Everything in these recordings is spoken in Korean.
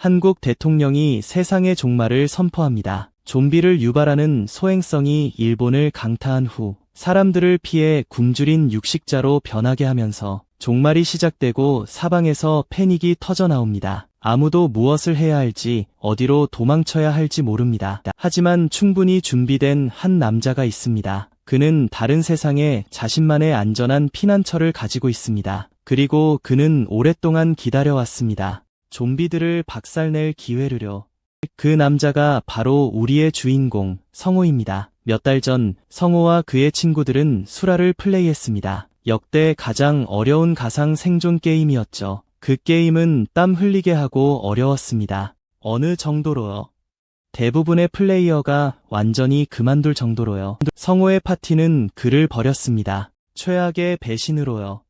한국 대통령이 세상의 종말을 선포합니다. 좀비를 유발하는 소행성이 일본을 강타한 후 사람들을 피해 굶주린 육식자로 변하게 하면서 종말이 시작되고 사방에서 패닉이 터져 나옵니다. 아무도 무엇을 해야 할지, 어디로 도망쳐야 할지 모릅니다. 하지만 충분히 준비된 한 남자가 있습니다. 그는 다른 세상에 자신만의 안전한 피난처를 가지고 있습니다. 그리고 그는 오랫동안 기다려왔습니다. 좀비들을 박살낼 기회를요. 그 남자가 바로 우리의 주인공, 성호입니다. 몇 달 전 성호와 그의 친구들은 수라를 플레이했습니다. 역대 가장 어려운 가상 생존 게임이었죠. 그 게임은 땀 흘리게 하고 어려웠습니다. 어느 정도로요? 대부분의 플레이어가 완전히 그만둘 정도로요. 성호의 파티는 그를 버렸습니다. 최악의 배신으로요.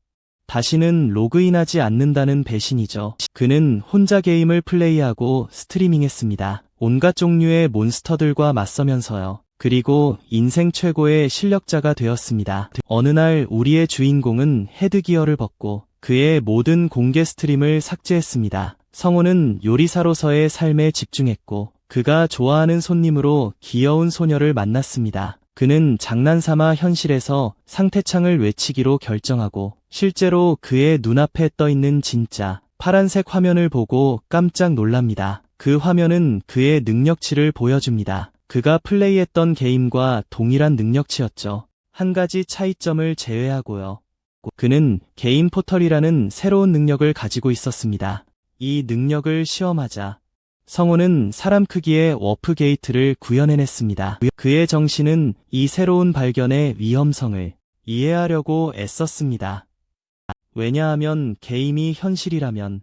다시는 로그인하지 않는다는 배신이죠. 그는 혼자 게임을 플레이하고 스트리밍했습니다. 온갖 종류의 몬스터들과 맞서면서요. 그리고 인생 최고의 실력자가 되었습니다. 어느 날 우리의 주인공은 헤드기어를 벗고 그의 모든 공개 스트림을 삭제했습니다. 성호는 요리사로서의 삶에 집중했고 그가 좋아하는 손님으로 귀여운 소녀를 만났습니다. 그는 장난삼아 현실에서 상태창을 외치기로 결정하고 실제로 그의 눈앞에 떠있는 진짜 파란색 화면을 보고 깜짝 놀랍니다. 그 화면은 그의 능력치를 보여줍니다. 그가 플레이했던 게임과 동일한 능력치였죠. 한 가지 차이점을 제외하고요. 그는 게임 포털이라는 새로운 능력을 가지고 있었습니다. 이 능력을 시험하자 성호는 사람 크기의 워프 게이트를 구현해냈습니다. 그의 정신은 이 새로운 발견의 위험성을 이해하려고 애썼습니다. 왜냐하면 게임이 현실이라면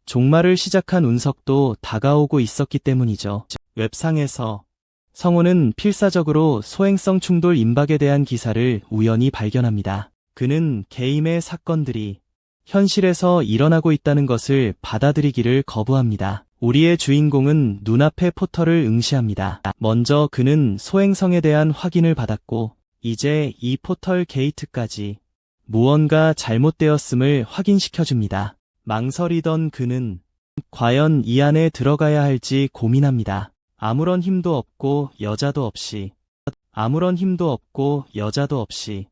종말을 시작한 운석도 다가오고 있었기 때문이죠. 웹상에서 성호는 필사적으로 소행성 충돌 임박에 대한 기사를 우연히 발견합니다. 그는 게임의 사건들이 현실에서 일어나고 있다는 것을 받아들이기를 거부합니다. 우리의 주인공은 눈앞의 포털을 응시합니다. 먼저 그는 소행성에 대한 확인을 받았고 이제 이 포털 게이트까지 무언가 잘못되었음을 확인시켜줍니다. 망설이던 그는 과연 이 안에 들어가야 할지 고민합니다. 아무런 힘도 없고 여자도 없이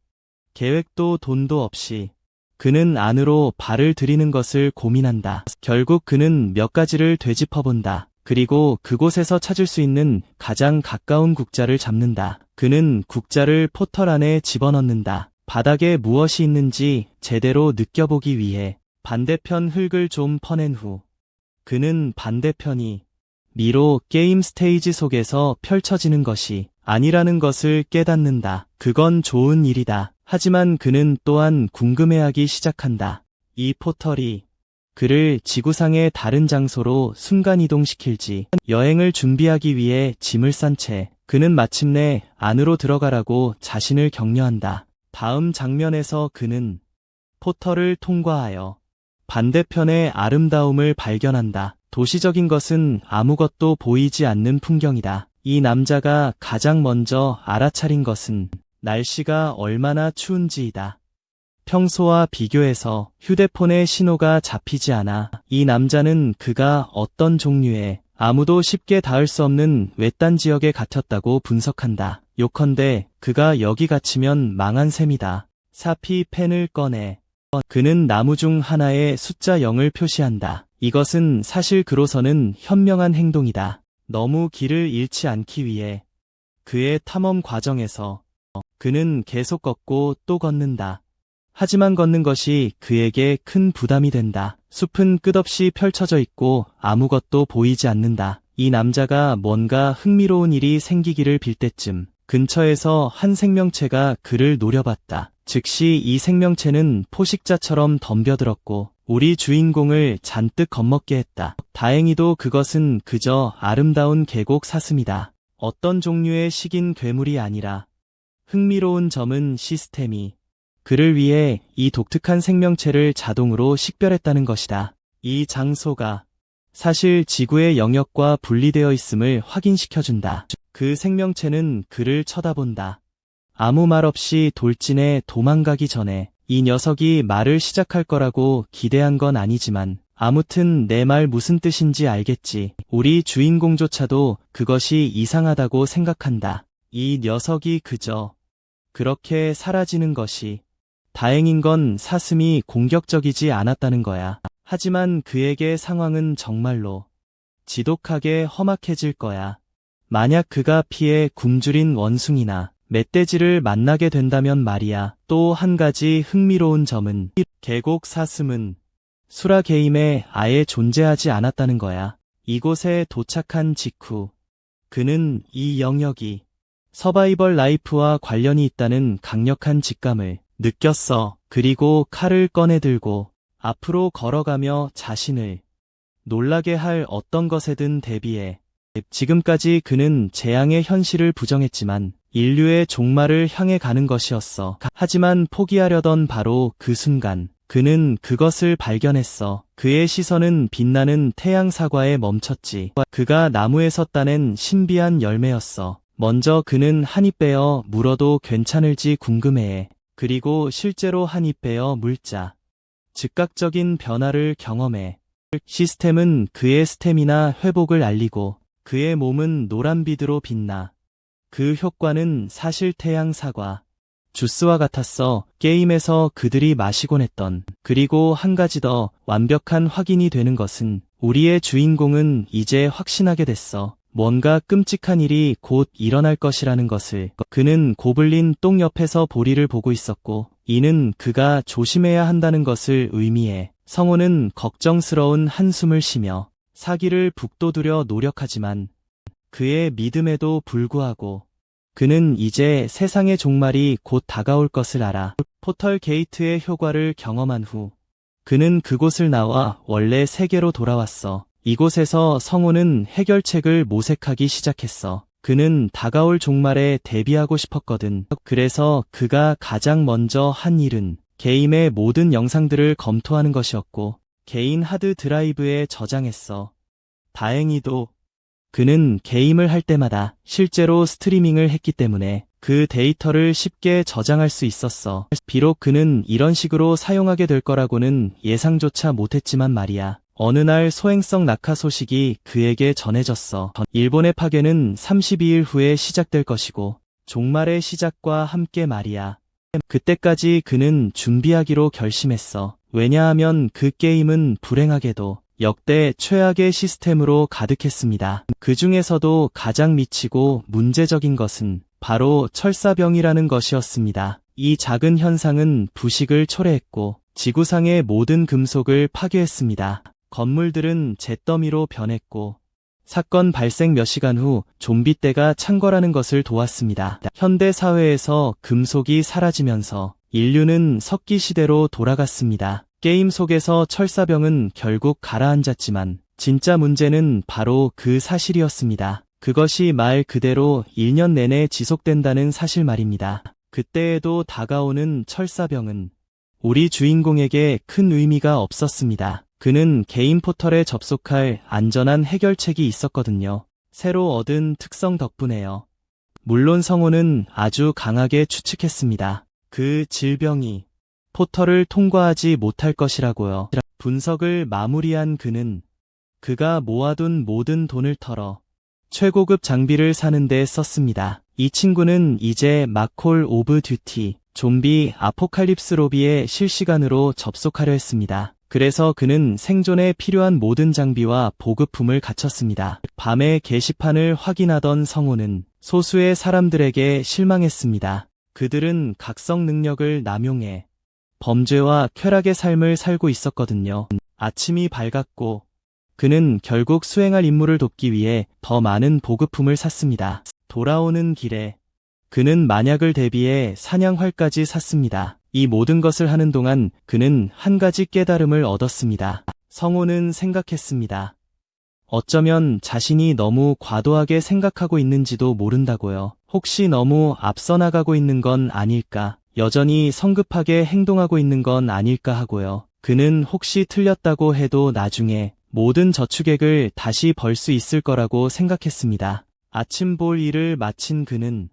계획도 돈도 없이 그는 안으로 발을 들이는 것을 고민한다. 결국 그는 몇 가지를 되짚어본다. 그리고 그곳에서 찾을 수 있는 가장 가까운 국자를 잡는다. 그는 국자를 포털 안에 집어넣는다. 바닥에 무엇이 있는지 제대로 느껴보기 위해 반대편 흙을 좀 퍼낸 후 그는 반대편이 미로 게임 스테이지 속에서 펼쳐지는 것이 아니라는 것을 깨닫는다. 그건 좋은 일이다. 하지만 그는 또한 궁금해하기 시작한다. 이 포털이 그를 지구상의 다른 장소로 순간이동시킬지. 여행을 준비하기 위해 짐을 싼 채 그는 마침내 안으로 들어가라고 자신을 격려한다. 다음 장면에서 그는 포털을 통과하여 반대편의 아름다움을 발견한다. 도시적인 것은 아무것도 보이지 않는 풍경이다. 이 남자가 가장 먼저 알아차린 것은 날씨가 얼마나 추운지이다. 평소와 비교해서 휴대폰의 신호가 잡히지 않아 이 남자는 그가 어떤 종류의 아무도 쉽게 닿을 수 없는 외딴 지역에 갇혔다고 분석한다. 요컨대 그가 여기 갇히면 망한 셈이다. 사피 펜을 꺼내 그는 나무 중 하나에 숫자 0을 표시한다. 이것은 사실 그로서는 현명한 행동이다. 너무 길을 잃지 않기 위해 그의 탐험 과정에서 그는 계속 걷고 또 걷는다. 하지만 걷는 것이 그에게 큰 부담이 된다. 숲은 끝없이 펼쳐져 있고 아무것도 보이지 않는다. 이 남자가 뭔가 흥미로운 일이 생기기를 빌 때쯤 근처에서 한 생명체가 그를 노려봤다. 즉시 이 생명체는 포식자처럼 덤벼들었고 우리 주인공을 잔뜩 겁먹게 했다. 다행히도 그것은 그저 아름다운 계곡 사슴이다. 어떤 종류의 식인 괴물이 아니라 흥미로운 점은 시스템이 그를 위해 이 독특한 생명체를 자동으로 식별했다는 것이다. 이 장소가 사실 지구의 영역과 분리되어 있음을 확인시켜준다. 그 생명체는 그를 쳐다본다. 아무 말 없이 돌진해 도망가기 전에 이 녀석이 말을 시작할 거라고 기대한 건 아니지만 아무튼 내 말 무슨 뜻인지 알겠지. 우리 주인공조차도 그것이 이상하다고 생각한다. 이 녀석이 그저 그렇게 사라지는 것이 다행인 건 사슴이 공격적이지 않았다는 거야. 하지만 그에게 상황은 정말로 지독하게 험악해질 거야. 만약 그가 피해 굶주린 원숭이나 멧돼지를 만나게 된다면 말이야. 또 한 가지 흥미로운 점은 계곡 사슴은 수라 게임에 아예 존재하지 않았다는 거야. 이곳에 도착한 직후 그는 이 영역이 서바이벌 라이프와 관련이 있다는 강력한 직감을 느꼈어. 그리고 칼을 꺼내들고 앞으로 걸어가며 자신을 놀라게 할 어떤 것에든 대비해. 지금까지 그는 재앙의 현실을 부정했지만 인류의 종말을 향해 가는 것이었어. 하지만 포기하려던 바로 그 순간 그는 그것을 발견했어. 그의 시선은 빛나는 태양 사과에 멈췄지. 그가 나무에서 따낸 신비한 열매였어. 먼저 그는 한 입 베어 물어도 괜찮을지 궁금해해. 그리고 실제로 한 입 베어 물자 즉각적인 변화를 경험해. 시스템은 그의 스태미나 회복을 알리고 그의 몸은 노란빛으로 빛나. 그 효과는 사실 태양 사과 주스와 같았어. 게임에서 그들이 마시곤 했던. 그리고 한 가지 더 완벽한 확인이 되는 것은 우리의 주인공은 이제 확신하게 됐어. 뭔가 끔찍한 일이 곧 일어날 것이라는 것을. 그는 고블린 똥 옆에서 보리를 보고 있었고 이는 그가 조심해야 한다는 것을 의미해. 성호는 걱정스러운 한숨을 쉬며 사기를 북돋우려 노력하지만 그의 믿음에도 불구하고 그는 이제 세상의 종말이 곧 다가올 것을 알아. 포털 게이트의 효과를 경험한 후 그는 그곳을 나와 원래 세계로 돌아왔어. 이곳에서 성호는 해결책을 모색하기 시작했어. 그는 다가올 종말에 대비하고 싶었거든. 그래서 그가 가장 먼저 한 일은 게임의 모든 영상들을 검토하는 것이었고 개인 하드 드라이브에 저장했어. 다행히도 그는 게임을 할 때마다 실제로 스트리밍을 했기 때문에 그 데이터를 쉽게 저장할 수 있었어. 비록 그는 이런 식으로 사용하게 될 거라고는 예상조차 못했지만 말이야. 어느 날 소행성 낙하 소식이 그에게 전해졌어. 일본의 파괴는 32일 후에 시작될 것이고 종말의 시작과 함께 말이야. 그때까지 그는 준비하기로 결심했어. 왜냐하면 그 게임은 불행하게도 역대 최악의 시스템으로 가득했습니다. 그 중에서도 가장 미치고 문제적인 것은 바로 철사병이라는 것이었습니다. 이 작은 현상은 부식을 초래했고 지구상의 모든 금속을 파괴했습니다. 건물들은 잿더미로 변했고 사건 발생 몇 시간 후 좀비 떼가 창궐하는 것을 도왔습니다. 현대 사회에서 금속이 사라지면서 인류는 석기 시대로 돌아갔습니다. 게임 속에서 철사병은 결국 가라앉았지만 진짜 문제는 바로 그 사실이었습니다. 그것이 말 그대로 1년 내내 지속된다는 사실 말입니다. 그때에도 다가오는 철사병은 우리 주인공에게 큰 의미가 없었습니다. 그는 개인 포털에 접속할 안전한 해결책이 있었거든요. 새로 얻은 특성 덕분에요. 물론 성호는 아주 강하게 추측했습니다. 그 질병이 포털을 통과하지 못할 것이라고요. 분석을 마무리한 그는 그가 모아둔 모든 돈을 털어 최고급 장비를 사는 데 썼습니다. 이 친구는 이제 마콜 오브 듀티, 좀비 아포칼립스 로비에 실시간으로 접속하려 했습니다. 그래서 그는 생존에 필요한 모든 장비와 보급품을 갖췄습니다. 밤에 게시판을 확인하던 성호는 소수의 사람들에게 실망했습니다. 그들은 각성 능력을 남용해 범죄와 쾌락의 삶을 살고 있었거든요. 아침이 밝았고 그는 결국 수행할 임무를 돕기 위해 더 많은 보급품을 샀습니다. 돌아오는 길에 그는 만약을 대비해 사냥활까지 샀습니다. 이 모든 것을 하는 동안 그는 한 가지 깨달음을 얻었습니다. 성호는 생각했습니다. 어쩌면 자신이 너무 과도하게 생각하고 있는지도 모른다고요. 혹시 너무 앞서 나가고 있는 건 아닐까? 여전히 성급하게 행동하고 있는 건 아닐까 하고요. 그는 혹시 틀렸다고 해도 나중에 모든 저축액을 다시 벌 수 있을 거라고 생각했습니다. 아침 볼 일을 마친 그는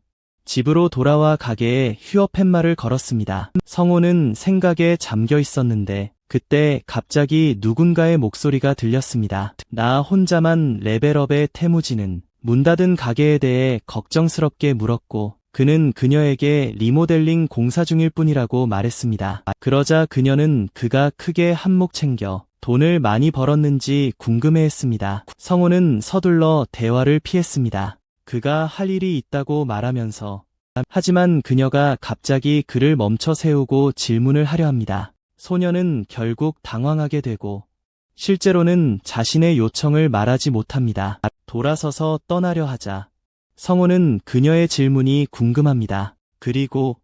집으로 돌아와 가게에 휴업 팻말을 걸었습니다. 성호는 생각에 잠겨 있었는데 그때 갑자기 누군가의 목소리가 들렸습니다. 나 혼자만 레벨업의 태무지는 문 닫은 가게에 대해 걱정스럽게 물었고 그는 그녀에게 리모델링 공사 중일 뿐이라고 말했습니다. 그러자 그녀는 그가 크게 한몫 챙겨 돈을 많이 벌었는지 궁금해했습니다. 성호는 서둘러 대화를 피했습니다. 그가 할 일이 있다고 말하면서 하지만 그녀가 갑자기 그를 멈춰 세우고 질문을 하려 합니다. 소녀는 결국 당황하게 되고 실제로는 자신의 요청을 말하지 못합니다. 돌아서서 떠나려 하자 성호는 그녀의 질문이 궁금합니다. 그리고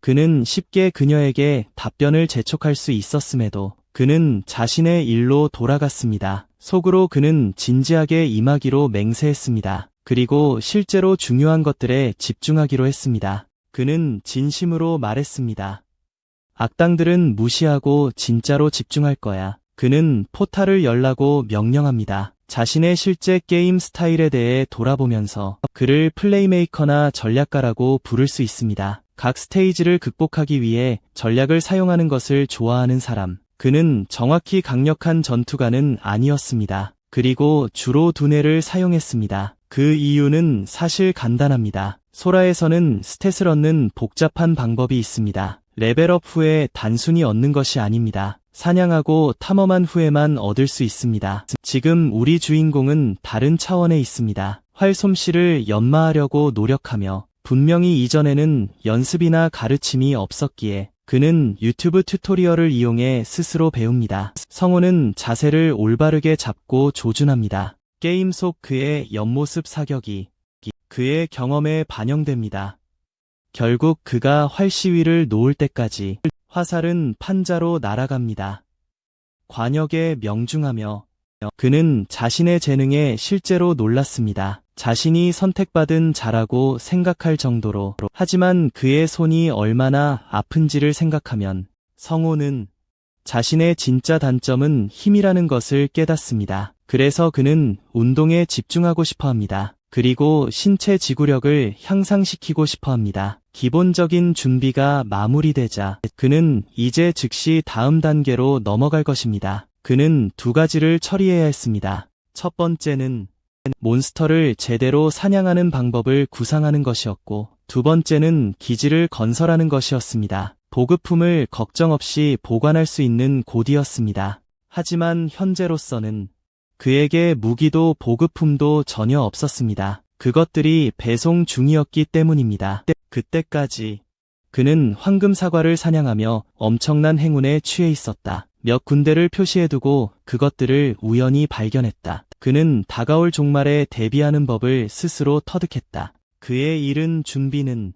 그는 쉽게 그녀에게 답변을 재촉할 수 있었음에도 그는 자신의 일로 돌아갔습니다. 속으로 그는 진지하게 임하기로 맹세했습니다. 그리고 실제로 중요한 것들에 집중하기로 했습니다. 그는 진심으로 말했습니다. 악당들은 무시하고 진짜로 집중할 거야. 그는 포탈을 열라고 명령합니다. 자신의 실제 게임 스타일에 대해 돌아보면서 그를 플레이메이커나 전략가라고 부를 수 있습니다. 각 스테이지를 극복하기 위해 전략을 사용하는 것을 좋아하는 사람. 그는 정확히 강력한 전투가는 아니었습니다. 그리고 주로 두뇌를 사용했습니다. 그 이유는 사실 간단합니다. 소라에서는 스탯을 얻는 복잡한 방법이 있습니다. 레벨업 후에 단순히 얻는 것이 아닙니다. 사냥하고 탐험한 후에만 얻을 수 있습니다. 지금 우리 주인공은 다른 차원에 있습니다. 활 솜씨를 연마하려고 노력하며 분명히 이전에는 연습이나 가르침이 없었기에 그는 유튜브 튜토리얼을 이용해 스스로 배웁니다. 성호는 자세를 올바르게 잡고 조준합니다. 게임 속 그의 옆모습 사격이 그의 경험에 반영됩니다. 결국 그가 활 시위를 놓을 때까지 화살은 판자로 날아갑니다. 관역에 명중하며 그는 자신의 재능에 실제로 놀랐습니다. 자신이 선택받은 자라고 생각할 정도로. 하지만 그의 손이 얼마나 아픈지를 생각하면 성호는 자신의 진짜 단점은 힘이라는 것을 깨닫습니다. 그래서 그는 운동에 집중하고 싶어 합니다. 그리고 신체 지구력을 향상시키고 싶어 합니다. 기본적인 준비가 마무리되자 그는 이제 즉시 다음 단계로 넘어갈 것입니다. 그는 두 가지를 처리해야 했습니다. 첫 번째는 몬스터를 제대로 사냥하는 방법을 구상하는 것이었고 두 번째는 기지를 건설하는 것이었습니다. 보급품을 걱정 없이 보관할 수 있는 곳이었습니다. 하지만 현재로서는 그에게 무기도 보급품도 전혀 없었습니다. 그것들이 배송 중이었기 때문입니다. 그때까지 그는 황금 사과를 사냥하며 엄청난 행운에 취해 있었다. 몇 군데를 표시해두고 그것들을 우연히 발견했다. 그는 다가올 종말에 대비하는 법을 스스로 터득했다. 그의 이른 준비는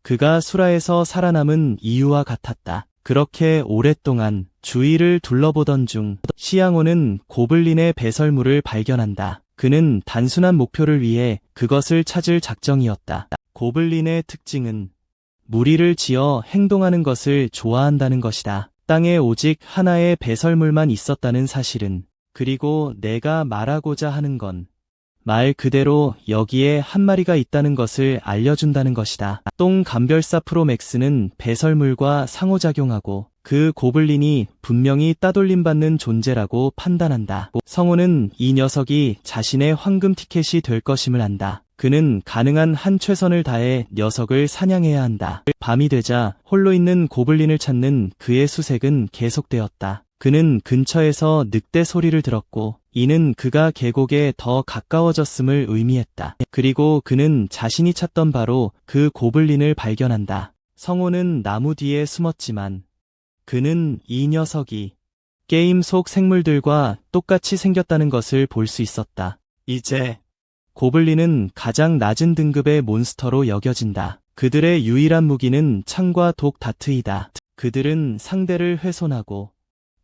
그가 수라에서 살아남은 이유와 같았다. 그렇게 오랫동안 주위를 둘러보던 중 시양호는 고블린의 배설물을 발견한다. 그는 단순한 목표를 위해 그것을 찾을 작정이었다. 고블린의 특징은 무리를 지어 행동하는 것을 좋아한다는 것이다. 땅에 오직 하나의 배설물만 있었다는 사실은, 그리고 내가 말하고자 하는 건 말 그대로 여기에 한 마리가 있다는 것을 알려준다는 것이다. 똥 감별사 프로맥스는 배설물과 상호작용하고 그 고블린이 분명히 따돌림받는 존재라고 판단한다. 성호는 이 녀석이 자신의 황금 티켓이 될 것임을 안다. 그는 가능한 한 최선을 다해 녀석을 사냥해야 한다. 밤이 되자 홀로 있는 고블린을 찾는 그의 수색은 계속되었다. 그는 근처에서 늑대 소리를 들었고 이는 그가 계곡에 더 가까워졌음을 의미했다. 그리고 그는 자신이 찾던 바로 그 고블린을 발견한다. 성호는 나무 뒤에 숨었지만 그는 이 녀석이 게임 속 생물들과 똑같이 생겼다는 것을 볼 수 있었다. 이제 고블린은 가장 낮은 등급의 몬스터로 여겨진다. 그들의 유일한 무기는 창과 독 다트이다. 그들은 상대를 훼손하고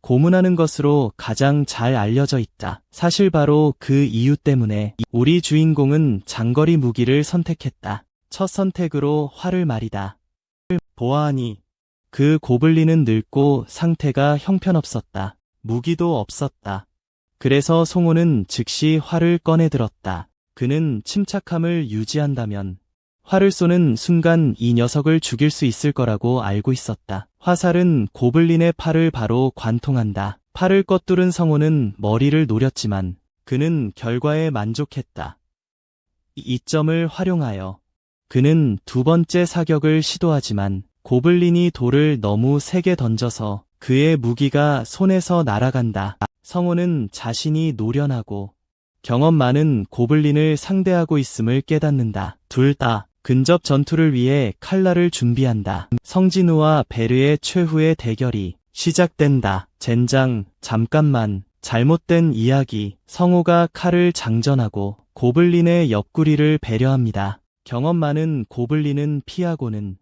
고문하는 것으로 가장 잘 알려져 있다. 사실 바로 그 이유 때문에 우리 주인공은 장거리 무기를 선택했다. 첫 선택으로 활을 말이다. 보아하니 그 고블린은 늙고 상태가 형편없었다. 무기도 없었다. 그래서 송호는 즉시 활을 꺼내들었다. 그는 침착함을 유지한다면 활을 쏘는 순간 이 녀석을 죽일 수 있을 거라고 알고 있었다. 화살은 고블린의 팔을 바로 관통한다. 팔을 꺼뚫은 성호는 머리를 노렸지만 그는 결과에 만족했다. 이점을 활용하여 그는 두 번째 사격을 시도하지만 고블린이 돌을 너무 세게 던져서 그의 무기가 손에서 날아간다. 성호는 자신이 노련하고 경험 많은 고블린을 상대하고 있음을 깨닫는다. 둘 다 근접 전투를 위해 칼날을 준비한다. 성진우와 베르의 최후의 대결이 시작된다. 젠장, 잠깐만. 잘못된 이야기. 성호가 칼을 장전하고 고블린의 옆구리를 배려합니다. 경험 많은 고블린은 피하고는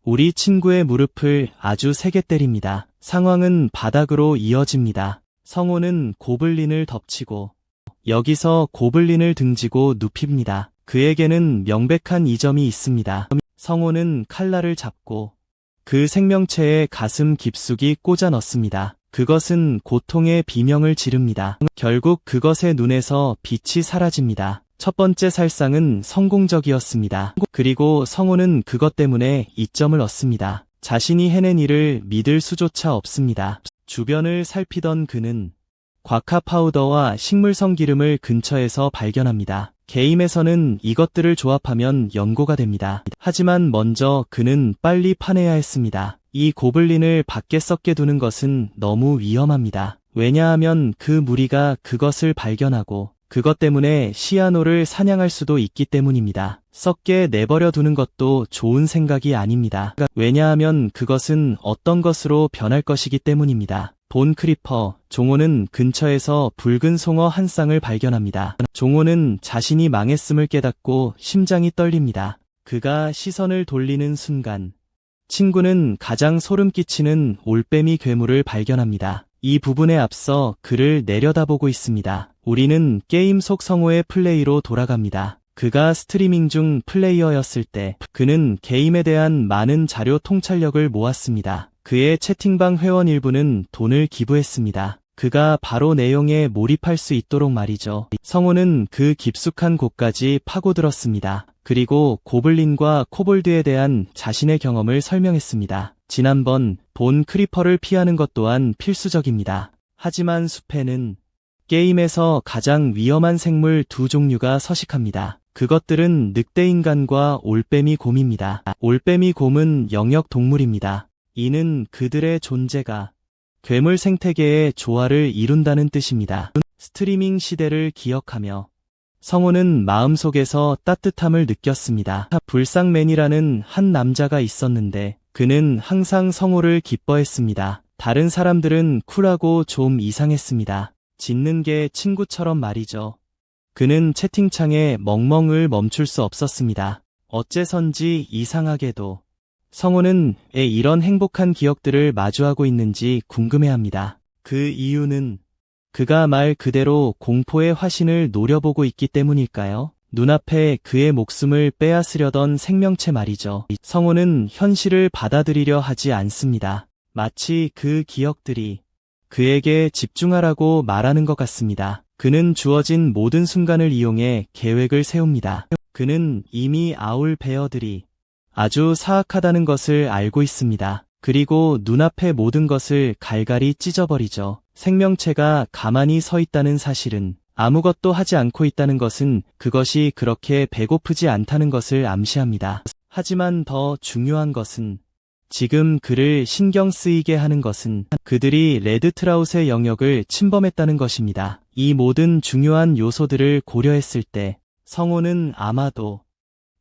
우리 친구의 무릎을 아주 세게 때립니다. 상황은 바닥으로 이어집니다. 성호는 고블린을 덮치고 여기서 고블린을 등지고 눕힙니다. 그에게는 명백한 이점이 있습니다. 성호는 칼날을 잡고 그 생명체의 가슴 깊숙이 꽂아 넣습니다. 그것은 고통의 비명을 지릅니다. 결국 그것의 눈에서 빛이 사라집니다. 첫 번째 살상은 성공적이었습니다. 그리고 성호는 그것 때문에 이점을 얻습니다. 자신이 해낸 일을 믿을 수조차 없습니다. 주변을 살피던 그는 과카 파우더와 식물성 기름을 근처에서 발견합니다. 게임에서는 이것들을 조합하면 연고가 됩니다. 하지만 먼저 그는 빨리 파내야 했습니다. 이 고블린을 밖에 썩게 두는 것은 너무 위험합니다. 왜냐하면 그 무리가 그것을 발견하고 그것 때문에 시아노를 사냥할 수도 있기 때문입니다. 썩게 내버려 두는 것도 좋은 생각이 아닙니다. 왜냐하면 그것은 어떤 것으로 변할 것이기 때문입니다. 본 크리퍼, 종호는 근처에서 붉은 송어 한 쌍을 발견합니다. 종호는 자신이 망했음을 깨닫고 심장이 떨립니다. 그가 시선을 돌리는 순간 친구는 가장 소름 끼치는 올빼미 괴물을 발견합니다. 이 부분에 앞서 그를 내려다보고 있습니다. 우리는 게임 속 성호의 플레이로 돌아갑니다. 그가 스트리밍 중 플레이어였을 때 그는 게임에 대한 많은 자료 통찰력을 모았습니다. 그의 채팅방 회원 일부는 돈을 기부했습니다. 그가 바로 내용에 몰입할 수 있도록 말이죠. 성호는 그 깊숙한 곳까지 파고들었습니다. 그리고 고블린과 코볼드에 대한 자신의 경험을 설명했습니다. 지난번 본 크리퍼를 피하는 것 또한 필수적입니다. 하지만 숲에는 게임에서 가장 위험한 생물 두 종류가 서식합니다. 그것들은 늑대인간과 올빼미 곰입니다. 올빼미 곰은 영역 동물입니다. 이는 그들의 존재가 괴물 생태계의 조화를 이룬다는 뜻입니다. 스트리밍 시대를 기억하며 성호는 마음속에서 따뜻함을 느꼈습니다. 불쌍맨이라는 한 남자가 있었는데 그는 항상 성호를 기뻐했습니다. 다른 사람들은 쿨하고 좀 이상했습니다. 짖는 게 친구처럼 말이죠. 그는 채팅창에 멍멍을 멈출 수 없었습니다. 어째선지 이상하게도 성호는 왜 이런 행복한 기억들을 마주하고 있는지 궁금해합니다. 그 이유는 그가 말 그대로 공포의 화신을 노려보고 있기 때문일까요? 눈앞에 그의 목숨을 빼앗으려던 생명체 말이죠. 성호는 현실을 받아들이려 하지 않습니다. 마치 그 기억들이 그에게 집중하라고 말하는 것 같습니다. 그는 주어진 모든 순간을 이용해 계획을 세웁니다. 그는 이미 아울 베어들이 아주 사악하다는 것을 알고 있습니다. 그리고 눈앞의 모든 것을 갈갈이 찢어버리죠. 생명체가 가만히 서 있다는 사실은 아무것도 하지 않고 있다는 것은 그것이 그렇게 배고프지 않다는 것을 암시합니다. 하지만 더 중요한 것은 지금 그를 신경 쓰이게 하는 것은 그들이 레드트라웃의 영역을 침범했다는 것입니다. 이 모든 중요한 요소들을 고려했을 때 성호는 아마도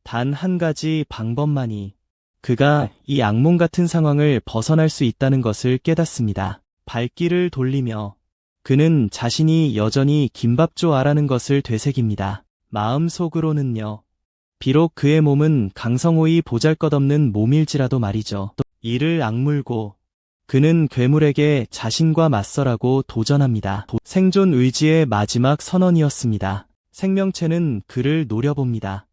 단 한 가지 방법만이 그가 이 악몽 같은 상황을 벗어날 수 있다는 것을 깨닫습니다. 발길을 돌리며 그는 자신이 여전히 김밥조아라는 것을 되새깁니다. 마음속으로는요. 비록 그의 몸은 강성호의 보잘것없는 몸일지라도 말이죠. 이를 악물고 그는 괴물에게 자신과 맞서라고 도전합니다. 생존 의지의 마지막 선언이었습니다. 생명체는 그를 노려봅니다.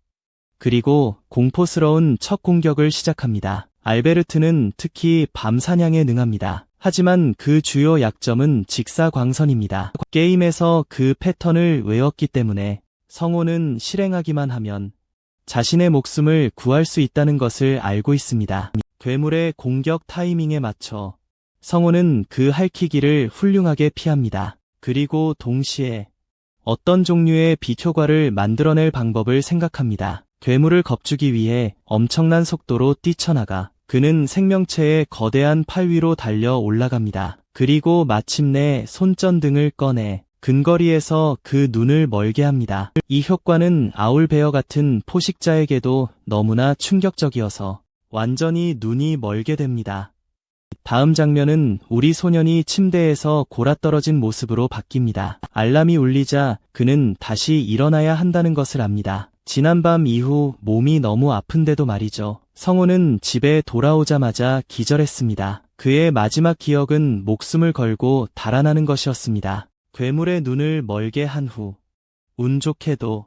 그리고 공포스러운 첫 공격을 시작합니다. 알베르트는 특히 밤 사냥에 능합니다. 하지만 그 주요 약점은 직사광선입니다. 게임에서 그 패턴을 외웠기 때문에 성호는 실행하기만 하면 자신의 목숨을 구할 수 있다는 것을 알고 있습니다. 괴물의 공격 타이밍에 맞춰 성우는 그 핥히기를 훌륭하게 피합니다. 그리고 동시에 어떤 종류의 빛효과를 만들어낼 방법을 생각합니다. 괴물을 겁주기 위해 엄청난 속도로 뛰쳐나가 그는 생명체의 거대한 팔 위로 달려 올라갑니다. 그리고 마침내 손전등을 꺼내 근거리에서 그 눈을 멀게 합니다. 이 효과는 아울베어 같은 포식자에게도 너무나 충격적이어서 완전히 눈이 멀게 됩니다. 다음 장면은 우리 소년이 침대에서 골아떨어진 모습으로 바뀝니다. 알람이 울리자 그는 다시 일어나야 한다는 것을 압니다. 지난밤 이후 몸이 너무 아픈데도 말이죠. 성우는 집에 돌아오자마자 기절했습니다. 그의 마지막 기억은 목숨을 걸고 달아나는 것이었습니다. 괴물의 눈을 멀게 한 후 운 좋게도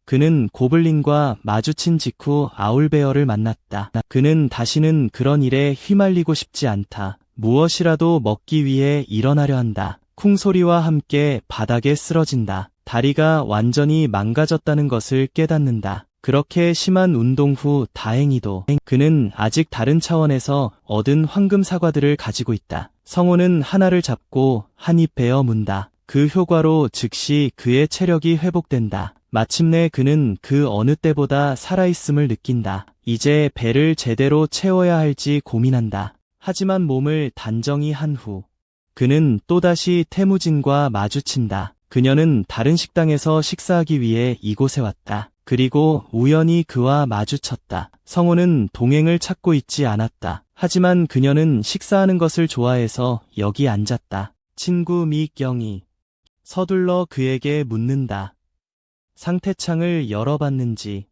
그는 고블린과 마주친 직후 아울베어를 만났다. 그는 다시는 그런 일에 휘말리고 싶지 않다. 무엇이라도 먹기 위해 일어나려 한다. 쿵소리와 함께 바닥에 쓰러진다. 다리가 완전히 망가졌다는 것을 깨닫는다. 그렇게 심한 운동 후 다행히도 그는 아직 다른 차원에서 얻은 황금 사과들을 가지고 있다. 성우는 하나를 잡고 한 입 베어 문다. 그 효과로 즉시 그의 체력이 회복된다. 마침내 그는 그 어느 때보다 살아있음을 느낀다. 이제 배를 제대로 채워야 할지 고민한다. 하지만 몸을 단정히 한 후 그는 또다시 태무진과 마주친다. 그녀는 다른 식당에서 식사하기 위해 이곳에 왔다. 그리고 우연히 그와 마주쳤다. 성우는 동행을 찾고 있지 않았다. 하지만 그녀는 식사하는 것을 좋아해서 여기 앉았다. 친구 미경이 서둘러 그에게 묻는다. 상태창을 열어봤는지.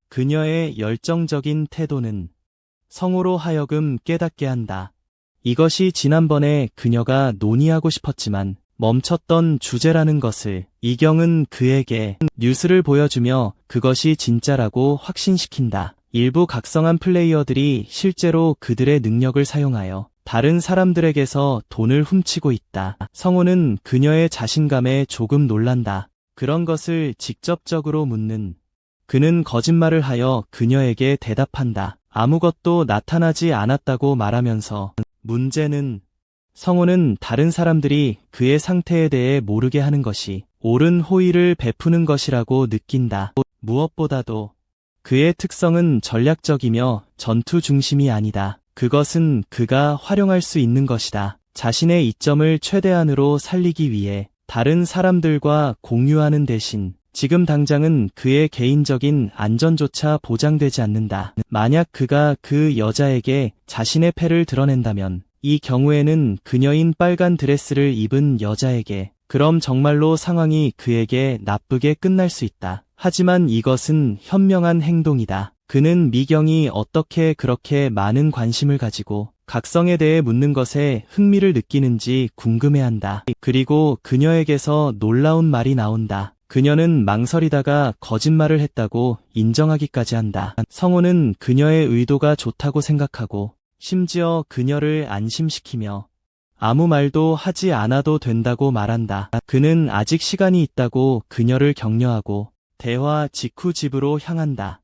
그녀의 열정적인 태도는 성우로 하여금 깨닫게 한다. 이것이 지난번에 그녀가 논의하고 싶었지만 멈췄던 주제라는 것을. 이경은 그에게 뉴스를 보여주며 그것이 진짜라고 확신시킨다. 일부 각성한 플레이어들이 실제로 그들의 능력을 사용하여 다른 사람들에게서 돈을 훔치고 있다. 성우는 그녀의 자신감에 조금 놀란다. 그런 것을 직접적으로 묻는 그는 거짓말을 하여 그녀에게 대답한다. 아무것도 나타나지 않았다고 말하면서 문제는 성우는 다른 사람들이 그의 상태에 대해 모르게 하는 것이 옳은 호의를 베푸는 것이라고 느낀다. 무엇보다도 그의 특성은 전략적이며 전투 중심이 아니다. 그것은 그가 활용할 수 있는 것이다. 자신의 이점을 최대한으로 살리기 위해 다른 사람들과 공유하는 대신 지금 당장은 그의 개인적인 안전조차 보장되지 않는다. 만약 그가 그 여자에게 자신의 패를 드러낸다면 이 경우에는 그녀인 빨간 드레스를 입은 여자에게 그럼 정말로 상황이 그에게 나쁘게 끝날 수 있다. 하지만 이것은 현명한 행동이다. 그는 미경이 어떻게 그렇게 많은 관심을 가지고 각성에 대해 묻는 것에 흥미를 느끼는지 궁금해한다. 그리고 그녀에게서 놀라운 말이 나온다. 그녀는 망설이다가 거짓말을 했다고 인정하기까지 한다. 성우는 그녀의 의도가 좋다고 생각하고 심지어 그녀를 안심시키며 아무 말도 하지 않아도 된다고 말한다. 그는 아직 시간이 있다고 그녀를 격려하고 대화 직후 집으로 향한다.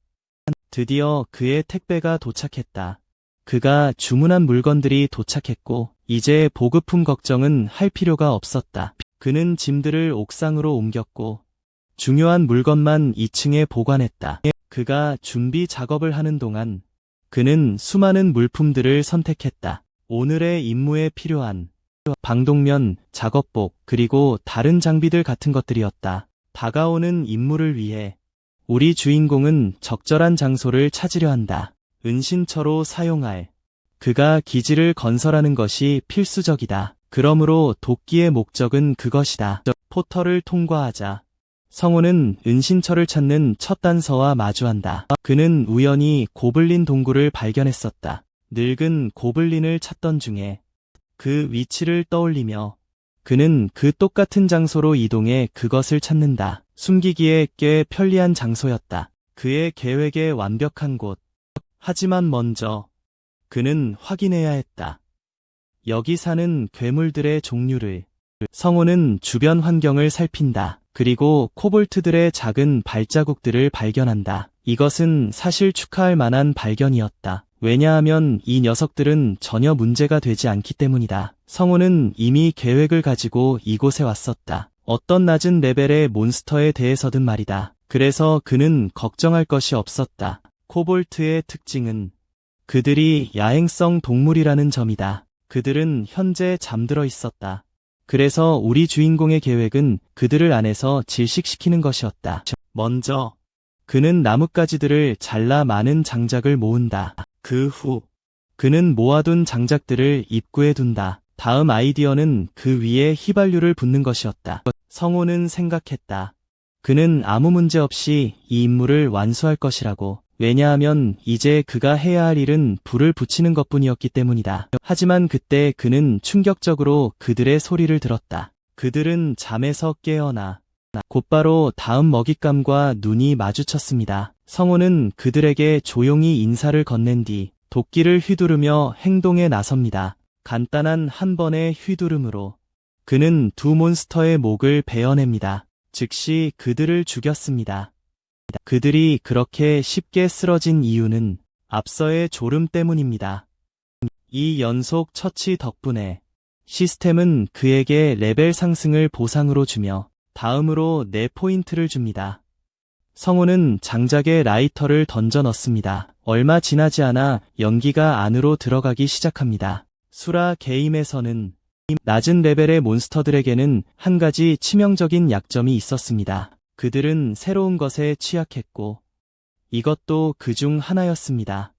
드디어 그의 택배가 도착했다. 그가 주문한 물건들이 도착했고 이제 보급품 걱정은 할 필요가 없었다. 그는 짐들을 옥상으로 옮겼고 중요한 물건만 2층에 보관했다. 그가 준비 작업을 하는 동안 그는 수많은 물품들을 선택했다. 오늘의 임무에 필요한 방독면, 작업복, 그리고 다른 장비들 같은 것들이었다. 다가오는 임무를 위해 우리 주인공은 적절한 장소를 찾으려 한다. 은신처로 사용할. 그가 기지를 건설하는 것이 필수적이다. 그러므로 도끼의 목적은 그것이다. 포털을 통과하자 성우는 은신처를 찾는 첫 단서와 마주한다. 그는 우연히 고블린 동굴을 발견했었다. 늙은 고블린을 찾던 중에 그 위치를 떠올리며 그는 그 똑같은 장소로 이동해 그것을 찾는다. 숨기기에 꽤 편리한 장소였다. 그의 계획에 완벽한 곳. 하지만 먼저 그는 확인해야 했다. 여기 사는 괴물들의 종류를. 성우는 주변 환경을 살핀다. 그리고 코볼트들의 작은 발자국들을 발견한다. 이것은 사실 축하할 만한 발견이었다. 왜냐하면 이 녀석들은 전혀 문제가 되지 않기 때문이다. 성우는 이미 계획을 가지고 이곳에 왔었다. 어떤 낮은 레벨의 몬스터에 대해서든 말이다. 그래서 그는 걱정할 것이 없었다. 코볼트의 특징은 그들이 야행성 동물이라는 점이다. 그들은 현재 잠들어 있었다. 그래서 우리 주인공의 계획은 그들을 안에서 질식시키는 것이었다. 먼저 그는 나뭇가지들을 잘라 많은 장작을 모은다. 그 후 그는 모아둔 장작들을 입구에 둔다. 다음 아이디어는 그 위에 휘발유를 붓는 것이었다. 성우는 생각했다. 그는 아무 문제 없이 이 임무를 완수할 것이라고. 왜냐하면 이제 그가 해야 할 일은 불을 붙이는 것뿐이었기 때문이다. 하지만 그때 그는 충격적으로 그들의 소리를 들었다. 그들은 잠에서 깨어나 곧바로 다음 먹잇감과 눈이 마주쳤습니다. 성우는 그들에게 조용히 인사를 건넨 뒤 도끼를 휘두르며 행동에 나섭니다. 간단한 한 번의 휘두름으로 그는 두 몬스터의 목을 베어냅니다. 즉시 그들을 죽였습니다. 그들이 그렇게 쉽게 쓰러진 이유는 앞서의 졸음 때문입니다. 이 연속 처치 덕분에 시스템은 그에게 레벨 상승을 보상으로 주며 다음으로 4포인트를 줍니다. 성우는 장작에 라이터를 던져 넣습니다. 얼마 지나지 않아 연기가 안으로 들어가기 시작합니다. 수라 게임에서는 낮은 레벨의 몬스터들에게는 한 가지 치명적인 약점이 있었습니다. 그들은 새로운 것에 취약했고 이것도 그중 하나였습니다.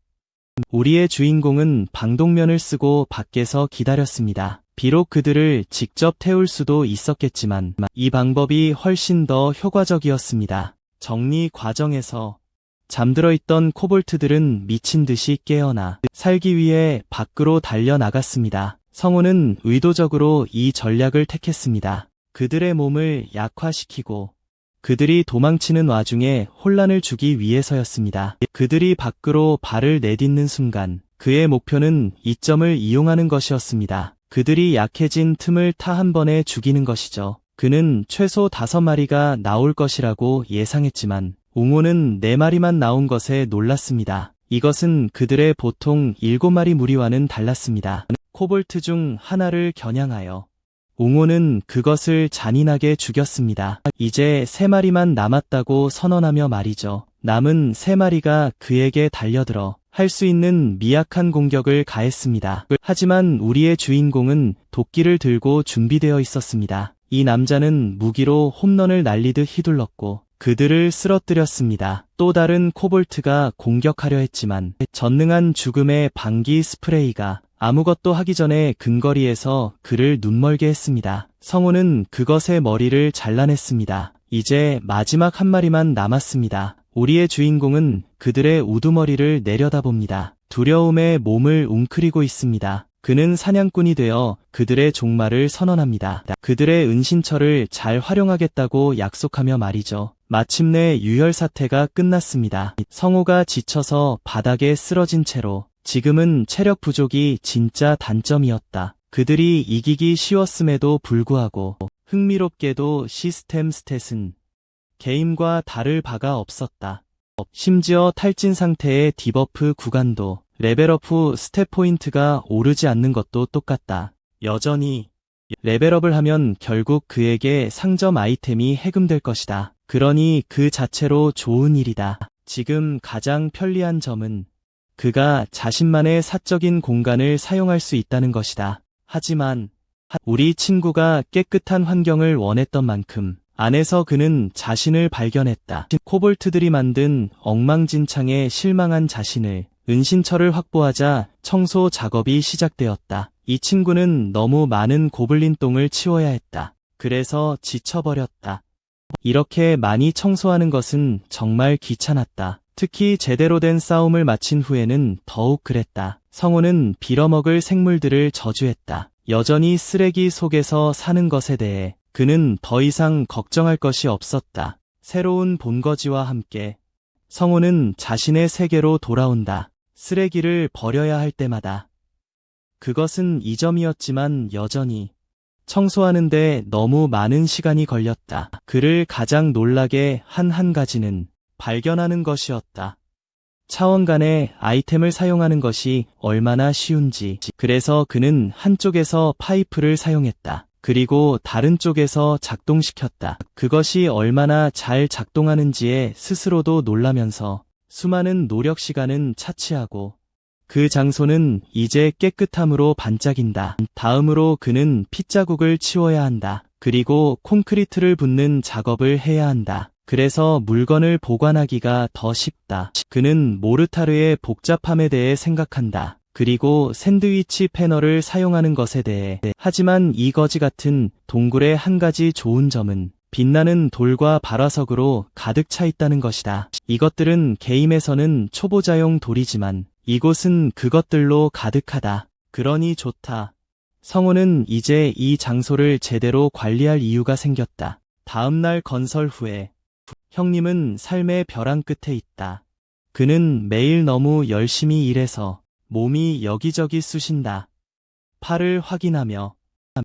우리의 주인공은 방독면을 쓰고 밖에서 기다렸습니다. 비록 그들을 직접 태울 수도 있었겠지만 이 방법이 훨씬 더 효과적이었습니다. 정리 과정에서 잠들어 있던 코볼트들은 미친 듯이 깨어나 살기 위해 밖으로 달려나갔습니다. 성우는 의도적으로 이 전략을 택했습니다. 그들의 몸을 약화시키고 그들이 도망치는 와중에 혼란을 주기 위해서였습니다. 그들이 밖으로 발을 내딛는 순간 그의 목표는 이점을 이용하는 것이었습니다. 그들이 약해진 틈을 타 한 번에 죽이는 것이죠. 그는 최소 5마리가 나올 것이라고 예상했지만 웅호는 4마리만 나온 것에 놀랐습니다. 이것은 그들의 보통 7마리 무리와는 달랐습니다. 코볼트 중 하나를 겨냥하여 웅호는 그것을 잔인하게 죽였습니다. 이제 3마리만 남았다고 선언하며 말이죠. 남은 3마리가 그에게 달려들어 할 수 있는 미약한 공격을 가했습니다. 하지만 우리의 주인공은 도끼를 들고 준비되어 있었습니다. 이 남자는 무기로 홈런을 날리듯 휘둘렀고 그들을 쓰러뜨렸습니다. 또 다른 코볼트가 공격하려 했지만 전능한 죽음의 방기 스프레이가 아무것도 하기 전에 근거리에서 그를 눈멀게 했습니다. 성우는 그것의 머리를 잘라냈습니다. 이제 마지막 한 마리만 남았습니다. 우리의 주인공은 그들의 우두머리를 내려다봅니다. 두려움에 몸을 웅크리고 있습니다. 그는 사냥꾼이 되어 그들의 종말을 선언합니다. 그들의 은신처를 잘 활용하겠다고 약속하며 말이죠. 마침내 유혈 사태가 끝났습니다. 성우가 지쳐서 바닥에 쓰러진 채로 지금은 체력 부족이 진짜 단점이었다. 그들이 이기기 쉬웠음에도 불구하고 흥미롭게도 시스템 스탯은 게임과 다를 바가 없었다. 심지어 탈진 상태의 디버프 구간도 레벨업 후 스탯 포인트가 오르지 않는 것도 똑같다. 여전히 레벨업을 하면 결국 그에게 상점 아이템이 해금될 것이다. 그러니 그 자체로 좋은 일이다. 지금 가장 편리한 점은 그가 자신만의 사적인 공간을 사용할 수 있다는 것이다. 하지만 우리 친구가 깨끗한 환경을 원했던 만큼 안에서 그는 자신을 발견했다. 코볼트들이 만든 엉망진창에 실망한 자신을 은신처를 확보하자 청소 작업이 시작되었다. 이 친구는 너무 많은 고블린 똥을 치워야 했다. 그래서 지쳐버렸다. 이렇게 많이 청소하는 것은 정말 귀찮았다. 특히 제대로 된 싸움을 마친 후에는 더욱 그랬다. 성우는 빌어먹을 생물들을 저주했다. 여전히 쓰레기 속에서 사는 것에 대해 그는 더 이상 걱정할 것이 없었다. 새로운 본거지와 함께 성우는 자신의 세계로 돌아온다. 쓰레기를 버려야 할 때마다. 그것은 이점이었지만 여전히 청소하는데 너무 많은 시간이 걸렸다. 그를 가장 놀라게 한 가지는 발견하는 것이었다. 차원 간의 아이템을 사용하는 것이 얼마나 쉬운지. 그래서 그는 한쪽에서 파이프를 사용했다. 그리고 다른 쪽에서 작동시켰다. 그것이 얼마나 잘 작동하는지에 스스로도 놀라면서 수많은 노력 시간은 차치하고 그 장소는 이제 깨끗함으로 반짝인다. 다음으로 그는 핏자국을 치워야 한다. 그리고 콘크리트를 붓는 작업을 해야 한다. 그래서 물건을 보관하기가 더 쉽다. 그는 모르타르의 복잡함에 대해 생각한다. 그리고 샌드위치 패널을 사용하는 것에 대해. 하지만 이 거지 같은 동굴의 한 가지 좋은 점은 빛나는 돌과 발화석으로 가득 차 있다는 것이다. 이것들은 게임에서는 초보자용 돌이지만 이곳은 그것들로 가득하다. 그러니 좋다. 성우는 이제 이 장소를 제대로 관리할 이유가 생겼다. 다음날 건설 후에 형님은 삶의 벼랑 끝에 있다. 그는 매일 너무 열심히 일해서 몸이 여기저기 쑤신다. 팔을 확인하며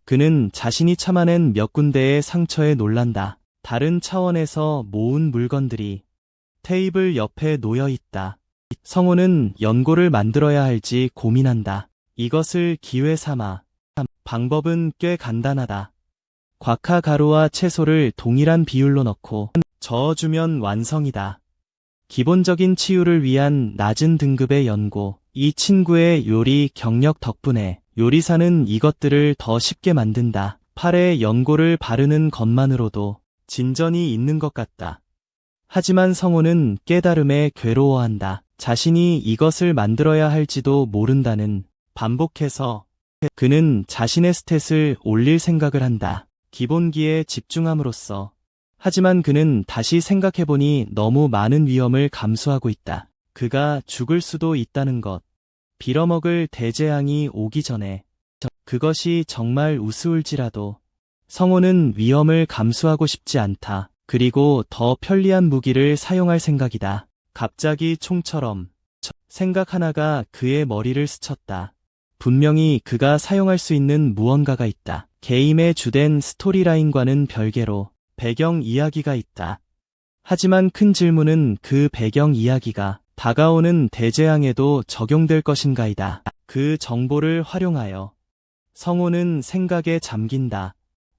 그는 자신이 참아낸 몇 군데의 상처에 놀란다. 다른 차원에서 모은 물건들이 테이블 옆에 놓여 있다. 성우는 연고를 만들어야 할지 고민한다. 이것을 기회 삼아. 방법은 꽤 간단하다. 곽화 가루와 채소를 동일한 비율로 넣고 저어주면 완성이다. 기본적인 치유를 위한 낮은 등급의 연고. 이 친구의 요리 경력 덕분에 요리사는 이것들을 더 쉽게 만든다. 팔에 연고를 바르는 것만으로도 진전이 있는 것 같다. 하지만 성우는 깨달음에 괴로워한다. 자신이 이것을 만들어야 할지도 모른다는 반복해서 그는 자신의 스탯을 올릴 생각을 한다. 기본기에 집중함으로써. 하지만 그는 다시 생각해보니 너무 많은 위험을 감수하고 있다. 그가 죽을 수도 있다는 것. 빌어먹을 대재앙이 오기 전에. 그것이 정말 우스울지라도 성우는 위험을 감수하고 싶지 않다. 그리고 더 편리한 무기를 사용할 생각이다. 갑자기 총처럼 생각 하나가 그의 머리를 스쳤다. 분명히 그가 사용할 수 있는 무언가가 있다. 게임의 주된 스토리라인과는 별개로 배경 이야기가 있다. 하지만 큰 질문은 그 배경 이야기가 다가오는 대재앙에도 적용될 것인가이다. 그 정보를 활용하여 성우는 생각에 잠긴다.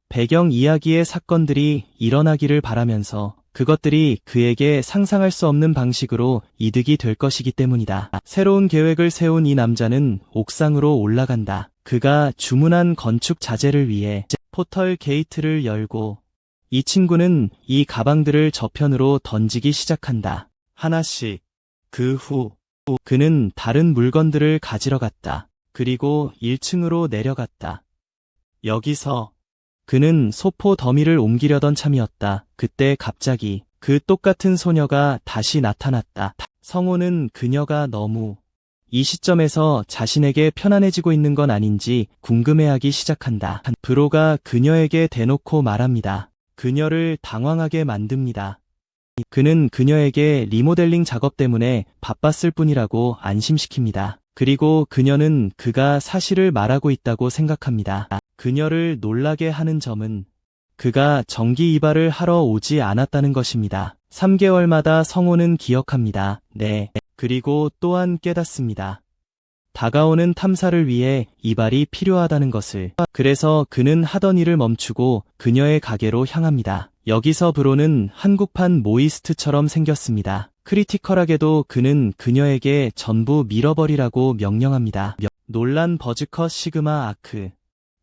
배경 이야기의 사건들이 일어나기를 바라면서 그것들이 그에게 상상할 수 없는 방식으로 이득이 될 것이기 때문이다. 새로운 계획을 세운 이 남자는 옥상으로 올라간다. 그가 주문한 건축 자재를 위해 포털 게이트를 열고 이 친구는 이 가방들을 저편으로 던지기 시작한다. 하나씩. 그 후 그는 다른 물건들을 가지러 갔다. 그리고 1층으로 내려갔다. 여기서 그는 소포 더미를 옮기려던 참이었다. 그때 갑자기 그 똑같은 소녀가 다시 나타났다. 성우는 그녀가 너무 이 시점에서 자신에게 편안해지고 있는 건 아닌지 궁금해하기 시작한다. 브로가 그녀에게 대놓고 말합니다. 그녀를 당황하게 만듭니다. 그는 그녀에게 리모델링 작업 때문에 바빴을 뿐이라고 안심시킵니다. 그리고 그녀는 그가 사실을 말하고 있다고 생각합니다. 그녀를 놀라게 하는 점은 그가 전기 이발을 하러 오지 않았다는 것입니다. 3개월마다 성우는 기억합니다. 네. 그리고 또한 깨닫습니다. 다가오는 탐사를 위해 이발이 필요하다는 것을. 그래서 그는 하던 일을 멈추고 그녀의 가게로 향합니다. 여기서 브로는 한국판 모이스트처럼 생겼습니다. 크리티컬하게도 그는 그녀에게 전부 밀어버리라고 명령합니다. 놀란 버즈컷 시그마 아크.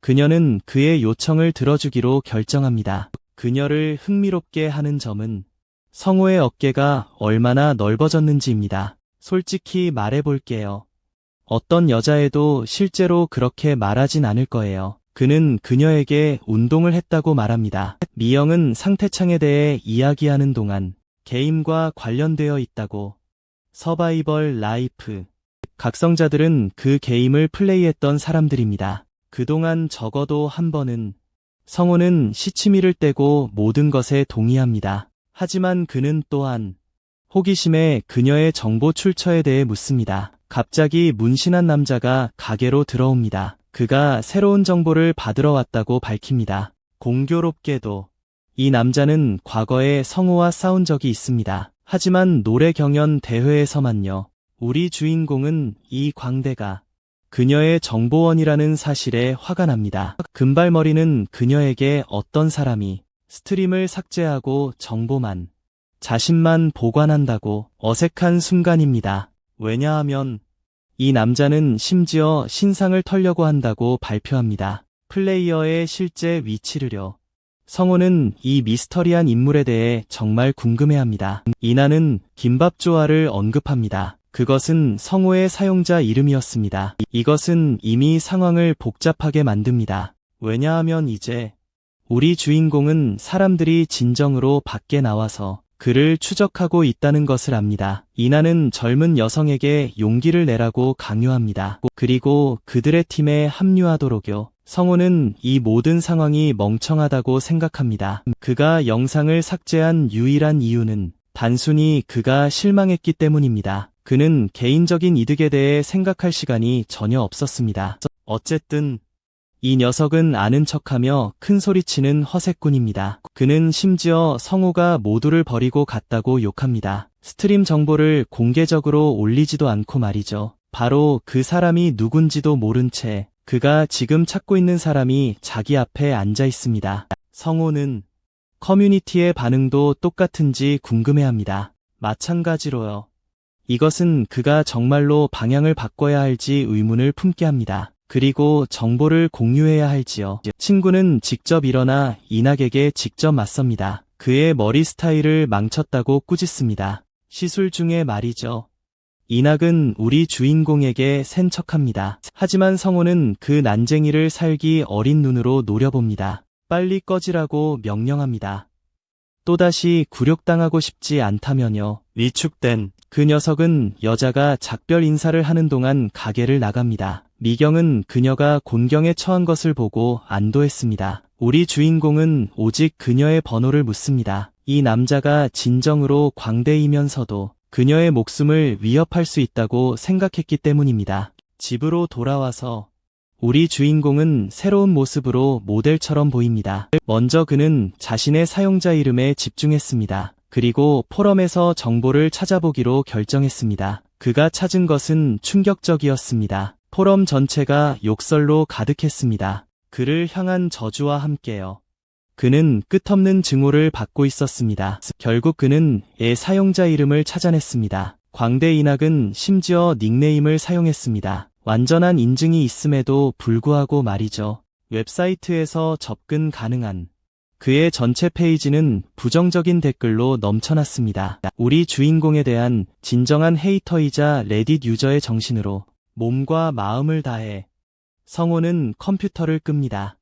그녀는 그의 요청을 들어주기로 결정합니다. 그녀를 흥미롭게 하는 점은 성우의 어깨가 얼마나 넓어졌는지입니다. 솔직히 말해볼게요. 어떤 여자애도 실제로 그렇게 말하진 않을 거예요. 그는 그녀에게 운동을 했다고 말합니다. 미영은 상태창에 대해 이야기하는 동안 게임과 관련되어 있다고. 서바이벌 라이프. 각성자들은 그 게임을 플레이했던 사람들입니다. 그동안 적어도 한 번은. 성우는 시치미를 떼고 모든 것에 동의합니다. 하지만 그는 또한 호기심에 그녀의 정보 출처에 대해 묻습니다. 갑자기 문신한 남자가 가게로 들어옵니다. 그가 새로운 정보를 받으러 왔다고 밝힙니다. 공교롭게도 이 남자는 과거에 성우와 싸운 적이 있습니다. 하지만 노래 경연 대회에서만요. 우리 주인공은 이 광대가 그녀의 정보원이라는 사실에 화가 납니다. 금발머리는 그녀에게 어떤 사람이 스트림을 삭제하고 정보만, 자신만 보관한다고 어색한 순간입니다. 왜냐하면 이 남자는 심지어 신상을 털려고 한다고 발표합니다. 플레이어의 실제 위치를요. 성우는 이 미스터리한 인물에 대해 정말 궁금해합니다. 이나는 김밥조화를 언급합니다. 그것은 성우의 사용자 이름이었습니다. 이것은 이미 상황을 복잡하게 만듭니다. 왜냐하면 이제 우리 주인공은 사람들이 진정으로 밖에 나와서 그를 추적하고 있다는 것을 압니다. 이나는 젊은 여성에게 용기를 내라고 강요합니다. 그리고 그들의 팀에 합류하도록요. 성우는 이 모든 상황이 멍청하다고 생각합니다. 그가 영상을 삭제한 유일한 이유는 단순히 그가 실망했기 때문입니다. 그는 개인적인 이득에 대해 생각할 시간이 전혀 없었습니다. 어쨌든 이 녀석은 아는 척하며 큰 소리치는 허세꾼입니다. 그는 심지어 성우가 모두를 버리고 갔다고 욕합니다. 스트림 정보를 공개적으로 올리지도 않고 말이죠. 바로 그 사람이 누군지도 모른 채 그가 지금 찾고 있는 사람이 자기 앞에 앉아 있습니다. 성우는 커뮤니티의 반응도 똑같은지 궁금해합니다. 마찬가지로요. 이것은 그가 정말로 방향을 바꿔야 할지 의문을 품게 합니다. 그리고 정보를 공유해야 할지요. 친구는 직접 일어나 이낙에게 직접 맞섭니다. 그의 머리 스타일을 망쳤다고 꾸짖습니다. 시술 중에 말이죠. 이낙은 우리 주인공에게 센 척합니다. 하지만 성우는 그 난쟁이를 살기 어린 눈으로 노려봅니다. 빨리 꺼지라고 명령합니다. 또다시 굴욕당하고 싶지 않다면요. 위축된 그 녀석은 여자가 작별 인사를 하는 동안 가게를 나갑니다. 미경은 그녀가 곤경에 처한 것을 보고 안도했습니다. 우리 주인공은 오직 그녀의 번호를 묻습니다. 이 남자가 진정으로 광대이면서도 그녀의 목숨을 위협할 수 있다고 생각했기 때문입니다. 집으로 돌아와서 우리 주인공은 새로운 모습으로 모델처럼 보입니다. 먼저 그는 자신의 사용자 이름에 집중했습니다. 그리고 포럼에서 정보를 찾아보기로 결정했습니다. 그가 찾은 것은 충격적이었습니다. 포럼 전체가 욕설로 가득했습니다. 그를 향한 저주와 함께요. 그는 끝없는 증오를 받고 있었습니다. 결국 그는 사용자 이름을 찾아냈습니다. 광대 이낙은 심지어 닉네임을 사용했습니다. 완전한 인증이 있음에도 불구하고 말이죠. 웹사이트에서 접근 가능한 그의 전체 페이지는 부정적인 댓글로 넘쳐났습니다. 우리 주인공에 대한 진정한 헤이터이자 레딧 유저의 정신으로 몸과 마음을 다해 성우는 컴퓨터를 끕니다.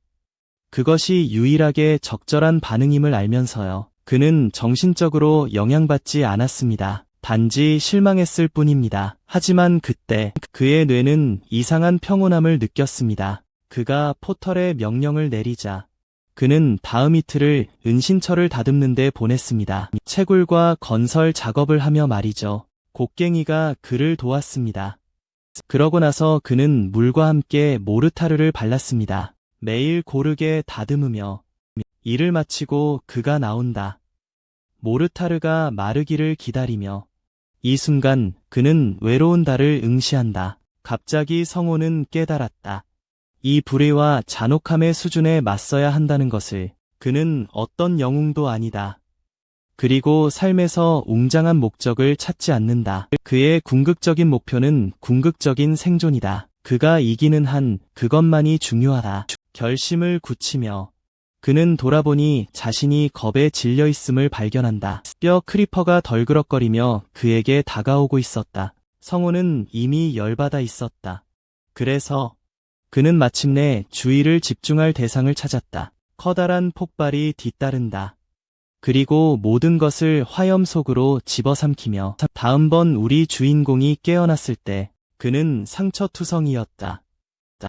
그것이 유일하게 적절한 반응임을 알면서요. 그는 정신적으로 영향받지 않았습니다. 단지 실망했을 뿐입니다. 하지만 그때 그의 뇌는 이상한 평온함을 느꼈습니다. 그가 포털에 명령을 내리자 그는 다음 이틀을 은신처를 다듬는 데 보냈습니다. 채굴과 건설 작업을 하며 말이죠. 곡괭이가 그를 도왔습니다. 그러고 나서 그는 물과 함께 모르타르를 발랐습니다. 매일 고르게 다듬으며 일을 마치고 그가 나온다. 모르타르가 마르기를 기다리며 이 순간 그는 외로운 달을 응시한다. 갑자기 성호는 깨달았다. 이 불의와 잔혹함의 수준에 맞서야 한다는 것을. 그는 어떤 영웅도 아니다. 그리고 삶에서 웅장한 목적을 찾지 않는다. 그의 궁극적인 목표는 궁극적인 생존이다. 그가 이기는 한 그것만이 중요하다. 결심을 굳히며 그는 돌아보니 자신이 겁에 질려 있음을 발견한다. 뼈 크리퍼가 덜그럭거리며 그에게 다가오고 있었다. 성호는 이미 열받아 있었다. 그래서 그는 마침내 주의를 집중할 대상을 찾았다. 커다란 폭발이 뒤따른다. 그리고 모든 것을 화염 속으로 집어삼키며 다음번 우리 주인공이 깨어났을 때 그는 상처투성이었다.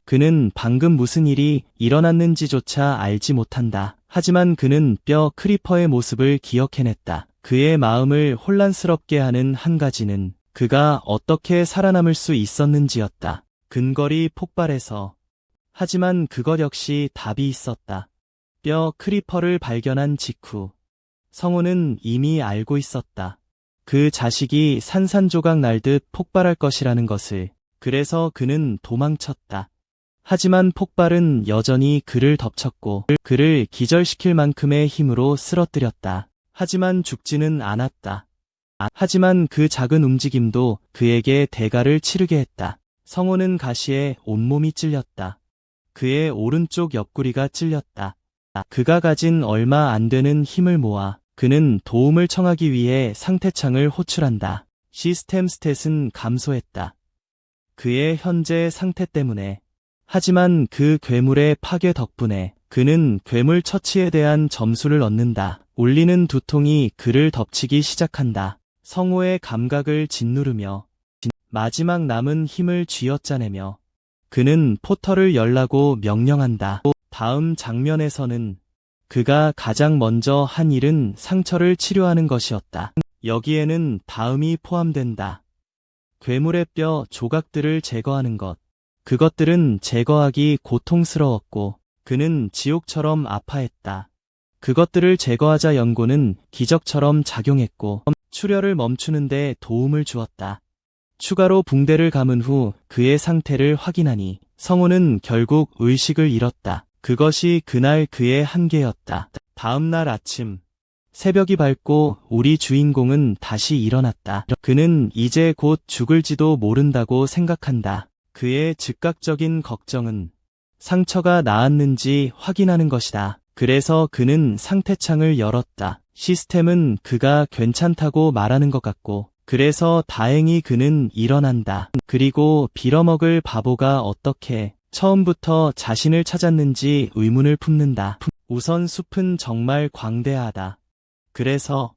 그는 방금 무슨 일이 일어났는지조차 알지 못한다. 하지만 그는 뼈 크리퍼의 모습을 기억해냈다. 그의 마음을 혼란스럽게 하는 한 가지는 그가 어떻게 살아남을 수 있었는지였다. 근거리 폭발에서 하지만 그것 역시 답이 있었다. 뼈 크리퍼를 발견한 직후 성우는 이미 알고 있었다. 그 자식이 산산조각 날듯 폭발할 것이라는 것을. 그래서 그는 도망쳤다. 하지만 폭발은 여전히 그를 덮쳤고 그를 기절시킬 만큼의 힘으로 쓰러뜨렸다. 하지만 죽지는 않았다. 하지만 그 작은 움직임도 그에게 대가를 치르게 했다. 성우는 가시에 온몸이 찔렸다. 그의 오른쪽 옆구리가 찔렸다. 그가 가진 얼마 안 되는 힘을 모아 그는 도움을 청하기 위해 상태창을 호출한다. 시스템 스탯은 감소했다. 그의 현재 상태 때문에. 하지만 그 괴물의 파괴 덕분에 그는 괴물 처치에 대한 점수를 얻는다. 울리는 두통이 그를 덮치기 시작한다. 성우의 감각을 짓누르며 마지막 남은 힘을 쥐어짜내며 그는 포털을 열라고 명령한다. 다음 장면에서는 그가 가장 먼저 한 일은 상처를 치료하는 것이었다. 여기에는 다음이 포함된다. 괴물의 뼈 조각들을 제거하는 것. 그것들은 제거하기 고통스러웠고 그는 지옥처럼 아파했다. 그것들을 제거하자 연고는 기적처럼 작용했고 출혈을 멈추는데 도움을 주었다. 추가로 붕대를 감은 후 그의 상태를 확인하니 성우는 결국 의식을 잃었다. 그것이 그날 그의 한계였다. 다음 날 아침 새벽이 밝고 우리 주인공은 다시 일어났다. 그는 이제 곧 죽을지도 모른다고 생각한다. 그의 즉각적인 걱정은 상처가 나았는지 확인하는 것이다. 그래서 그는 상태창을 열었다. 시스템은 그가 괜찮다고 말하는 것 같고 그래서 다행히 그는 일어난다. 그리고 빌어먹을 바보가 어떻게 처음부터 자신을 찾았는지 의문을 품는다. 우선 숲은 정말 광대하다. 그래서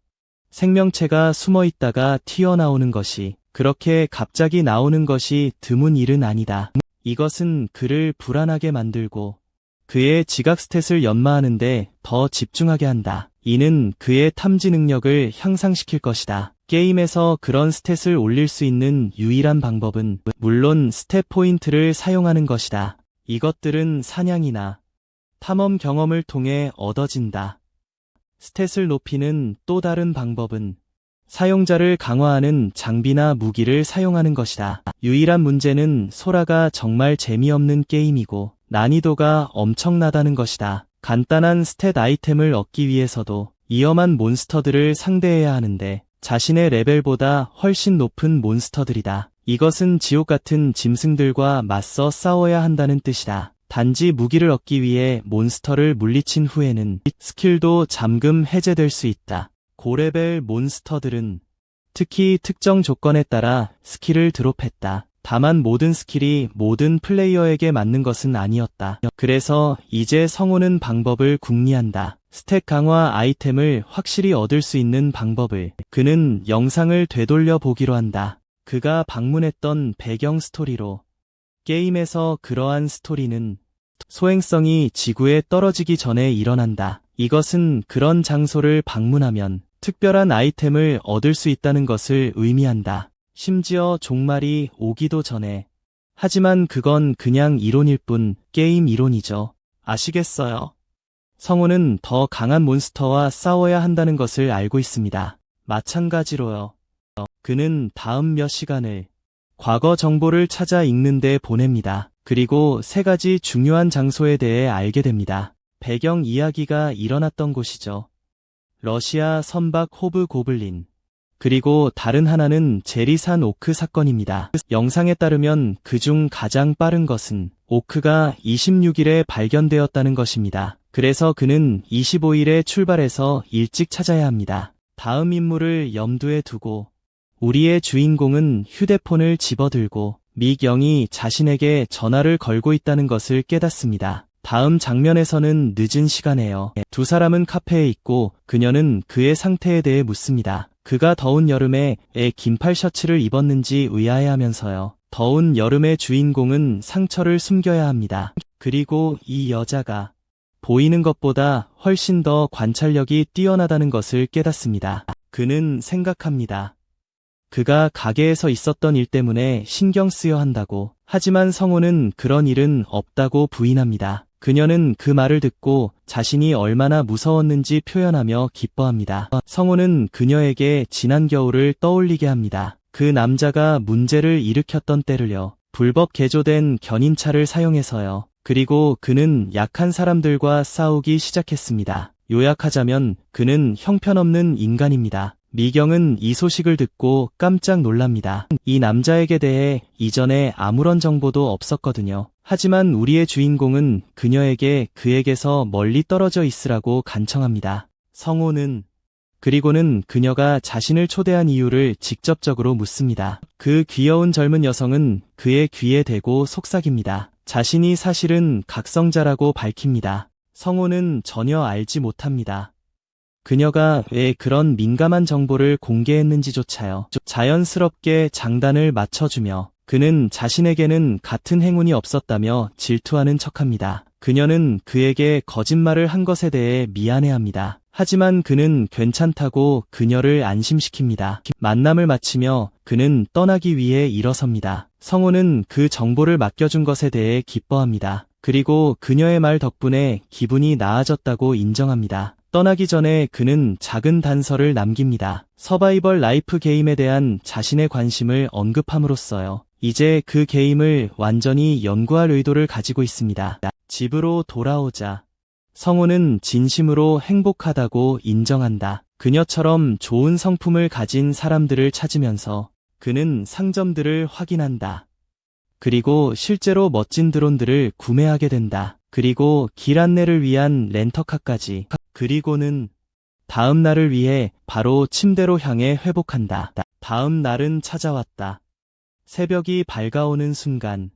생명체가 숨어 있다가 튀어나오는 것이 그렇게 갑자기 나오는 것이 드문 일은 아니다. 이것은 그를 불안하게 만들고 그의 지각 스탯을 연마하는데 더 집중하게 한다. 이는 그의 탐지 능력을 향상시킬 것이다. 게임에서 그런 스탯을 올릴 수 있는 유일한 방법은 물론 스탯 포인트를 사용하는 것이다. 이것들은 사냥이나 탐험 경험을 통해 얻어진다. 스탯을 높이는 또 다른 방법은 사용자를 강화하는 장비나 무기를 사용하는 것이다. 유일한 문제는 소라가 정말 재미없는 게임이고 난이도가 엄청나다는 것이다. 간단한 스탯 아이템을 얻기 위해서도 위험한 몬스터들을 상대해야 하는데 자신의 레벨보다 훨씬 높은 몬스터들이다. 이것은 지옥 같은 짐승들과 맞서 싸워야 한다는 뜻이다. 단지 무기를 얻기 위해 몬스터를 물리친 후에는 스킬도 잠금 해제될 수 있다. 고레벨 몬스터들은 특히 특정 조건에 따라 스킬을 드롭했다. 다만 모든 스킬이 모든 플레이어에게 맞는 것은 아니었다. 그래서 이제 성우는 방법을 궁리한다. 스탯 강화 아이템을 확실히 얻을 수 있는 방법을. 그는 영상을 되돌려 보기로 한다. 그가 방문했던 배경 스토리로. 게임에서 그러한 스토리는 소행성이 지구에 떨어지기 전에 일어난다. 이것은 그런 장소를 방문하면 특별한 아이템을 얻을 수 있다는 것을 의미한다. 심지어 종말이 오기도 전에. 하지만 그건 그냥 이론일 뿐, 게임 이론이죠. 아시겠어요? 성우는 더 강한 몬스터와 싸워야 한다는 것을 알고 있습니다. 마찬가지로요. 그는 다음 몇 시간을 과거 정보를 찾아 읽는 데 보냅니다. 그리고 3가지 중요한 장소에 대해 알게 됩니다. 배경 이야기가 일어났던 곳이죠. 러시아 선박 호브 고블린. 그리고 다른 하나는 제리산 오크 사건입니다. 영상에 따르면 그중 가장 빠른 것은 오크가 26일에 발견되었다는 것입니다. 그래서 그는 25일에 출발해서 일찍 찾아야 합니다. 다음 임무를 염두에 두고 우리의 주인공은 휴대폰을 집어들고 믹0이 자신에게 전화를 걸고 있다는 것을 깨닫습니다. 다음 장면에서는 늦은 시간에요. 두 사람은 카페에 있고 그녀는 그의 상태에 대해 묻습니다. 그가 더운 여름에 긴팔 셔츠를 입었는지 의아해하면서요. 더운 여름의 주인공은 상처를 숨겨야 합니다. 그리고 이 여자가 보이는 것보다 훨씬 더 관찰력이 뛰어나다는 것을 깨닫습니다. 그는 생각합니다. 그가 가게에서 있었던 일 때문에 신경 쓰여 한다고. 하지만 성호는 그런 일은 없다고 부인합니다. 그녀는 그 말을 듣고 자신이 얼마나 무서웠는지 표현하며 기뻐합니다. 성호는 그녀에게 지난 겨울을 떠올리게 합니다. 그 남자가 문제를 일으켰던 때를요. 불법 개조된 견인차를 사용해서요. 그리고 그는 약한 사람들과 싸우기 시작했습니다. 요약하자면 그는 형편없는 인간입니다. 미경은 이 소식을 듣고 깜짝 놀랍니다. 이 남자에게 대해 이전에 아무런 정보도 없었거든요. 하지만 우리의 주인공은 그녀에게 그에게서 멀리 떨어져 있으라고 간청합니다. 성호는 그리고는 그녀가 자신을 초대한 이유를 직접적으로 묻습니다. 그 귀여운 젊은 여성은 그의 귀에 대고 속삭입니다. 자신이 사실은 각성자라고 밝힙니다. 성호는 전혀 알지 못합니다. 그녀가 왜 그런 민감한 정보를 공개했는지조차요. 자연스럽게 장단을 맞춰주며 그는 자신에게는 같은 행운이 없었다며 질투하는 척합니다. 그녀는 그에게 거짓말을 한 것에 대해 미안해합니다. 하지만 그는 괜찮다고 그녀를 안심시킵니다. 만남을 마치며 그는 떠나기 위해 일어섭니다. 성호는 그 정보를 맡겨준 것에 대해 기뻐합니다. 그리고 그녀의 말 덕분에 기분이 나아졌다고 인정합니다. 떠나기 전에 그는 작은 단서를 남깁니다. 서바이벌 라이프 게임에 대한 자신의 관심을 언급함으로써요. 이제 그 게임을 완전히 연구할 의도를 가지고 있습니다. 집으로 돌아오자 성호는 진심으로 행복하다고 인정한다. 그녀처럼 좋은 성품을 가진 사람들을 찾으면서 그는 상점들을 확인한다. 그리고 실제로 멋진 드론들을 구매하게 된다. 그리고 길 안내를 위한 렌터카까지. 그리고는 다음 날을 위해 바로 침대로 향해 회복한다. 다음 날은 찾아왔다. 새벽이 밝아오는 순간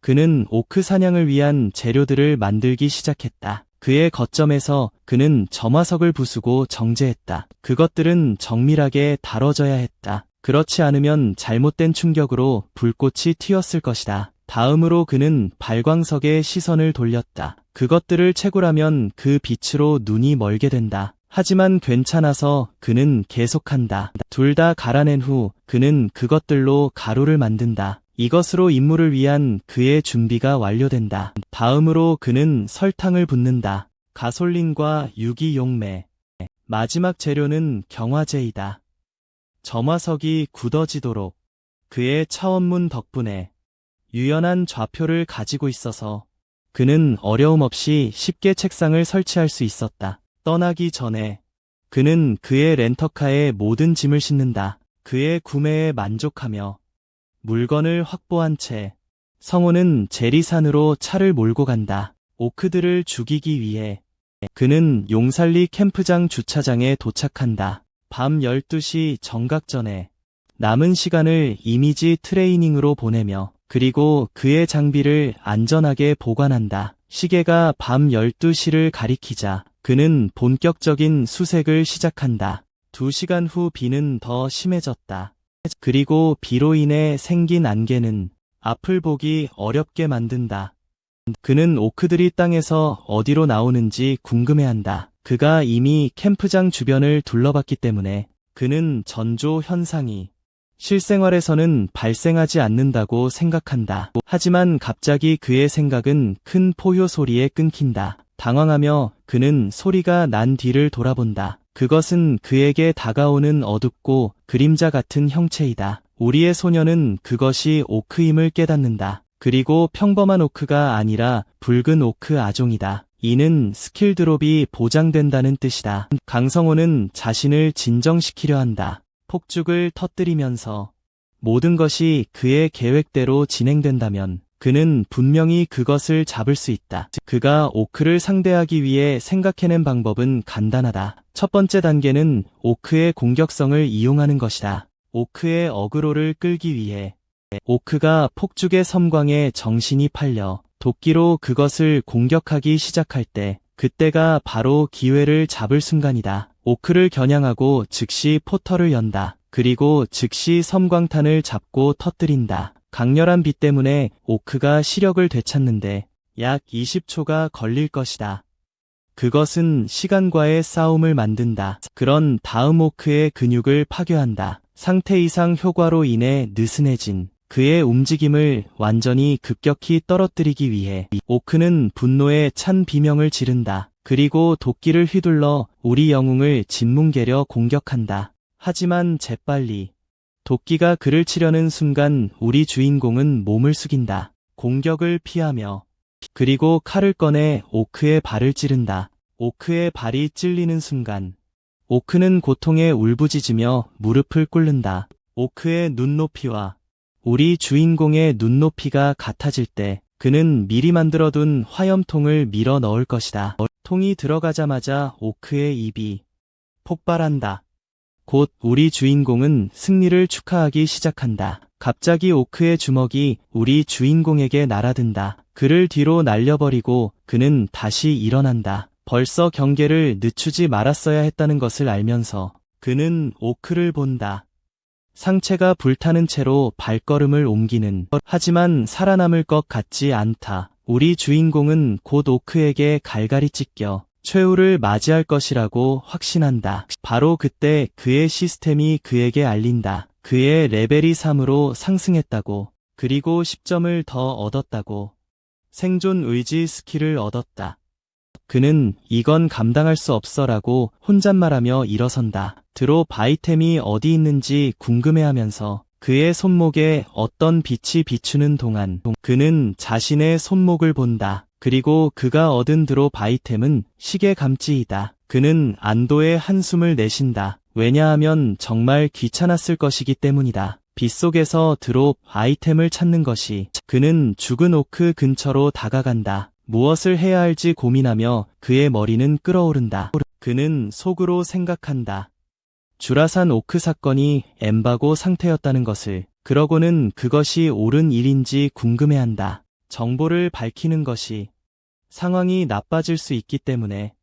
그는 오크 사냥을 위한 재료들을 만들기 시작했다. 그의 거점에서 그는 점화석을 부수고 정제했다. 그것들은 정밀하게 다뤄져야 했다. 그렇지 않으면 잘못된 충격으로 불꽃이 튀었을 것이다. 다음으로 그는 발광석에 시선을 돌렸다. 그것들을 채굴하면 그 빛으로 눈이 멀게 된다. 하지만 괜찮아서 그는 계속한다. 둘 다 갈아낸 후 그는 그것들로 가루를 만든다. 이것으로 임무를 위한 그의 준비가 완료된다. 다음으로 그는 설탕을 붓는다. 가솔린과 유기용매. 마지막 재료는 경화제이다. 점화석이 굳어지도록 그의 차원문 덕분에 유연한 좌표를 가지고 있어서 그는 어려움 없이 쉽게 책상을 설치할 수 있었다. 떠나기 전에 그는 그의 렌터카에 모든 짐을 싣는다. 그의 구매에 만족하며 물건을 확보한 채 성호는 제리산으로 차를 몰고 간다. 오크들을 죽이기 위해 그는 용살리 캠프장 주차장에 도착한다. 밤 12시 정각 전에 남은 시간을 이미지 트레이닝으로 보내며 그리고 그의 장비를 안전하게 보관한다. 시계가 밤 12시를 가리키자 그는 본격적인 수색을 시작한다. 2시간 후 비는 더 심해졌다. 그리고 비로 인해 생긴 안개는 앞을 보기 어렵게 만든다. 그는 오크들이 땅에서 어디로 나오는지 궁금해한다. 그가 이미 캠프장 주변을 둘러봤기 때문에 그는 전조 현상이 실생활에서는 발생하지 않는다고 생각한다. 하지만 갑자기 그의 생각은 큰 포효 소리에 끊긴다. 당황하며 그는 소리가 난 뒤를 돌아본다. 그것은 그에게 다가오는 어둡고 그림자 같은 형체이다. 우리의 소녀는 그것이 오크임을 깨닫는다. 그리고 평범한 오크가 아니라 붉은 오크 아종이다. 이는 스킬 드롭이 보장된다는 뜻이다. 강성호는 자신을 진정시키려 한다. 폭죽을 터뜨리면서 모든 것이 그의 계획대로 진행된다면 그는 분명히 그것을 잡을 수 있다. 그가 오크를 상대하기 위해 생각해낸 방법은 간단하다. 첫 번째 단계는 오크의 공격성을 이용하는 것이다. 오크의 어그로를 끌기 위해 오크가 폭죽의 섬광에 정신이 팔려 도끼로 그것을 공격하기 시작할 때 그때가 바로 기회를 잡을 순간이다. 오크를 겨냥하고 즉시 포털을 연다. 그리고 즉시 섬광탄을 잡고 터뜨린다. 강렬한 빛 때문에 오크가 시력을 되찾는데 약 20초가 걸릴 것이다. 그것은 시간과의 싸움을 만든다. 그런 다음 오크의 근육을 파괴한다. 상태 이상 효과로 인해 느슨해진 그의 움직임을 완전히 급격히 떨어뜨리기 위해 오크는 분노에 찬 비명을 지른다. 그리고 도끼를 휘둘러 우리 영웅을 짓뭉개려 공격한다. 하지만 재빨리 도끼가 그를 치려는 순간 우리 주인공은 몸을 숙인다. 공격을 피하며 그리고 칼을 꺼내 오크의 발을 찌른다. 오크의 발이 찔리는 순간 오크는 고통에 울부짖으며 무릎을 꿇는다. 오크의 눈높이와 우리 주인공의 눈높이가 같아질 때 그는 미리 만들어둔 화염통을 밀어 넣을 것이다. 통이 들어가자마자 오크의 입이 폭발한다. 곧 우리 주인공은 승리를 축하하기 시작한다. 갑자기 오크의 주먹이 우리 주인공에게 날아든다. 그를 뒤로 날려버리고 그는 다시 일어난다. 벌써 경계를 늦추지 말았어야 했다는 것을 알면서 그는 오크를 본다. 상체가 불타는 채로 발걸음을 옮기는 하지만 살아남을 것 같지 않다. 우리 주인공은 곧 오크에게 갈갈이 찢겨 최후를 맞이할 것이라고 확신한다. 바로 그때 그의 시스템이 그에게 알린다. 그의 레벨이 3으로 상승했다고. 그리고 10점을 더 얻었다고. 생존 의지 스킬을 얻었다. 그는 이건 감당할 수 없어라고 혼잣말하며 일어선다. 드롭 아이템이 어디 있는지 궁금해하면서 그의 손목에 어떤 빛이 비추는 동안 그는 자신의 손목을 본다. 그리고 그가 얻은 드롭 아이템은 시계 감찌이다. 그는 안도의 한숨을 내쉰다. 왜냐하면 정말 귀찮았을 것이기 때문이다. 빗속에서 드롭 아이템을 찾는 것이. 그는 죽은 오크 근처로 다가간다. 무엇을 해야 할지 고민하며 그의 머리는 끓어오른다. 그는 속으로 생각한다. 주라산 오크 사건이 엠바고 상태였다는 것을. 그러고는 그것이 옳은 일인지 궁금해한다. 정보를 밝히는 것이 상황이 나빠질 수 있기 때문에.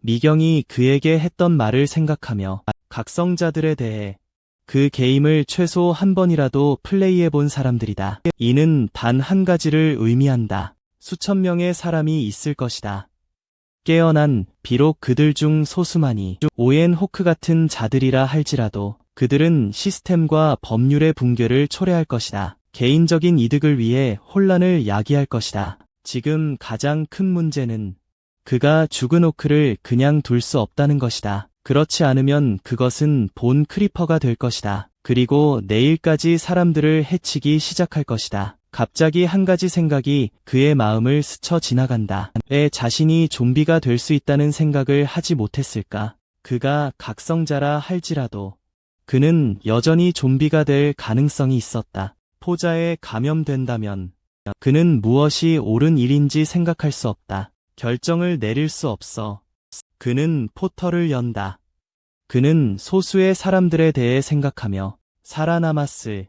미경이 그에게 했던 말을 생각하며 각성자들에 대해 그 게임을 최소 한 번이라도 플레이해본 사람들이다. 이는 단 한 가지를 의미한다. 수천 명의 사람이 있을 것이다. 깨어난 비록 그들 중 소수만이 오엔 호크 같은 자들이라 할지라도 그들은 시스템과 법률의 붕괴를 초래할 것이다. 개인적인 이득을 위해 혼란을 야기할 것이다. 지금 가장 큰 문제는 그가 죽은 오크를 그냥 둘 수 없다는 것이다. 그렇지 않으면 그것은 본 크리퍼가 될 것이다. 그리고 내일까지 사람들을 해치기 시작할 것이다. 갑자기 한 가지 생각이 그의 마음을 스쳐 지나간다. 왜 자신이 좀비가 될 수 있다는 생각을 하지 못했을까? 그가 각성자라 할지라도 그는 여전히 좀비가 될 가능성이 있었다. 포자에 감염된다면 그는 무엇이 옳은 일인지 생각할 수 없다. 결정을 내릴 수 없어. 그는 포털을 연다. 그는 소수의 사람들에 대해 생각하며 살아남았을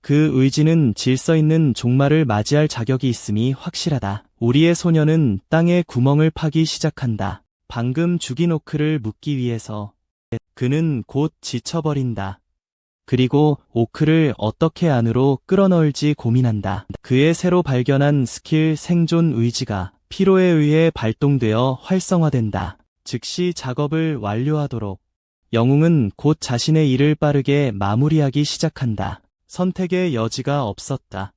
그 의지는 질서 있는 종말을 맞이할 자격이 있음이 확실하다. 우리의 소녀는 땅에 구멍을 파기 시작한다. 방금 죽인 오크를 묻기 위해서. 그는 곧 지쳐버린다. 그리고 오크를 어떻게 안으로 끌어넣을지 고민한다. 그의 새로 발견한 스킬 생존 의지가 피로에 의해 발동되어 활성화된다. 즉시 작업을 완료하도록. 영웅은 곧 자신의 일을 빠르게 마무리하기 시작한다. 선택의 여지가 없었다.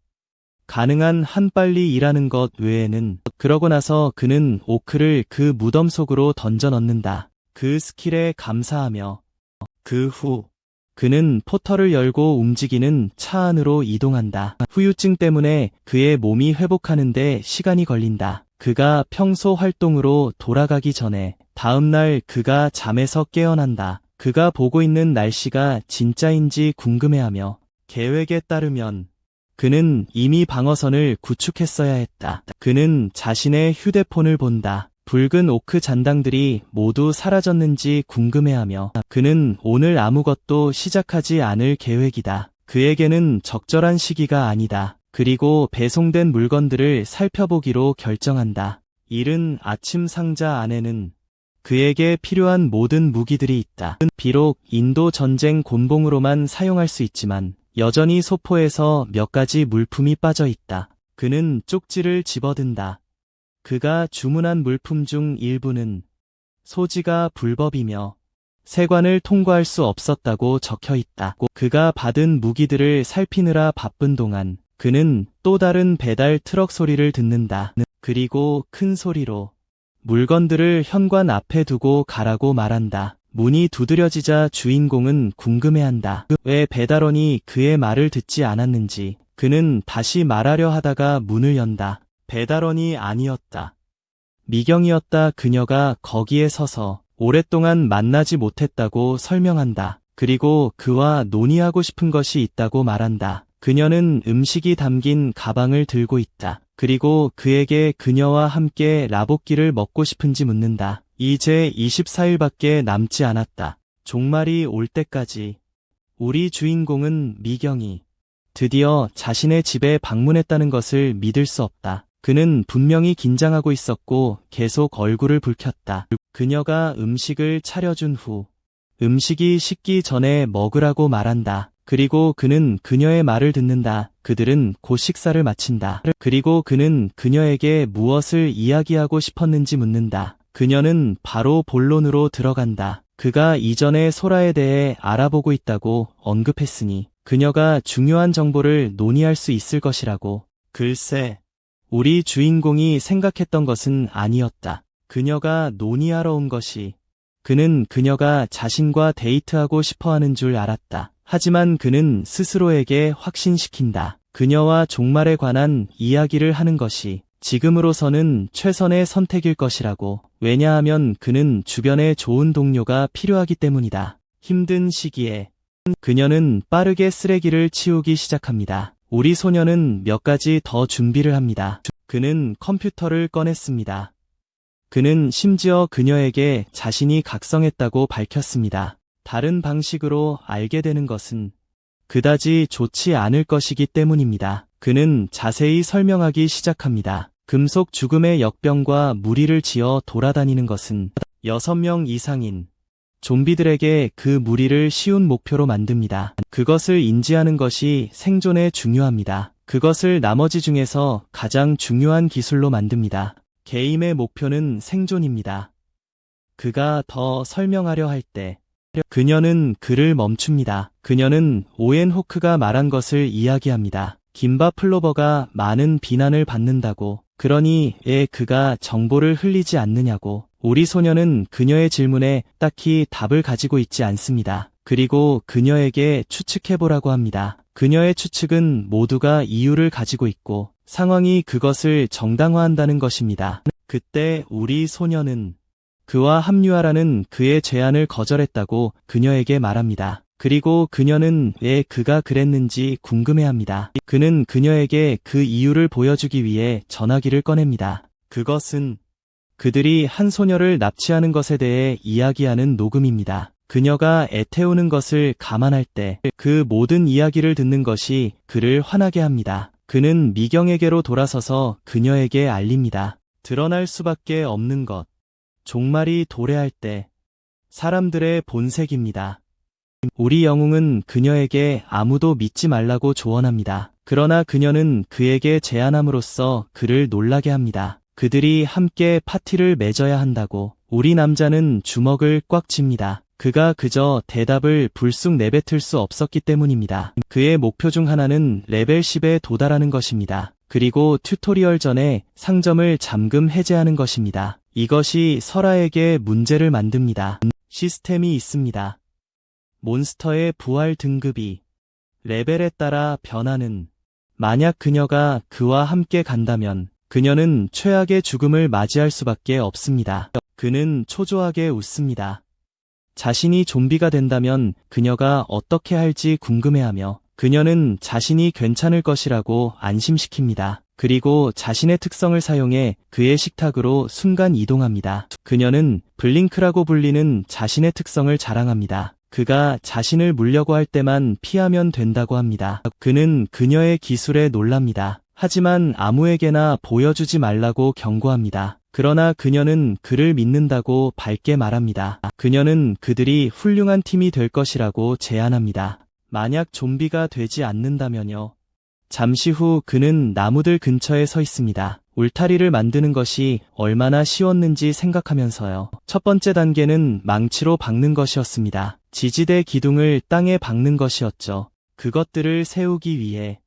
가능한 한 빨리 일하는 것 외에는. 그러고 나서 그는 오크를 그 무덤 속으로 던져 넣는다. 그 스킬에 감사하며. 그 후 그는 포털을 열고 움직이는 차 안으로 이동한다. 후유증 때문에 그의 몸이 회복하는데 시간이 걸린다. 그가 평소 활동으로 돌아가기 전에 다음날 그가 잠에서 깨어난다. 그가 보고 있는 날씨가 진짜인지 궁금해하며 계획에 따르면 그는 이미 방어선을 구축했어야 했다. 그는 자신의 휴대폰을 본다. 붉은 오크 잔당들이 모두 사라졌는지 궁금해하며 그는 오늘 아무것도 시작하지 않을 계획이다. 그에게는 적절한 시기가 아니다. 그리고 배송된 물건들을 살펴보기로 결정한다. 이른 아침 상자 안에는 그에게 필요한 모든 무기들이 있다. 비록 인도 전쟁 곤봉으로만 사용할 수 있지만 여전히 소포에서 몇 가지 물품이 빠져 있다. 그는 쪽지를 집어든다. 그가 주문한 물품 중 일부는 소지가 불법이며 세관을 통과할 수 없었다고 적혀 있다. 그가 받은 무기들을 살피느라 바쁜 동안 그는 또 다른 배달 트럭 소리를 듣는다. 그리고 큰 소리로 물건들을 현관 앞에 두고 가라고 말한다. 문이 두드려지자 주인공은 궁금해한다. 왜 배달원이 그의 말을 듣지 않았는지. 그는 다시 말하려 하다가 문을 연다. 배달원이 아니었다. 미경이었다. 그녀가 거기에 서서 오랫동안 만나지 못했다고 설명한다. 그리고 그와 논의하고 싶은 것이 있다고 말한다. 그녀는 음식이 담긴 가방을 들고 있다. 그리고 그에게 그녀와 함께 라볶이를 먹고 싶은지 묻는다. 이제 24일밖에 남지 않았다. 종말이 올 때까지. 우리 주인공은 미경이 드디어 자신의 집에 방문했다는 것을 믿을 수 없다. 그는 분명히 긴장하고 있었고 계속 얼굴을 붉혔다. 그녀가 음식을 차려준 후 음식이 식기 전에 먹으라고 말한다. 그리고 그는 그녀의 말을 듣는다. 그들은 곧 식사를 마친다. 그리고 그는 그녀에게 무엇을 이야기하고 싶었는지 묻는다. 그녀는 바로 본론으로 들어간다. 그가 이전에 소라에 대해 알아보고 있다고 언급했으니 그녀가 중요한 정보를 논의할 수 있을 것이라고. 글쎄, 우리 주인공이 생각했던 것은 아니었다. 그녀가 논의하러 온 것이 그는 그녀가 자신과 데이트하고 싶어하는 줄 알았다. 하지만 그는 스스로에게 확신시킨다. 그녀와 종말에 관한 이야기를 하는 것이 지금으로서는 최선의 선택일 것이라고. 왜냐하면 그는 주변에 좋은 동료가 필요하기 때문이다. 힘든 시기에 그녀는 빠르게 쓰레기를 치우기 시작합니다. 우리 소녀는 몇 가지 더 준비를 합니다. 그는 컴퓨터를 꺼냈습니다. 그는 심지어 그녀에게 자신이 각성했다고 밝혔습니다. 다른 방식으로 알게 되는 것은 그다지 좋지 않을 것이기 때문입니다. 그는 자세히 설명하기 시작합니다. 금속 죽음의 역병과 무리를 지어 돌아다니는 것은 6명 이상인 좀비들에게 그 무리를 쉬운 목표로 만듭니다. 그것을 인지하는 것이 생존에 중요합니다. 그것을 나머지 중에서 가장 중요한 기술로 만듭니다. 게임의 목표는 생존입니다. 그가 더 설명하려 할 때 그녀는 그를 멈춥니다. 그녀는 오웬 호크가 말한 것을 이야기합니다. 김바 플로버가 많은 비난을 받는다고. 그러니 왜 그가 정보를 흘리지 않느냐고. 우리 소녀는 그녀의 질문에 딱히 답을 가지고 있지 않습니다. 그리고 그녀에게 추측해보라고 합니다. 그녀의 추측은 모두가 이유를 가지고 있고 상황이 그것을 정당화한다는 것입니다. 그때 우리 소녀는 그와 합류하라는 그의 제안을 거절했다고 그녀에게 말합니다. 그리고 그녀는 왜 그가 그랬는지 궁금해합니다. 그는 그녀에게 그 이유를 보여주기 위해 전화기를 꺼냅니다. 그것은 그들이 한 소녀를 납치하는 것에 대해 이야기하는 녹음입니다. 그녀가 애태우는 것을 감안할 때 그 모든 이야기를 듣는 것이 그를 화나게 합니다. 그는 미경에게로 돌아서서 그녀에게 알립니다. 드러날 수밖에 없는 것. 종말이 도래할 때 사람들의 본색입니다. 우리 영웅은 그녀에게 아무도 믿지 말라고 조언합니다. 그러나 그녀는 그에게 제안함으로써 그를 놀라게 합니다. 그들이 함께 파티를 맺어야 한다고. 우리 남자는 주먹을 꽉 쥡니다. 그가 그저 대답을 불쑥 내뱉을 수 없었기 때문입니다. 그의 목표 중 하나는 레벨 10에 도달하는 것입니다. 그리고 튜토리얼 전에 상점을 잠금 해제하는 것입니다. 이것이 설아에게 문제를 만듭니다. 시스템이 있습니다. 몬스터의 부활 등급이 레벨에 따라 변하는. 만약 그녀가 그와 함께 간다면 그녀는 최악의 죽음을 맞이할 수밖에 없습니다. 그는 초조하게 웃습니다. 자신이 좀비가 된다면 그녀가 어떻게 할지 궁금해하며 그녀는 자신이 괜찮을 것이라고 안심시킵니다. 그리고 자신의 특성을 사용해 그의 식탁으로 순간 이동합니다. 그녀는 블링크라고 불리는 자신의 특성을 자랑합니다. 그가 자신을 물려고 할 때만 피하면 된다고 합니다. 그는 그녀의 기술에 놀랍니다. 하지만 아무에게나 보여주지 말라고 경고합니다. 그러나 그녀는 그를 믿는다고 밝게 말합니다. 그녀는 그들이 훌륭한 팀이 될 것이라고 제안합니다. 만약 좀비가 되지 않는다면요. 잠시 후 그는 나무들 근처에 서 있습니다. 울타리를 만드는 것이 얼마나 쉬웠는지 생각하면서요. 첫 번째 단계는 망치로 박는 것이었습니다. 지지대 기둥을 땅에 박는 것이었죠. 그것들을 세우기 위해.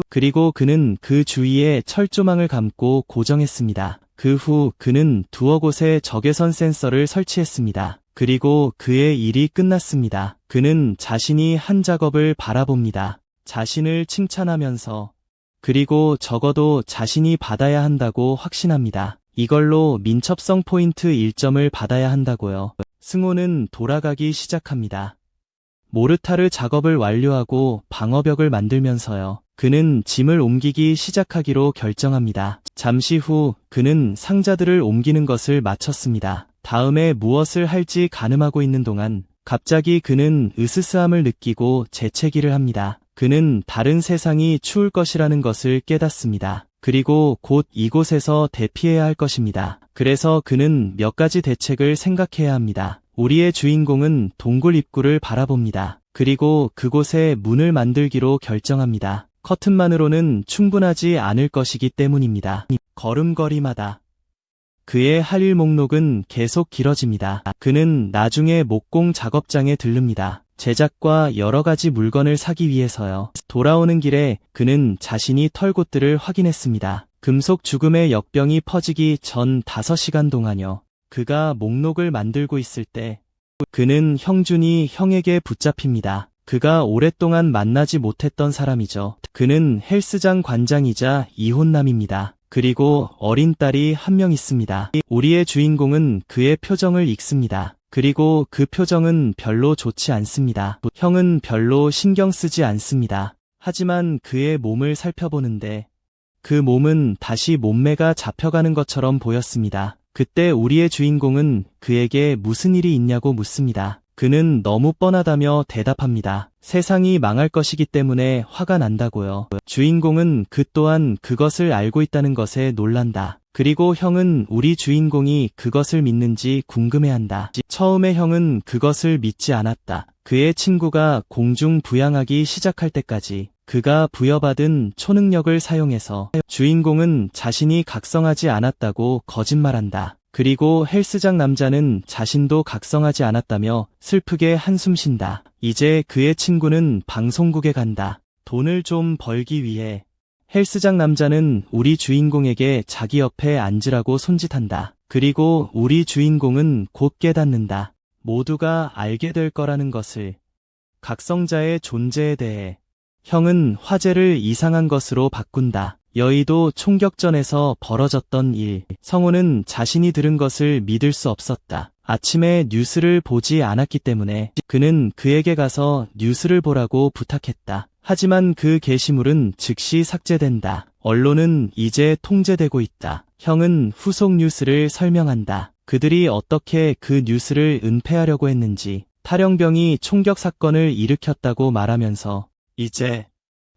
그리고 그는 그 주위에 철조망을 감고 고정했습니다. 그 후 그는 두어 곳에 적외선 센서를 설치했습니다. 그리고 그의 일이 끝났습니다. 그는 자신이 한 작업을 바라봅니다. 자신을 칭찬하면서 그리고 적어도 자신이 받아야 한다고 확신합니다. 이걸로 민첩성 포인트 1점을 받아야 한다고요. 승호는 돌아가기 시작합니다. 모르타르 작업을 완료하고 방어벽을 만들면서요. 그는 짐을 옮기기 시작하기로 결정합니다. 잠시 후 그는 상자들을 옮기는 것을 마쳤습니다. 다음에 무엇을 할지 가늠하고 있는 동안 갑자기 그는 으스스함을 느끼고 재채기를 합니다. 그는 다른 세상이 추울 것이라는 것을 깨닫습니다. 그리고 곧 이곳에서 대피해야 할 것입니다. 그래서 그는 몇 가지 대책을 생각해야 합니다. 우리의 주인공은 동굴 입구를 바라봅니다. 그리고 그곳에 문을 만들기로 결정합니다. 커튼만으로는 충분하지 않을 것이기 때문입니다. 걸음걸이마다 그의 할 일 목록은 계속 길어집니다. 그는 나중에 목공 작업장에 들릅니다. 제작과 여러 가지 물건을 사기 위해서요. 돌아오는 길에 그는 자신이 털곳들을 확인했습니다. 금속 죽음의 역병이 퍼지기 전 5시간 동안요. 그가 목록을 만들고 있을 때 그는 형준이 형에게 붙잡힙니다. 그가 오랫동안 만나지 못했던 사람이죠. 그는 헬스장 관장이자 이혼남입니다. 그리고 어린 딸이 한 명 있습니다. 우리의 주인공은 그의 표정을 읽습니다. 그리고 그 표정은 별로 좋지 않습니다. 형은 별로 신경 쓰지 않습니다. 하지만 그의 몸을 살펴보는데 그 몸은 다시 몸매가 잡혀가는 것처럼 보였습니다. 그때 우리의 주인공은 그에게 무슨 일이 있냐고 묻습니다. 그는 너무 뻔하다며 대답합니다. 세상이 망할 것이기 때문에 화가 난다고요. 주인공은 그 또한 그것을 알고 있다는 것에 놀란다. 그리고 형은 우리 주인공이 그것을 믿는지 궁금해한다. 처음에 형은 그것을 믿지 않았다. 그의 친구가 공중 부양하기 시작할 때까지 그가 부여받은 초능력을 사용해서 주인공은 자신이 각성하지 않았다고 거짓말한다. 그리고 헬스장 남자는 자신도 각성하지 않았다며 슬프게 한숨 쉰다. 이제 그의 친구는 방송국에 간다. 돈을 좀 벌기 위해. 헬스장 남자는 우리 주인공에게 자기 옆에 앉으라고 손짓한다. 그리고 우리 주인공은 곧 깨닫는다. 모두가 알게 될 거라는 것을. 각성자의 존재에 대해. 형은 화제를 이상한 것으로 바꾼다. 여의도 총격전에서 벌어졌던 일. 성호는 자신이 들은 것을 믿을 수 없었다. 아침에 뉴스를 보지 않았기 때문에 그는 그에게 가서 뉴스를 보라고 부탁했다. 하지만 그 게시물은 즉시 삭제된다. 언론은 이제 통제되고 있다. 형은 후속 뉴스를 설명한다. 그들이 어떻게 그 뉴스를 은폐하려고 했는지, 탈영병이 총격 사건을 일으켰다고 말하면서 이제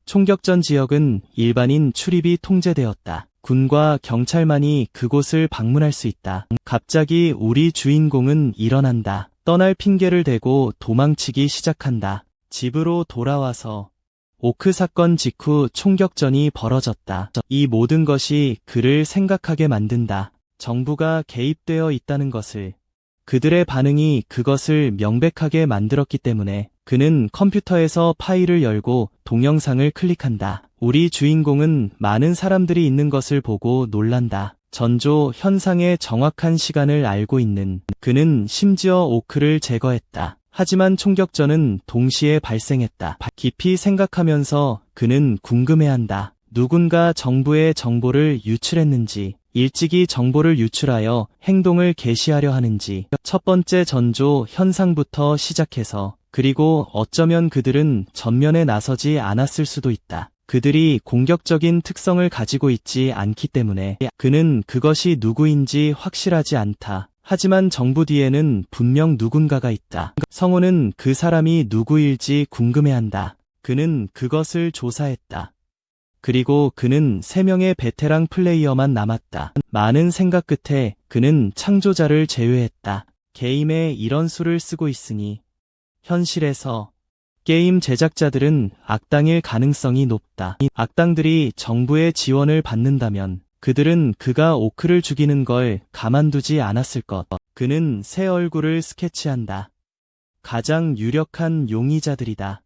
총격전 지역은 일반인 출입이 통제되었다. 군과 경찰만이 그곳을 방문할 수 있다. 갑자기 우리 주인공은 일어난다. 떠날 핑계를 대고 도망치기 시작한다. 집으로 돌아와서 오크 사건 직후 총격전이 벌어졌다. 이 모든 것이 그를 생각하게 만든다. 정부가 개입되어 있다는 것을. 그들의 반응이 그것을 명백하게 만들었기 때문에 그는 컴퓨터에서 파일을 열고 동영상을 클릭한다. 우리 주인공은 많은 사람들이 있는 것을 보고 놀란다. 전조 현상의 정확한 시간을 알고 있는 그는 심지어 오크를 제거했다. 하지만 총격전은 동시에 발생했다. 깊이 생각하면서 그는 궁금해한다. 누군가 정부의 정보를 유출했는지, 일찍이 정보를 유출하여 행동을 개시하려 하는지. 첫 번째 전조 현상부터 시작해서 그리고 어쩌면 그들은 전면에 나서지 않았을 수도 있다. 그들이 공격적인 특성을 가지고 있지 않기 때문에 그는 그것이 누구인지 확실하지 않다. 하지만 정부 뒤에는 분명 누군가가 있다. 성호는 그 사람이 누구일지 궁금해한다. 그는 그것을 조사했다. 그리고 그는 3명의 베테랑 플레이어만 남았다. 많은 생각 끝에 그는 창조자를 제외했다. 게임에 이런 수를 쓰고 있으니 현실에서 게임 제작자들은 악당일 가능성이 높다. 악당들이 정부의 지원을 받는다면 그들은 그가 오크를 죽이는 걸 가만두지 않았을 것. 그는 새 얼굴을 스케치한다. 가장 유력한 용의자들이다.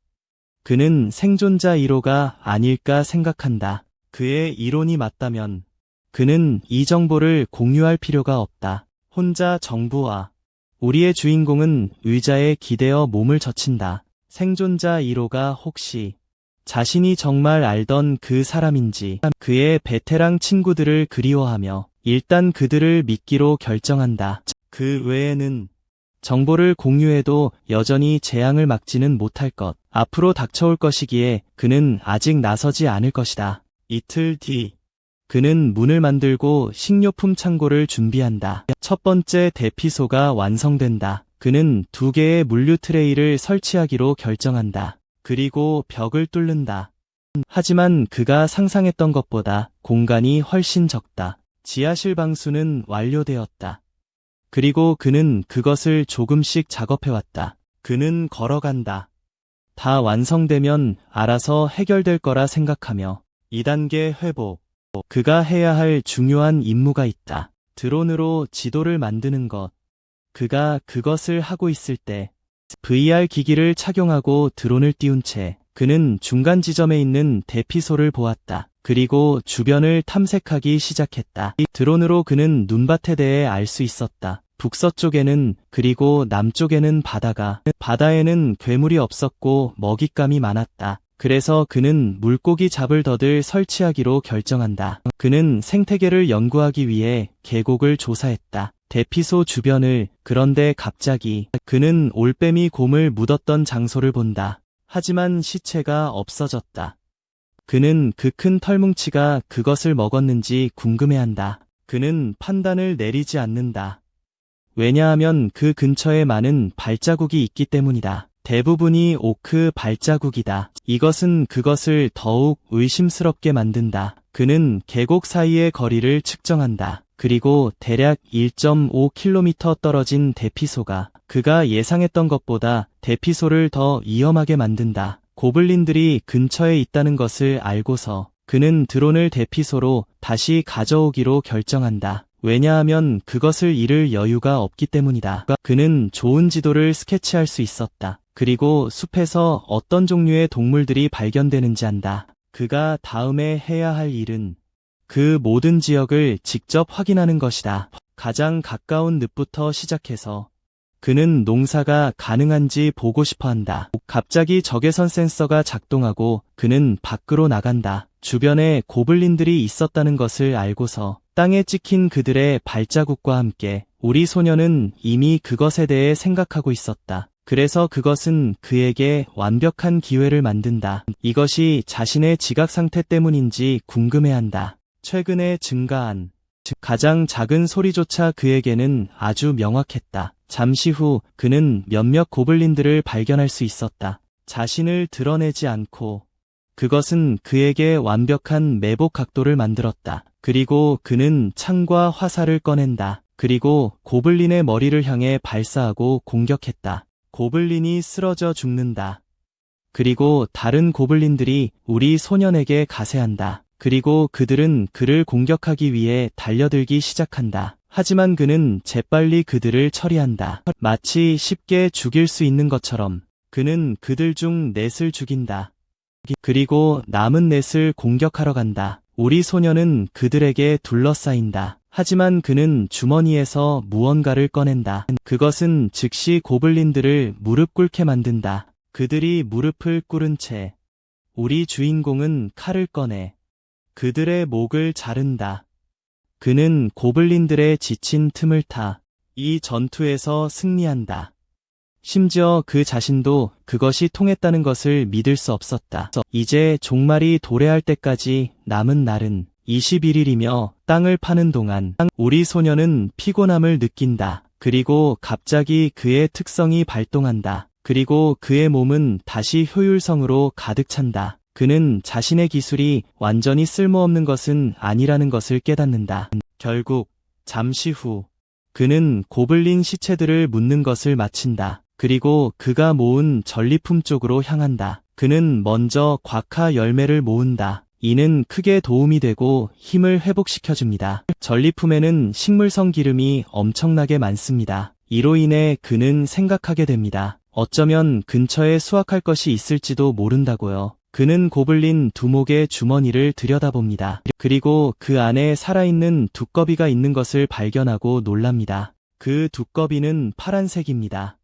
그는 생존자 1호가 아닐까 생각한다. 그의 이론이 맞다면 그는 이 정보를 공유할 필요가 없다. 혼자 정부와 우리의 주인공은 의자에 기대어 몸을 젖힌다. 생존자 1호가 혹시 자신이 정말 알던 그 사람인지, 그의 베테랑 친구들을 그리워하며 일단 그들을 믿기로 결정한다. 그 외에는 정보를 공유해도 여전히 재앙을 막지는 못할 것. 앞으로 닥쳐올 것이기에 그는 아직 나서지 않을 것이다. 이틀 뒤, 그는 문을 만들고 식료품 창고를 준비한다. 첫 번째 대피소가 완성된다. 그는 2개의 물류 트레이를 설치하기로 결정한다. 그리고 벽을 뚫는다. 하지만 그가 상상했던 것보다 공간이 훨씬 적다. 지하실 방수는 완료되었다. 그리고 그는 그것을 조금씩 작업해왔다. 그는 걸어간다. 다 완성되면 알아서 해결될 거라 생각하며 2단계 회복. 그가 해야 할 중요한 임무가 있다. 드론으로 지도를 만드는 것. 그가 그것을 하고 있을 때 VR 기기를 착용하고 드론을 띄운 채 그는 중간 지점에 있는 대피소를 보았다. 그리고 주변을 탐색하기 시작했다. 드론으로 그는 눈밭에 대해 알 수 있었다. 북서쪽에는 그리고 남쪽에는 바다에는 괴물이 없었고 먹잇감이 많았다. 그래서 그는 물고기 잡을 덫을 설치하기로 결정한다. 그는 생태계를 연구하기 위해 계곡을 조사했다. 대피소 주변을. 그런데 갑자기 그는 올빼미 곰을 묻었던 장소를 본다. 하지만 시체가 없어졌다. 그는 그 큰 털뭉치가 그것을 먹었는지 궁금해한다. 그는 판단을 내리지 않는다. 왜냐하면 그 근처에 많은 발자국이 있기 때문이다. 대부분이 오크 발자국이다. 이것은 그것을 더욱 의심스럽게 만든다. 그는 계곡 사이의 거리를 측정한다. 그리고 대략 1.5km 떨어진 대피소가 그가 예상했던 것보다 대피소를 더 위험하게 만든다. 고블린들이 근처에 있다는 것을 알고서 그는 드론을 대피소로 다시 가져오기로 결정한다. 왜냐하면 그것을 잃을 여유가 없기 때문이다. 그는 좋은 지도를 스케치할 수 있었다. 그리고 숲에서 어떤 종류의 동물들이 발견되는지 안다. 그가 다음에 해야 할 일은 그 모든 지역을 직접 확인하는 것이다. 가장 가까운 늪부터 시작해서 그는 농사가 가능한지 보고 싶어 한다. 갑자기 적외선 센서가 작동하고 그는 밖으로 나간다. 주변에 고블린들이 있었다는 것을 알고서 땅에 찍힌 그들의 발자국과 함께 우리 소녀는 이미 그것에 대해 생각하고 있었다. 그래서 그것은 그에게 완벽한 기회를 만든다. 이것이 자신의 지각 상태 때문인지 궁금해한다. 최근에 증가한 가장 작은 소리조차 그에게는 아주 명확했다. 잠시 후 그는 몇몇 고블린들을 발견할 수 있었다. 자신을 드러내지 않고 그것은 그에게 완벽한 매복 각도를 만들었다. 그리고 그는 창과 화살을 꺼낸다. 그리고 고블린의 머리를 향해 발사하고 공격했다. 고블린이 쓰러져 죽는다. 그리고 다른 고블린들이 우리 소년에게 가세한다. 그리고 그들은 그를 공격하기 위해 달려들기 시작한다. 하지만 그는 재빨리 그들을 처리한다. 마치 쉽게 죽일 수 있는 것처럼 그는 그들 중 넷을 죽인다. 그리고 남은 넷을 공격하러 간다. 우리 소녀는 그들에게 둘러싸인다. 하지만 그는 주머니에서 무언가를 꺼낸다. 그것은 즉시 고블린들을 무릎 꿇게 만든다. 그들이 무릎을 꿇은 채 우리 주인공은 칼을 꺼내 그들의 목을 자른다. 그는 고블린들의 지친 틈을 타 이 전투에서 승리한다. 심지어 그 자신도 그것이 통했다는 것을 믿을 수 없었다. 이제 종말이 도래할 때까지 남은 날은 21일이며 땅을 파는 동안 우리 소녀는 피곤함을 느낀다. 그리고 갑자기 그의 특성이 발동한다. 그리고 그의 몸은 다시 효율성으로 가득 찬다. 그는 자신의 기술이 완전히 쓸모없는 것은 아니라는 것을 깨닫는다. 결국 잠시 후 그는 고블린 시체들을 묻는 것을 마친다. 그리고 그가 모은 전리품 쪽으로 향한다. 그는 먼저 곽화 열매를 모은다. 이는 크게 도움이 되고 힘을 회복시켜줍니다. 전리품에는 식물성 기름이 엄청나게 많습니다. 이로 인해 그는 생각하게 됩니다. 어쩌면 근처에 수확할 것이 있을지도 모른다고요. 그는 고블린 두목의 주머니를 들여다봅니다. 그리고 그 안에 살아있는 두꺼비가 있는 것을 발견하고 놀랍니다. 그 두꺼비는 파란색입니다.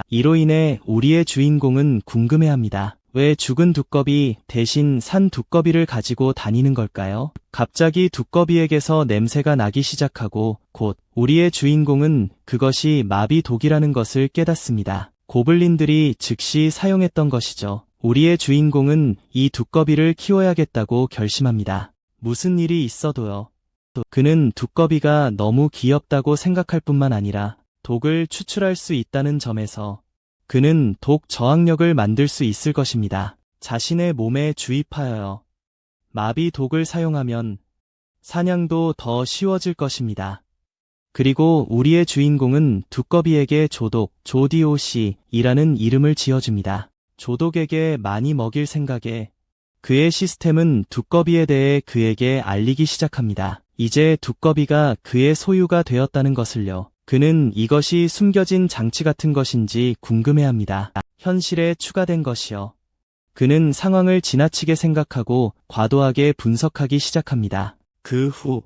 이로 인해 우리의 주인공은 궁금해합니다. 왜 죽은 두꺼비 대신 산 두꺼비를 가지고 다니는 걸까요? 갑자기 두꺼비에게서 냄새가 나기 시작하고 곧 우리의 주인공은 그것이 마비독이라는 것을 깨닫습니다. 고블린들이 즉시 사용했던 것이죠. 우리의 주인공은 이 두꺼비를 키워야겠다고 결심합니다. 무슨 일이 있어도요. 그는 두꺼비가 너무 귀엽다고 생각할 뿐만 아니라 독을 추출할 수 있다는 점에서 그는 독 저항력을 만들 수 있을 것입니다. 자신의 몸에 주입하여 마비 독을 사용하면 사냥도 더 쉬워질 것입니다. 그리고 우리의 주인공은 두꺼비에게 조독, 조디오시이라는 이름을 지어줍니다. 조독에게 많이 먹일 생각에 그의 시스템은 두꺼비에 대해 그에게 알리기 시작합니다. 이제 두꺼비가 그의 소유가 되었다는 것을요. 그는 이것이 숨겨진 장치 같은 것인지 궁금해합니다. 현실에 추가된 것이요. 그는 상황을 지나치게 생각하고 과도하게 분석하기 시작합니다. 그 후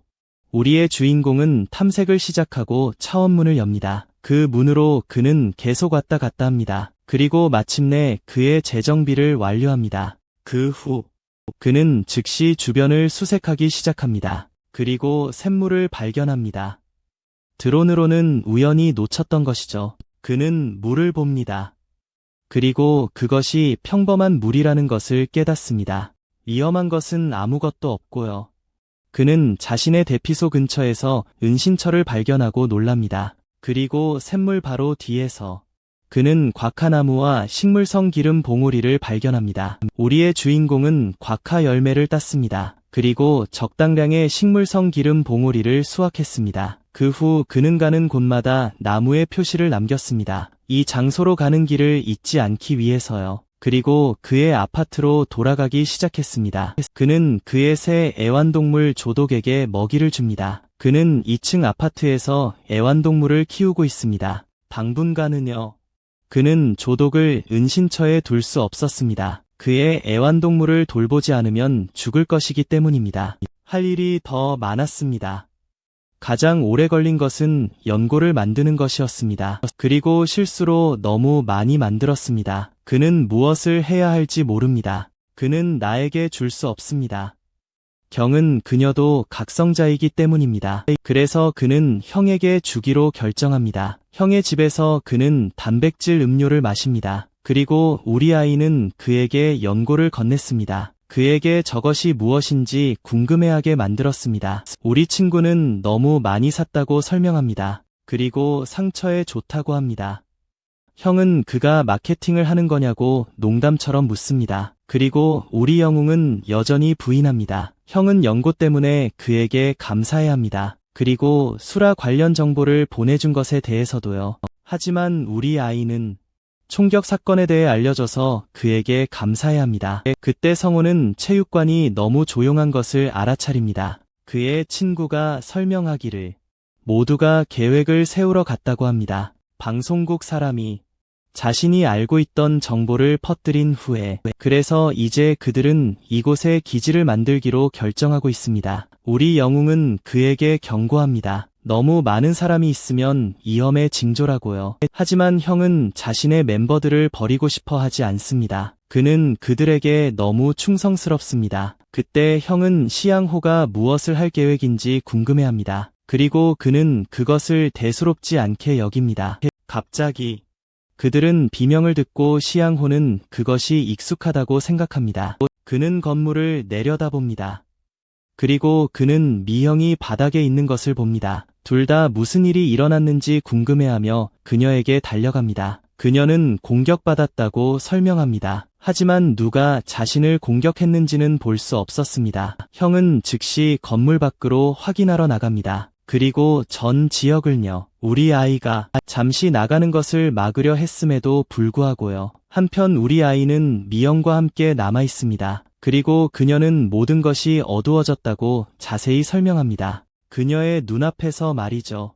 우리의 주인공은 탐색을 시작하고 차원문을 엽니다. 그 문으로 그는 계속 왔다 갔다 합니다. 그리고 마침내 그의 재정비를 완료합니다. 그 후 그는 즉시 주변을 수색하기 시작합니다. 그리고 샘물을 발견합니다. 드론으로는 우연히 놓쳤던 것이죠. 그는 물을 봅니다. 그리고 그것이 평범한 물이라는 것을 깨닫습니다. 위험한 것은 아무것도 없고요. 그는 자신의 대피소 근처에서 은신처를 발견하고 놀랍니다. 그리고 샘물 바로 뒤에서 그는 곽화나무와 식물성 기름 봉오리를 발견합니다. 우리의 주인공은 곽화 열매를 땄습니다. 그리고 적당량의 식물성 기름 봉오리를 수확했습니다. 그 후 그는 가는 곳마다 나무의 표시를 남겼습니다. 이 장소로 가는 길을 잊지 않기 위해서요. 그리고 그의 아파트로 돌아가기 시작했습니다. 그는 그의 새 애완동물 조독에게 먹이를 줍니다. 그는 2층 아파트에서 애완동물을 키우고 있습니다. 당분간은요. 그는 조독을 은신처에 둘 수 없었습니다. 그의 애완동물을 돌보지 않으면 죽을 것이기 때문입니다. 할 일이 더 많았습니다. 가장 오래 걸린 것은 연고를 만드는 것이었습니다. 그리고 실수로 너무 많이 만들었습니다. 그는 무엇을 해야 할지 모릅니다. 그는 나에게 줄 수 없습니다. 경은 그녀도 각성자이기 때문입니다. 그래서 그는 형에게 주기로 결정합니다. 형의 집에서 그는 단백질 음료를 마십니다. 그리고 우리 아이는 그에게 연고를 건넸습니다. 그에게 저것이 무엇인지 궁금해하게 만들었습니다. 우리 친구는 너무 많이 샀다고 설명합니다. 그리고 상처에 좋다고 합니다. 형은 그가 마케팅을 하는 거냐고 농담처럼 묻습니다. 그리고 우리 영웅은 여전히 부인합니다. 형은 연고 때문에 그에게 감사해야 합니다. 그리고 수라 관련 정보를 보내준 것에 대해서도요. 하지만 우리 아이는 총격 사건에 대해 알려줘서 그에게 감사해야 합니다. 그때 성호는 체육관이 너무 조용한 것을 알아차립니다. 그의 친구가 설명하기를 모두가 계획을 세우러 갔다고 합니다. 방송국 사람이 자신이 알고 있던 정보를 퍼뜨린 후에 그래서 이제 그들은 이곳에 기지를 만들기로 결정하고 있습니다. 우리 영웅은 그에게 경고합니다. 너무 많은 사람이 있으면 위험의 징조라고요. 하지만 형은 자신의 멤버들을 버리고 싶어 하지 않습니다. 그는 그들에게 너무 충성스럽습니다. 그때 형은 시양호가 무엇을 할 계획인지 궁금해합니다. 그리고 그는 그것을 대수롭지 않게 여깁니다. 갑자기 그들은 비명을 듣고 시양호는 그것이 익숙하다고 생각합니다. 그는 건물을 내려다봅니다. 그리고 그는 미형이 바닥에 있는 것을 봅니다. 둘 다 무슨 일이 일어났는지 궁금해하며 그녀에게 달려갑니다. 그녀는 공격받았다고 설명합니다. 하지만 누가 자신을 공격했는지는 볼 수 없었습니다. 형은 즉시 건물 밖으로 확인하러 나갑니다. 그리고 전 지역을요. 우리 아이가 잠시 나가는 것을 막으려 했음에도 불구하고요. 한편 우리 아이는 미영과 함께 남아 있습니다. 그리고 그녀는 모든 것이 어두워졌다고 자세히 설명합니다. 그녀의 눈앞에서 말이죠.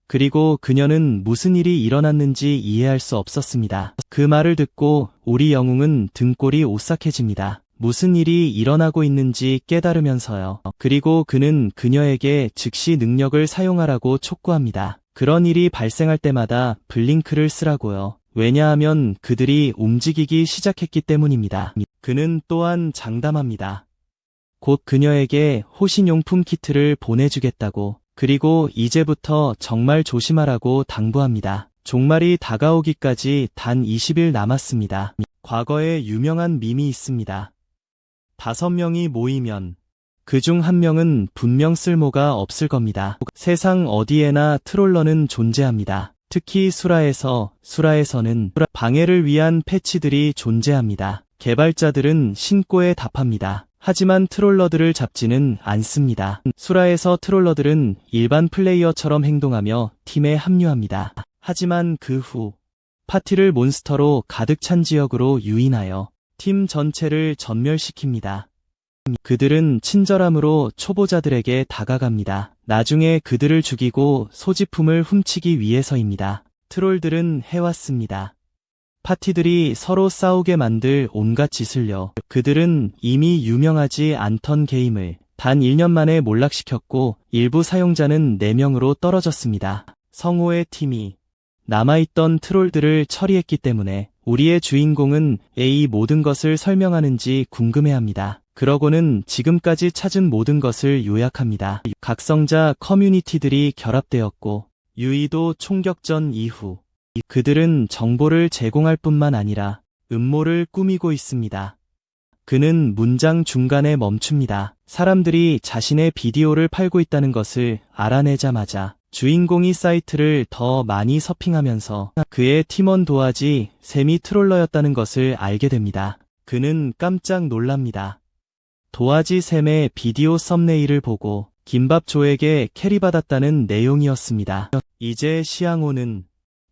그리고 그녀는 무슨 일이 일어났는지 이해할 수 없었습니다. 그 말을 듣고 우리 영웅은 등골이 오싹해집니다. 무슨 일이 일어나고 있는지 깨달으면서요. 그리고 그는 그녀에게 즉시 능력을 사용하라고 촉구합니다. 그런 일이 발생할 때마다 블링크를 쓰라고요. 왜냐하면 그들이 움직이기 시작했기 때문입니다. 그는 또한 장담합니다. 곧 그녀에게 호신용품 키트를 보내주겠다고, 그리고 이제부터 정말 조심하라고 당부합니다. 종말이 다가오기까지 단 20일 남았습니다. 과거에 유명한 밈이 있습니다. 5명이 모이면 그중 1명은 분명 쓸모가 없을 겁니다. 세상 어디에나 트롤러는 존재합니다. 특히 수라에서는 방해를 위한 패치들이 존재합니다. 개발자들은 신고에 답합니다. 하지만 트롤러들을 잡지는 않습니다. 수라에서 트롤러들은 일반 플레이어처럼 행동하며 팀에 합류합니다. 하지만 그 후 파티를 몬스터로 가득 찬 지역으로 유인하여 팀 전체를 전멸시킵니다. 그들은 친절함으로 초보자들에게 다가갑니다. 나중에 그들을 죽이고 소지품을 훔치기 위해서입니다. 트롤들은 해왔습니다. 파티들이 서로 싸우게 만들 온갖 짓을요. 그들은 이미 유명하지 않던 게임을 단 1년 만에 몰락시켰고 일부 사용자는 4명으로 떨어졌습니다. 성호의 팀이 남아있던 트롤들을 처리했기 때문에 우리의 주인공은 이 모든 것을 설명하는지 궁금해합니다. 그러고는 지금까지 찾은 모든 것을 요약합니다. 각성자 커뮤니티들이 결합되었고 유이도 총격전 이후 그들은 정보를 제공할 뿐만 아니라 음모를 꾸미고 있습니다. 그는 문장 중간에 멈춥니다. 사람들이 자신의 비디오를 팔고 있다는 것을 알아내자마자 주인공이 사이트를 더 많이 서핑하면서 그의 팀원 도화지 샘이 트롤러였다는 것을 알게 됩니다. 그는 깜짝 놀랍니다. 도화지 샘의 비디오 썸네일을 보고 김밥조에게 캐리받았다는 내용이었습니다. 이제 시앙호는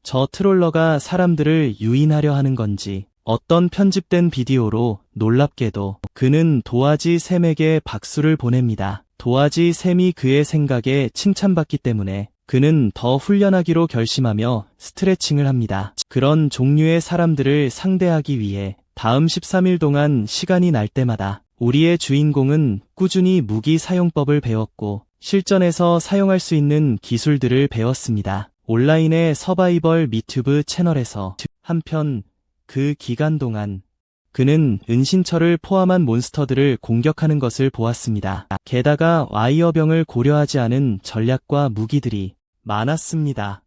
저 트롤러가 사람들을 유인하려 하는 건지 어떤 편집된 비디오로 놀랍게도 그는 도화지 샘에게 박수를 보냅니다. 도화지 샘이 그의 생각에 칭찬받기 때문에 그는 더 훈련하기로 결심하며 스트레칭을 합니다. 그런 종류의 사람들을 상대하기 위해 다음 13일 동안 시간이 날 때마다 우리의 주인공은 꾸준히 무기 사용법을 배웠고 실전에서 사용할 수 있는 기술들을 배웠습니다. 온라인의 서바이벌 미튜브 채널에서 한편 그 기간 동안 그는 은신처를 포함한 몬스터들을 공격하는 것을 보았습니다. 게다가 와이어병을 고려하지 않은 전략과 무기들이 많았습니다.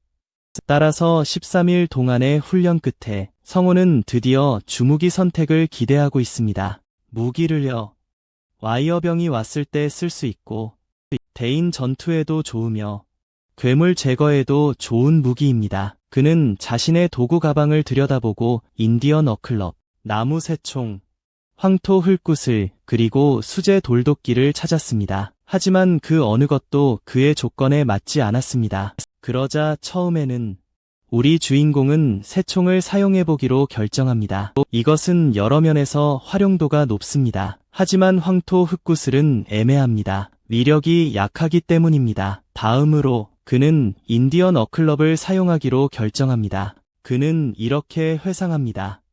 따라서 13일 동안의 훈련 끝에 성호는 드디어 주무기 선택을 기대하고 있습니다. 무기를요. 와이어병이 왔을 때 쓸 수 있고 대인 전투에도 좋으며 괴물 제거에도 좋은 무기입니다. 그는 자신의 도구 가방을 들여다보고 인디언 어클럽, 나무 새총, 황토 흙구슬, 그리고 수제 돌도끼를 찾았습니다. 하지만 그 어느 것도 그의 조건에 맞지 않았습니다. 그러자 처음에는 우리 주인공은 새총을 사용해보기로 결정합니다. 이것은 여러 면에서 활용도가 높습니다. 하지만 황토 흙구슬은 애매합니다. 위력이 약하기 때문입니다. 다음으로 그는 인디언 어클럽을 사용하기로 결정합니다. 그는 이렇게 회상합니다.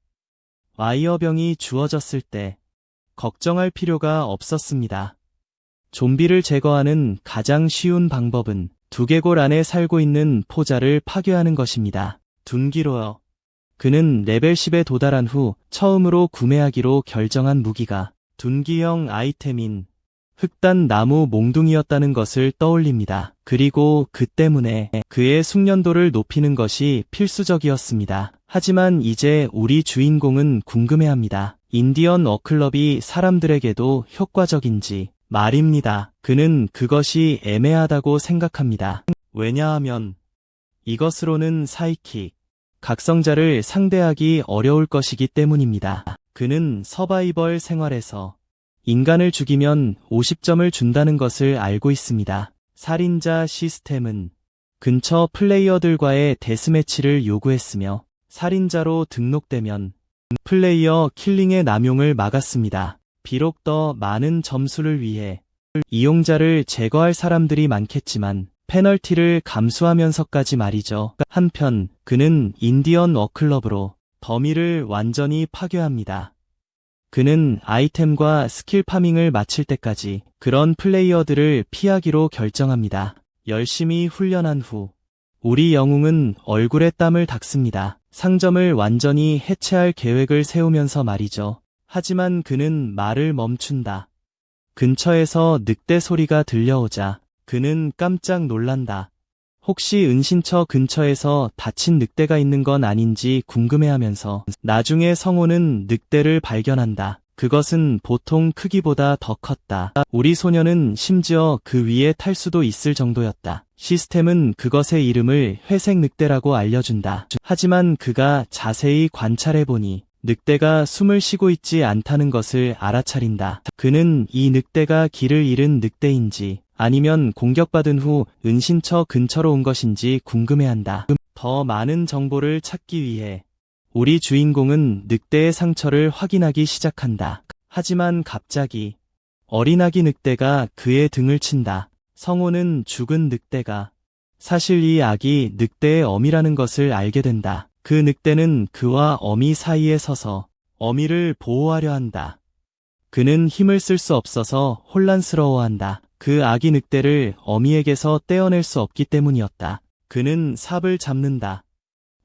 와이어병이 주어졌을 때 걱정할 필요가 없었습니다. 좀비를 제거하는 가장 쉬운 방법은 두개골 안에 살고 있는 포자를 파괴하는 것입니다. 둔기로요. 그는 레벨 10에 도달한 후 처음으로 구매하기로 결정한 무기가 둔기형 아이템인 흑단 나무 몽둥이였다는 것을 떠올립니다. 그리고 그 때문에 그의 숙련도를 높이는 것이 필수적이었습니다. 하지만 이제 우리 주인공은 궁금해합니다. 인디언 어클럽이 사람들에게도 효과적인지 말입니다. 그는 그것이 애매하다고 생각합니다. 왜냐하면 이것으로는 사이킥, 각성자를 상대하기 어려울 것이기 때문입니다. 그는 서바이벌 생활에서 인간을 죽이면 50점을 준다는 것을 알고 있습니다. 살인자 시스템은 근처 플레이어들과의 데스매치를 요구했으며 살인자로 등록되면 플레이어 킬링의 남용을 막았습니다. 비록 더 많은 점수를 위해 이용자를 제거할 사람들이 많겠지만 페널티를 감수하면서까지 말이죠. 한편 그는 인디언 워클럽으로 더미를 완전히 파괴합니다. 그는 아이템과 스킬 파밍을 마칠 때까지 그런 플레이어들을 피하기로 결정합니다. 열심히 훈련한 후 우리 영웅은 얼굴에 땀을 닦습니다. 상점을 완전히 해체할 계획을 세우면서 말이죠. 하지만 그는 말을 멈춘다. 근처에서 늑대 소리가 들려오자 그는 깜짝 놀란다. 혹시 은신처 근처에서 다친 늑대가 있는 건 아닌지 궁금해하면서 나중에 성호는 늑대를 발견한다. 그것은 보통 크기보다 더 컸다. 우리 소녀는 심지어 그 위에 탈 수도 있을 정도였다. 시스템은 그것의 이름을 회색 늑대라고 알려준다. 하지만 그가 자세히 관찰해보니 늑대가 숨을 쉬고 있지 않다는 것을 알아차린다. 그는 이 늑대가 길을 잃은 늑대인지 아니면 공격받은 후 은신처 근처로 온 것인지 궁금해한다. 더 많은 정보를 찾기 위해 우리 주인공은 늑대의 상처를 확인하기 시작한다. 하지만 갑자기 어린아기 늑대가 그의 등을 친다. 성호는 죽은 늑대가 사실 이 아기 늑대의 어미라는 것을 알게 된다. 그 늑대는 그와 어미 사이에 서서 어미를 보호하려 한다. 그는 힘을 쓸 수 없어서 혼란스러워한다. 그 아기 늑대를 어미에게서 떼어낼 수 없기 때문이었다. 그는 삽을 잡는다.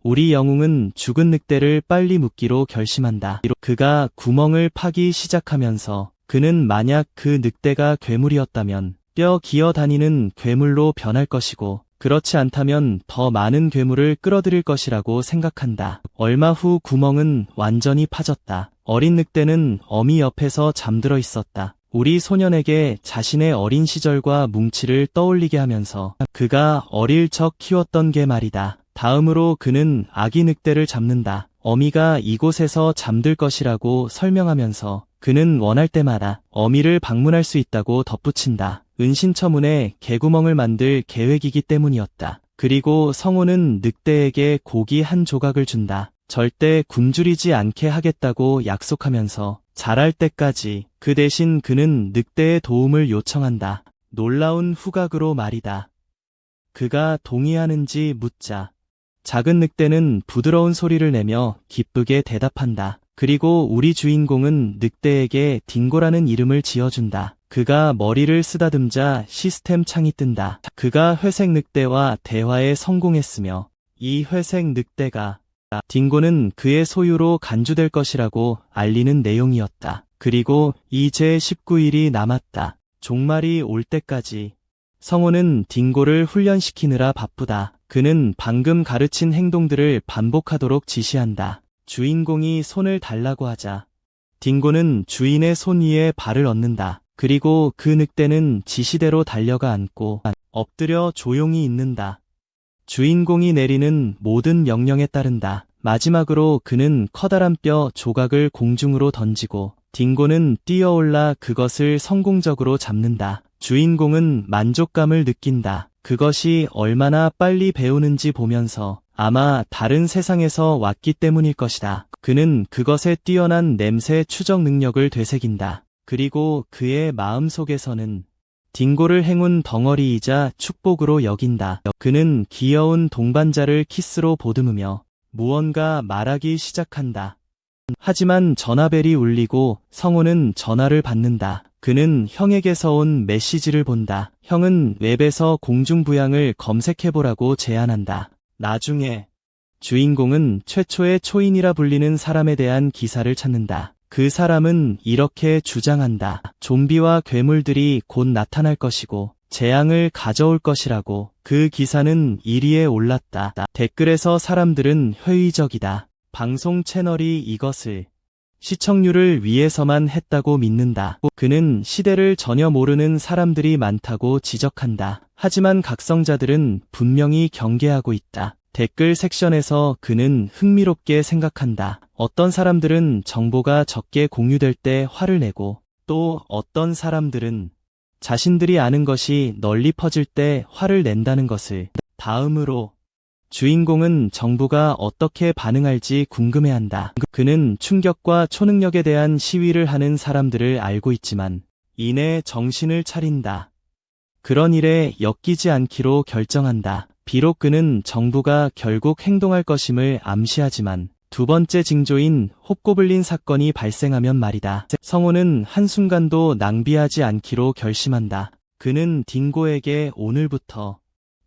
우리 영웅은 죽은 늑대를 빨리 묻기로 결심한다. 그가 구멍을 파기 시작하면서 그는 만약 그 늑대가 괴물이었다면 뼈 기어다니는 괴물로 변할 것이고 그렇지 않다면 더 많은 괴물을 끌어들일 것이라고 생각한다. 얼마 후 구멍은 완전히 파졌다. 어린 늑대는 어미 옆에서 잠들어 있었다. 우리 소년에게 자신의 어린 시절과 뭉치를 떠올리게 하면서 그가 어릴 적 키웠던 개 말이다. 다음으로 그는 아기 늑대를 잡는다. 어미가 이곳에서 잠들 것이라고 설명하면서 그는 원할 때마다 어미를 방문할 수 있다고 덧붙인다. 은신처 문에 개구멍을 만들 계획이기 때문이었다. 그리고 성호는 늑대에게 고기 한 조각을 준다. 절대 굶주리지 않게 하겠다고 약속하면서 자랄 때까지 그 대신 그는 늑대의 도움을 요청한다. 놀라운 후각으로 말이다. 그가 동의하는지 묻자 작은 늑대는 부드러운 소리를 내며 기쁘게 대답한다. 그리고 우리 주인공은 늑대에게 딩고라는 이름을 지어준다. 그가 머리를 쓰다듬자 시스템 창이 뜬다. 그가 회색 늑대와 대화에 성공했으며 이 회색 늑대가 딩고는 그의 소유로 간주될 것이라고 알리는 내용이었다. 그리고 이제 19일이 남았다. 종말이 올 때까지 성호는 딩고를 훈련시키느라 바쁘다. 그는 방금 가르친 행동들을 반복하도록 지시한다. 주인공이 손을 달라고 하자 딩고는 주인의 손 위에 발을 얹는다. 그리고 그 늑대는 지시대로 달려가 앉고 엎드려 조용히 있는다. 주인공이 내리는 모든 명령에 따른다. 마지막으로 그는 커다란 뼈 조각을 공중으로 던지고 딩고는 뛰어올라 그것을 성공적으로 잡는다. 주인공은 만족감을 느낀다. 그것이 얼마나 빨리 배우는지 보면서 아마 다른 세상에서 왔기 때문일 것이다. 그는 그것의 뛰어난 냄새 추적 능력을 되새긴다. 그리고 그의 마음속에서는 딩고를 행운 덩어리이자 축복으로 여긴다. 그는 귀여운 동반자를 키스로 보듬으며 무언가 말하기 시작한다. 하지만 전화벨이 울리고 성호는 전화를 받는다. 그는 형에게서 온 메시지를 본다. 형은 웹에서 공중부양을 검색해보라고 제안한다. 나중에 주인공은 최초의 초인이라 불리는 사람에 대한 기사를 찾는다. 그 사람은 이렇게 주장한다. 좀비와 괴물들이 곧 나타날 것이고 재앙을 가져올 것이라고. 그 기사는 1위에 올랐다. 댓글에서 사람들은 회의적이다. 방송 채널이 이것을 시청률을 위해서만 했다고 믿는다. 그는 시대를 전혀 모르는 사람들이 많다고 지적한다. 하지만 각성자들은 분명히 경계하고 있다. 댓글 섹션에서 그는 흥미롭게 생각한다. 어떤 사람들은 정보가 적게 공유될 때 화를 내고 또 어떤 사람들은 자신들이 아는 것이 널리 퍼질 때 화를 낸다는 것을. 다음으로 주인공은 정부가 어떻게 반응할지 궁금해한다. 그는 충격과 초능력에 대한 시위를 하는 사람들을 알고 있지만 이내 정신을 차린다. 그런 일에 엮이지 않기로 결정한다. 비록 그는 정부가 결국 행동할 것임을 암시하지만 두 번째 징조인 홉고블린 사건이 발생하면 말이다. 성호는 한순간도 낭비하지 않기로 결심한다. 그는 딩고에게 오늘부터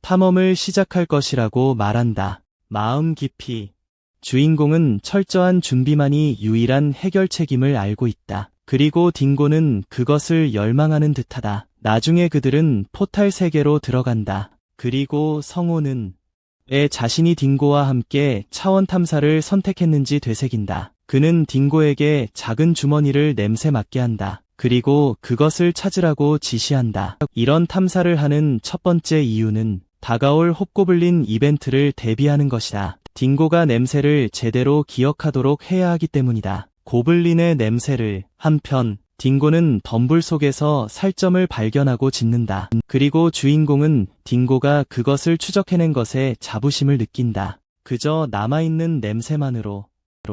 탐험을 시작할 것이라고 말한다. 마음 깊이 주인공은 철저한 준비만이 유일한 해결책임을 알고 있다. 그리고 딩고는 그것을 열망하는 듯하다. 나중에 그들은 포탈 세계로 들어간다. 그리고 성호는 왜 자신이 딩고와 함께 차원 탐사를 선택했는지 되새긴다. 그는 딩고에게 작은 주머니를 냄새 맡게 한다. 그리고 그것을 찾으라고 지시한다. 이런 탐사를 하는 첫 번째 이유는 다가올 홉고블린 이벤트를 대비하는 것이다. 딩고가 냄새를 제대로 기억하도록 해야 하기 때문이다. 고블린의 냄새를. 한편 딩고는 덤불 속에서 살점을 발견하고 짖는다. 그리고 주인공은 딩고가 그것을 추적해낸 것에 자부심을 느낀다. 그저 남아있는 냄새만으로.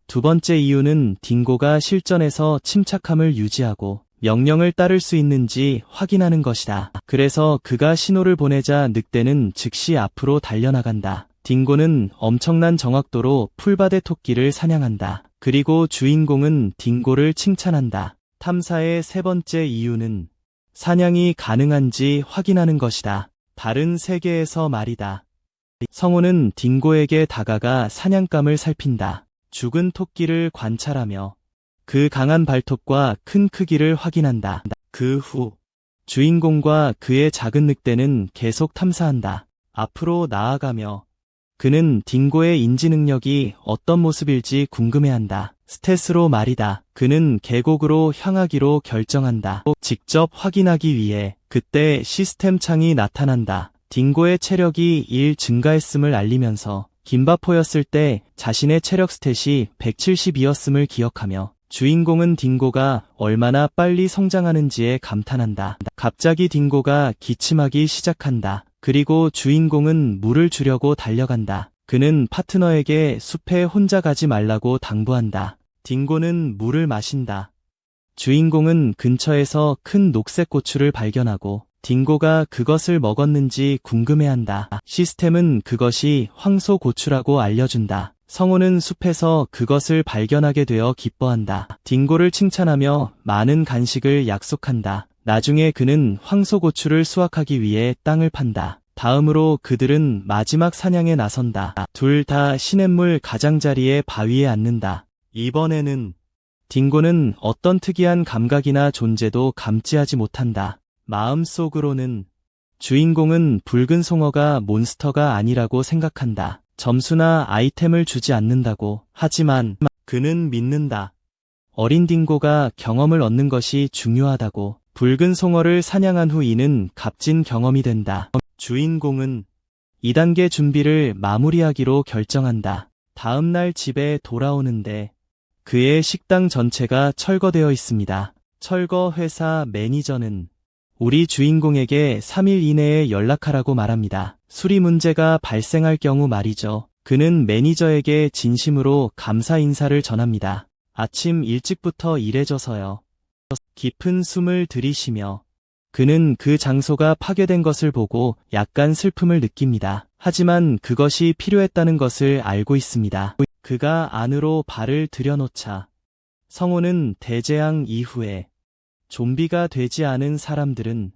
두 번째 이유는 딩고가 실전에서 침착함을 유지하고 명령을 따를 수 있는지 확인하는 것이다. 그래서 그가 신호를 보내자 늑대는 즉시 앞으로 달려나간다. 딩고는 엄청난 정확도로 풀바대 토끼를 사냥한다. 그리고 주인공은 딩고를 칭찬한다. 탐사의 세 번째 이유는 사냥이 가능한지 확인하는 것이다. 다른 세계에서 말이다. 성호는 딩고에게 다가가 사냥감을 살핀다. 죽은 토끼를 관찰하며 그 강한 발톱과 큰 크기를 확인한다. 그 후 주인공과 그의 작은 늑대는 계속 탐사한다. 앞으로 나아가며 그는 딩고의 인지 능력이 어떤 모습일지 궁금해한다. 스탯으로 말이다. 그는 계곡으로 향하기로 결정한다. 직접 확인하기 위해 그때 시스템 창이 나타난다. 딩고의 체력이 1 증가했음을 알리면서 김바포였을 때 자신의 체력 스탯이 172였음을 기억하며 주인공은 딩고가 얼마나 빨리 성장하는지에 감탄한다. 갑자기 딩고가 기침하기 시작한다. 그리고 주인공은 물을 주려고 달려간다. 그는 파트너에게 숲에 혼자 가지 말라고 당부한다. 딩고는 물을 마신다. 주인공은 근처에서 큰 녹색 고추를 발견하고 딩고가 그것을 먹었는지 궁금해한다. 시스템은 그것이 황소고추라고 알려준다. 성호는 숲에서 그것을 발견하게 되어 기뻐한다. 딩고를 칭찬하며 많은 간식을 약속한다. 나중에 그는 황소고추를 수확하기 위해 땅을 판다. 다음으로 그들은 마지막 사냥에 나선다. 둘 다 시냇물 가장자리의 바위에 앉는다. 이번에는 딩고는 어떤 특이한 감각이나 존재도 감지하지 못한다. 마음속으로는 주인공은 붉은 송어가 몬스터가 아니라고 생각한다. 점수나 아이템을 주지 않는다고. 하지만 그는 믿는다. 어린 딩고가 경험을 얻는 것이 중요하다고. 붉은 송어를 사냥한 후 이는 값진 경험이 된다. 주인공은 2단계 준비를 마무리하기로 결정한다. 다음 날 집에 돌아오는데 그의 식당 전체가 철거되어 있습니다. 철거 회사 매니저는 우리 주인공에게 3일 이내에 연락하라고 말합니다. 수리 문제가 발생할 경우 말이죠. 그는 매니저에게 진심으로 감사 인사를 전합니다. 아침 일찍부터 일해줘서요. 깊은 숨을 들이쉬며 그는 그 장소가 파괴된 것을 보고 약간 슬픔을 느낍니다. 하지만 그것이 필요했다는 것을 알고 있습니다. 그가 안으로 발을 들여놓자 성호는 대재앙 이후에 좀비가 되지 않은 사람들은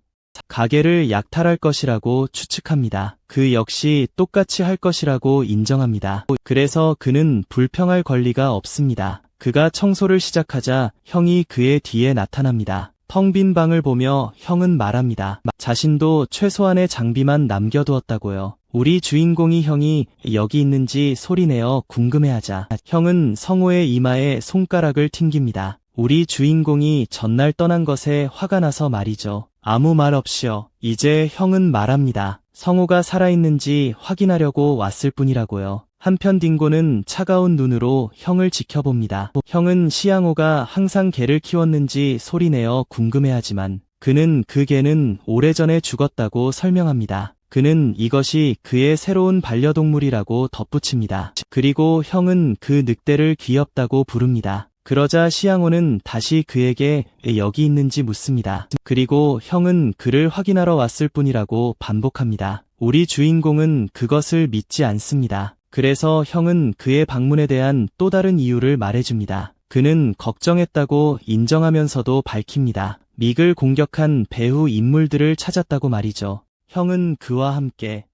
가게를 약탈할 것이라고 추측합니다. 그 역시 똑같이 할 것이라고 인정합니다. 그래서 그는 불평할 권리가 없습니다. 그가 청소를 시작하자 형이 그의 뒤에 나타납니다. 텅 빈 방을 보며 형은 말합니다. 자신도 최소한의 장비만 남겨두었다고요. 우리 주인공이 형이 여기 있는지 소리내어 궁금해하자 형은 성호의 이마에 손가락을 튕깁니다. 우리 주인공이 전날 떠난 것에 화가 나서 말이죠. 아무 말 없이요. 이제 형은 말합니다. 성호가 살아있는지 확인하려고 왔을 뿐이라고요. 한편 딩고는 차가운 눈으로 형을 지켜봅니다. 형은 시양호가 항상 개를 키웠는지 소리내어 궁금해하지만 그는 그 개는 오래전에 죽었다고 설명합니다. 그는 이것이 그의 새로운 반려동물이라고 덧붙입니다. 그리고 형은 그 늑대를 귀엽다고 부릅니다. 그러자 시양호는 다시 그에게 왜 여기 있는지 묻습니다. 그리고 형은 그를 확인하러 왔을 뿐이라고 반복합니다. 우리 주인공은 그것을 믿지 않습니다. 그래서 형은 그의 방문에 대한 또 다른 이유를 말해줍니다. 그는 걱정했다고 인정하면서도 밝힙니다. 믹을 공격한 배후 인물들을 찾았다고 말이죠. 형은 그와 함께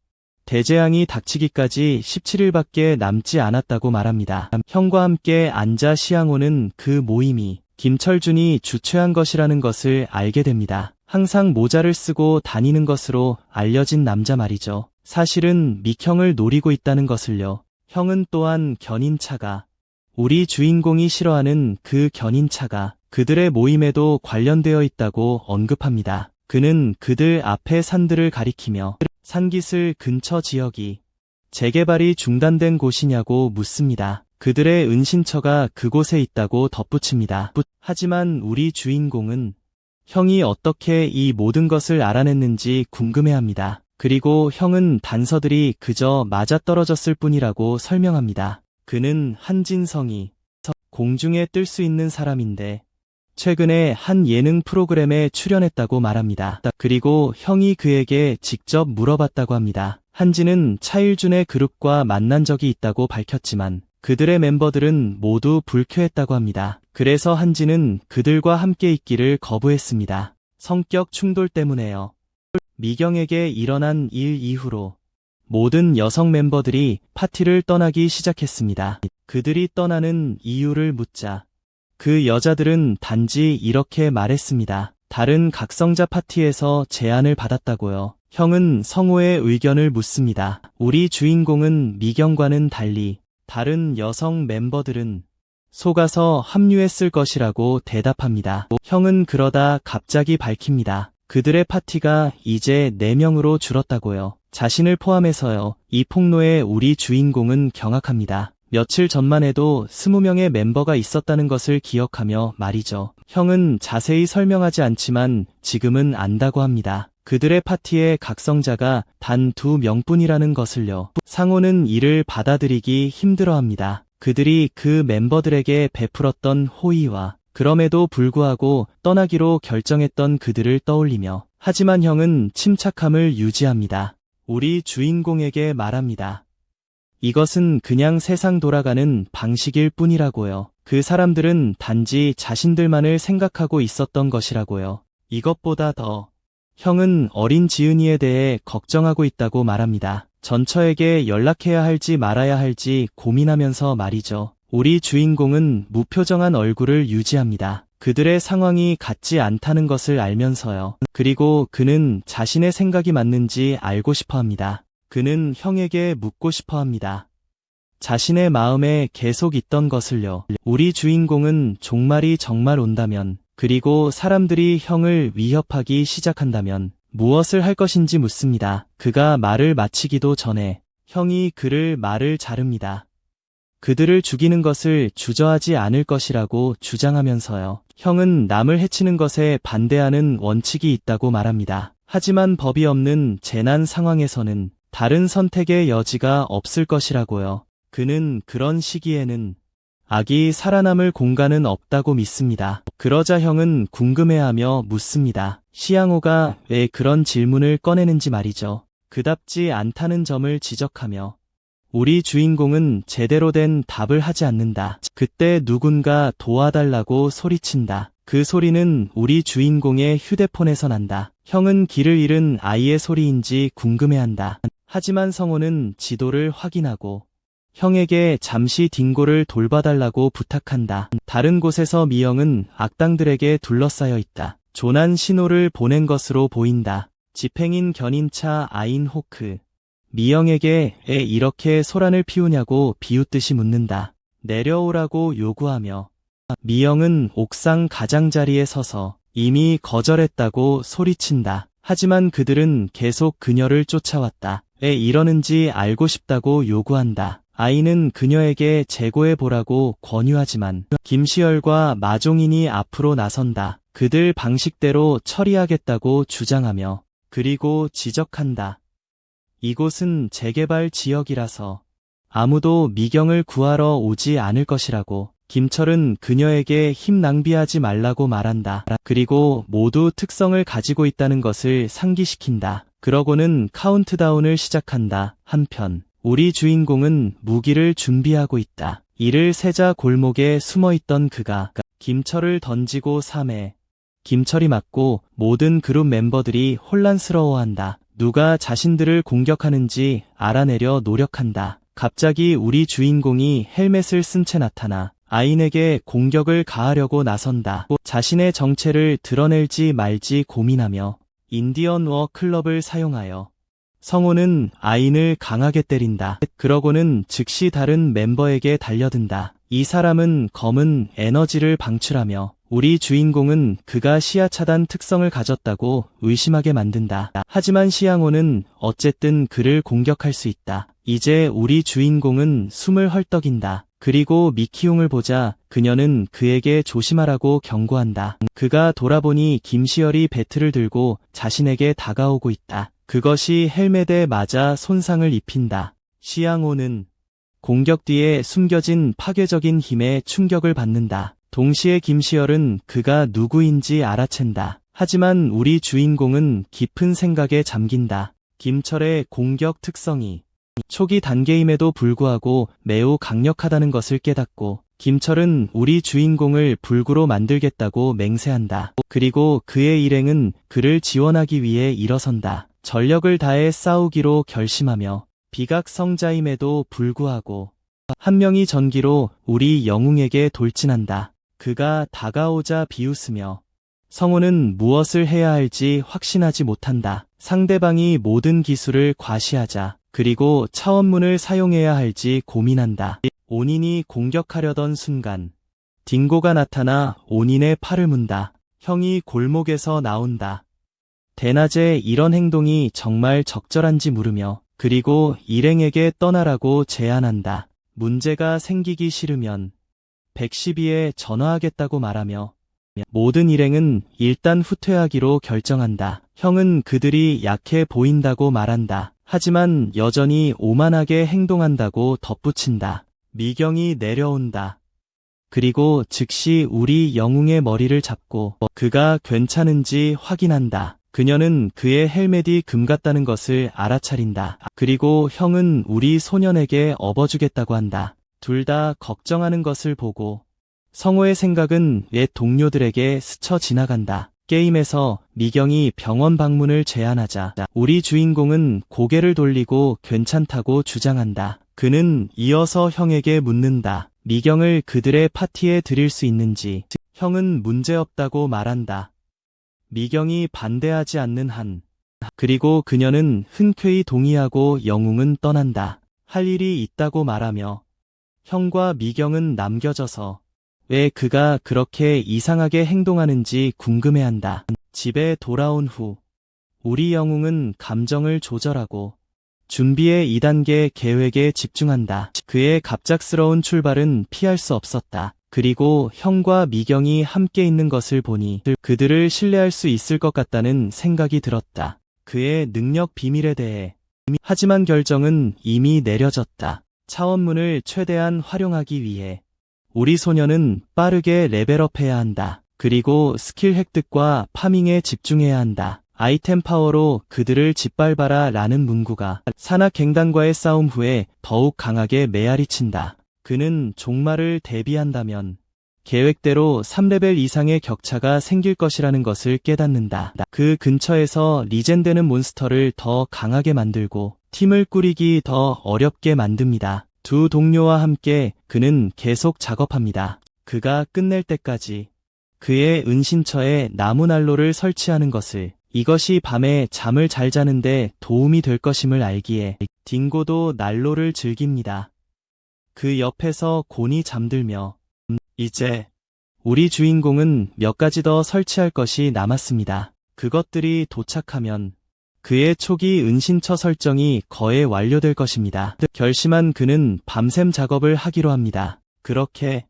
대재앙이 닥치기까지 17일밖에 남지 않았다고 말합니다. 형과 함께 앉아 시양호는 그 모임이 김철준이 주최한 것이라는 것을 알게 됩니다. 항상 모자를 쓰고 다니는 것으로 알려진 남자 말이죠. 사실은 믹형을 노리고 있다는 것을요. 형은 또한 견인차가 우리 주인공이 싫어하는 그 견인차가 그들의 모임에도 관련되어 있다고 언급합니다. 그는 그들 앞의 산들을 가리키며 산기슭 근처 지역이 재개발이 중단된 곳이냐고 묻습니다. 그들의 은신처가 그곳에 있다고 덧붙입니다. 하지만 우리 주인공은 형이 어떻게 이 모든 것을 알아냈는지 궁금해합니다. 그리고 형은 단서들이 그저 맞아떨어졌을 뿐이라고 설명합니다. 그는 한진성이 공중에 뜰 수 있는 사람인데 최근에 한 예능 프로그램에 출연했다고 말합니다. 그리고 형이 그에게 직접 물어봤다고 합니다. 한진은 차일준의 그룹과 만난 적이 있다고 밝혔지만 그들의 멤버들은 모두 불쾌했다고 합니다. 그래서 한진은 그들과 함께 있기를 거부했습니다. 성격 충돌 때문에요. 미경에게 일어난 일 이후로 모든 여성 멤버들이 파티를 떠나기 시작했습니다. 그들이 떠나는 이유를 묻자 그 여자들은 단지 이렇게 말했습니다. 다른 각성자 파티에서 제안을 받았다고요. 형은 성호의 의견을 묻습니다. 우리 주인공은 미경과는 달리 다른 여성 멤버들은 속아서 합류했을 것이라고 대답합니다. 형은 그러다 갑자기 밝힙니다. 그들의 파티가 이제 4명으로 줄었다고요. 자신을 포함해서요. 이 폭로에 우리 주인공은 경악합니다. 며칠 전만 해도 20명의 멤버가 있었다는 것을 기억하며 말이죠. 형은 자세히 설명하지 않지만 지금은 안다고 합니다. 그들의 파티에 각성자가 단 2명뿐이라는 것을요. 상호는 이를 받아들이기 힘들어합니다. 그들이 그 멤버들에게 베풀었던 호의와 그럼에도 불구하고 떠나기로 결정했던 그들을 떠올리며 하지만 형은 침착함을 유지합니다. 우리 주인공에게 말합니다. 이것은 그냥 세상 돌아가는 방식일 뿐이라고요. 그 사람들은 단지 자신들만을 생각하고 있었던 것이라고요. 이것보다 더 형은 어린 지은이에 대해 걱정하고 있다고 말합니다. 전처에게 연락해야 할지 말아야 할지 고민하면서 말이죠. 우리 주인공은 무표정한 얼굴을 유지합니다. 그들의 상황이 같지 않다는 것을 알면서요. 그리고 그는 자신의 생각이 맞는지 알고 싶어 합니다. 그는 형에게 묻고 싶어 합니다. 자신의 마음에 계속 있던 것을요. 우리 주인공은 종말이 정말 온다면, 그리고 사람들이 형을 위협하기 시작한다면 무엇을 할 것인지 묻습니다. 그가 말을 마치기도 전에 형이 그를 말을 자릅니다. 그들을 죽이는 것을 주저하지 않을 것이라고 주장하면서요. 형은 남을 해치는 것에 반대하는 원칙이 있다고 말합니다. 하지만 법이 없는 재난 상황에서는 다른 선택의 여지가 없을 것이라고요. 그는 그런 시기에는 악이 살아남을 공간은 없다고 믿습니다. 그러자 형은 궁금해하며 묻습니다. 시양호가 왜 그런 질문을 꺼내는지 말이죠. 그답지 않다는 점을 지적하며 우리 주인공은 제대로 된 답을 하지 않는다. 그때 누군가 도와달라고 소리친다. 그 소리는 우리 주인공의 휴대폰에서 난다. 형은 길을 잃은 아이의 소리인지 궁금해한다. 하지만 성호는 지도를 확인하고 형에게 잠시 딩고를 돌봐달라고 부탁한다. 다른 곳에서 미영은 악당들에게 둘러싸여 있다. 조난 신호를 보낸 것으로 보인다. 집행인 견인차 아인호크. 미영에게 왜 이렇게 소란을 피우냐고 비웃듯이 묻는다. 내려오라고 요구하며 미영은 옥상 가장자리에 서서 이미 거절했다고 소리친다. 하지만 그들은 계속 그녀를 쫓아왔다. 왜 이러는지 알고 싶다고 요구한다. 아이는 그녀에게 재고해보라고 권유하지만 김시열과 마종인이 앞으로 나선다. 그들 방식대로 처리하겠다고 주장하며 그리고 지적한다. 이곳은 재개발 지역이라서 아무도 미경을 구하러 오지 않을 것이라고. 김철은 그녀에게 힘 낭비하지 말라고 말한다. 그리고 모두 특성을 가지고 있다는 것을 상기시킨다. 그러고는 카운트다운을 시작한다. 한편 우리 주인공은 무기를 준비하고 있다. 이를 세자 골목에 숨어있던 그가 김철을 던지고 3회. 김철이 맞고 모든 그룹 멤버들이 혼란스러워한다. 누가 자신들을 공격하는지 알아내려 노력한다. 갑자기 우리 주인공이 헬멧을 쓴 채 나타나 아인에게 공격을 가하려고 나선다. 자신의 정체를 드러낼지 말지 고민하며 인디언 워 클럽을 사용하여 성호는 아인을 강하게 때린다. 그러고는 즉시 다른 멤버에게 달려든다. 이 사람은 검은 에너지를 방출하며 우리 주인공은 그가 시야 차단 특성을 가졌다고 의심하게 만든다. 하지만 시양호는 어쨌든 그를 공격할 수 있다. 이제 우리 주인공은 숨을 헐떡인다. 그리고 미키용을 보자 그녀는 그에게 조심하라고 경고한다. 그가 돌아보니 김시열이 배트를 들고 자신에게 다가오고 있다. 그것이 헬멧에 맞아 손상을 입힌다. 시양호는 공격 뒤에 숨겨진 파괴적인 힘에 충격을 받는다. 동시에 김시열은 그가 누구인지 알아챈다. 하지만 우리 주인공은 깊은 생각에 잠긴다. 김철의 공격 특성이 초기 단계임에도 불구하고 매우 강력하다는 것을 깨닫고 김철은 우리 주인공을 불구로 만들겠다고 맹세한다. 그리고 그의 일행은 그를 지원하기 위해 일어선다. 전력을 다해 싸우기로 결심하며 비각성자임에도 불구하고 한 명이 전기로 우리 영웅에게 돌진한다. 그가 다가오자 비웃으며 성호는 무엇을 해야 할지 확신하지 못한다. 상대방이 모든 기술을 과시하자 그리고 차원문을 사용해야 할지 고민한다. 온인이 공격하려던 순간 딩고가 나타나 온인의 팔을 문다. 형이 골목에서 나온다. 대낮에 이런 행동이 정말 적절한지 물으며 그리고 일행에게 떠나라고 제안한다. 문제가 생기기 싫으면 112에 전화하겠다고 말하며 모든 일행은 일단 후퇴하기로 결정한다. 형은 그들이 약해 보인다고 말한다. 하지만 여전히 오만하게 행동한다고 덧붙인다. 미경이 내려온다. 그리고 즉시 우리 영웅의 머리를 잡고 그가 괜찮은지 확인한다. 그녀는 그의 헬멧이 금 같다는 것을 알아차린다. 그리고 형은 우리 소년에게 업어주겠다고 한다. 둘 다 걱정하는 것을 보고 성호의 생각은 옛 동료들에게 스쳐 지나간다. 게임에서 미경이 병원 방문을 제안하자 우리 주인공은 고개를 돌리고 괜찮다고 주장한다. 그는 이어서 형에게 묻는다. 미경을 그들의 파티에 들일 수 있는지. 형은 문제없다고 말한다. 미경이 반대하지 않는 한. 그리고 그녀는 흔쾌히 동의하고 영웅은 떠난다. 할 일이 있다고 말하며 형과 미경은 남겨져서 왜 그가 그렇게 이상하게 행동하는지 궁금해한다. 집에 돌아온 후 우리 영웅은 감정을 조절하고 준비의 2단계 계획에 집중한다. 그의 갑작스러운 출발은 피할 수 없었다. 그리고 형과 미경이 함께 있는 것을 보니 그들을 신뢰할 수 있을 것 같다는 생각이 들었다. 그의 능력 비밀에 대해. 하지만 결정은 이미 내려졌다. 차원문을 최대한 활용하기 위해 우리 소녀는 빠르게 레벨업해야 한다. 그리고 스킬 획득과 파밍에 집중해야 한다. 아이템 파워로 그들을 짓밟아라 라는 문구가 산악갱단과의 싸움 후에 더욱 강하게 메아리친다. 그는 종말을 대비한다면 계획대로 3레벨 이상의 격차가 생길 것이라는 것을 깨닫는다. 그 근처에서 리젠되는 몬스터를 더 강하게 만들고 팀을 꾸리기 더 어렵게 만듭니다. 두 동료와 함께 그는 계속 작업합니다. 그가 끝낼 때까지 그의 은신처에 나무난로를 설치하는 것을 이것이 밤에 잠을 잘 자는데 도움이 될 것임을 알기에 딩고도 난로를 즐깁니다. 그 옆에서 곤이 잠들며 이제 우리 주인공은 몇 가지 더 설치할 것이 남았습니다. 그것들이 도착하면 그의 초기 은신처 설정이 거의 완료될 것입니다. 결심한 그는 밤샘 작업을 하기로 합니다. 그렇게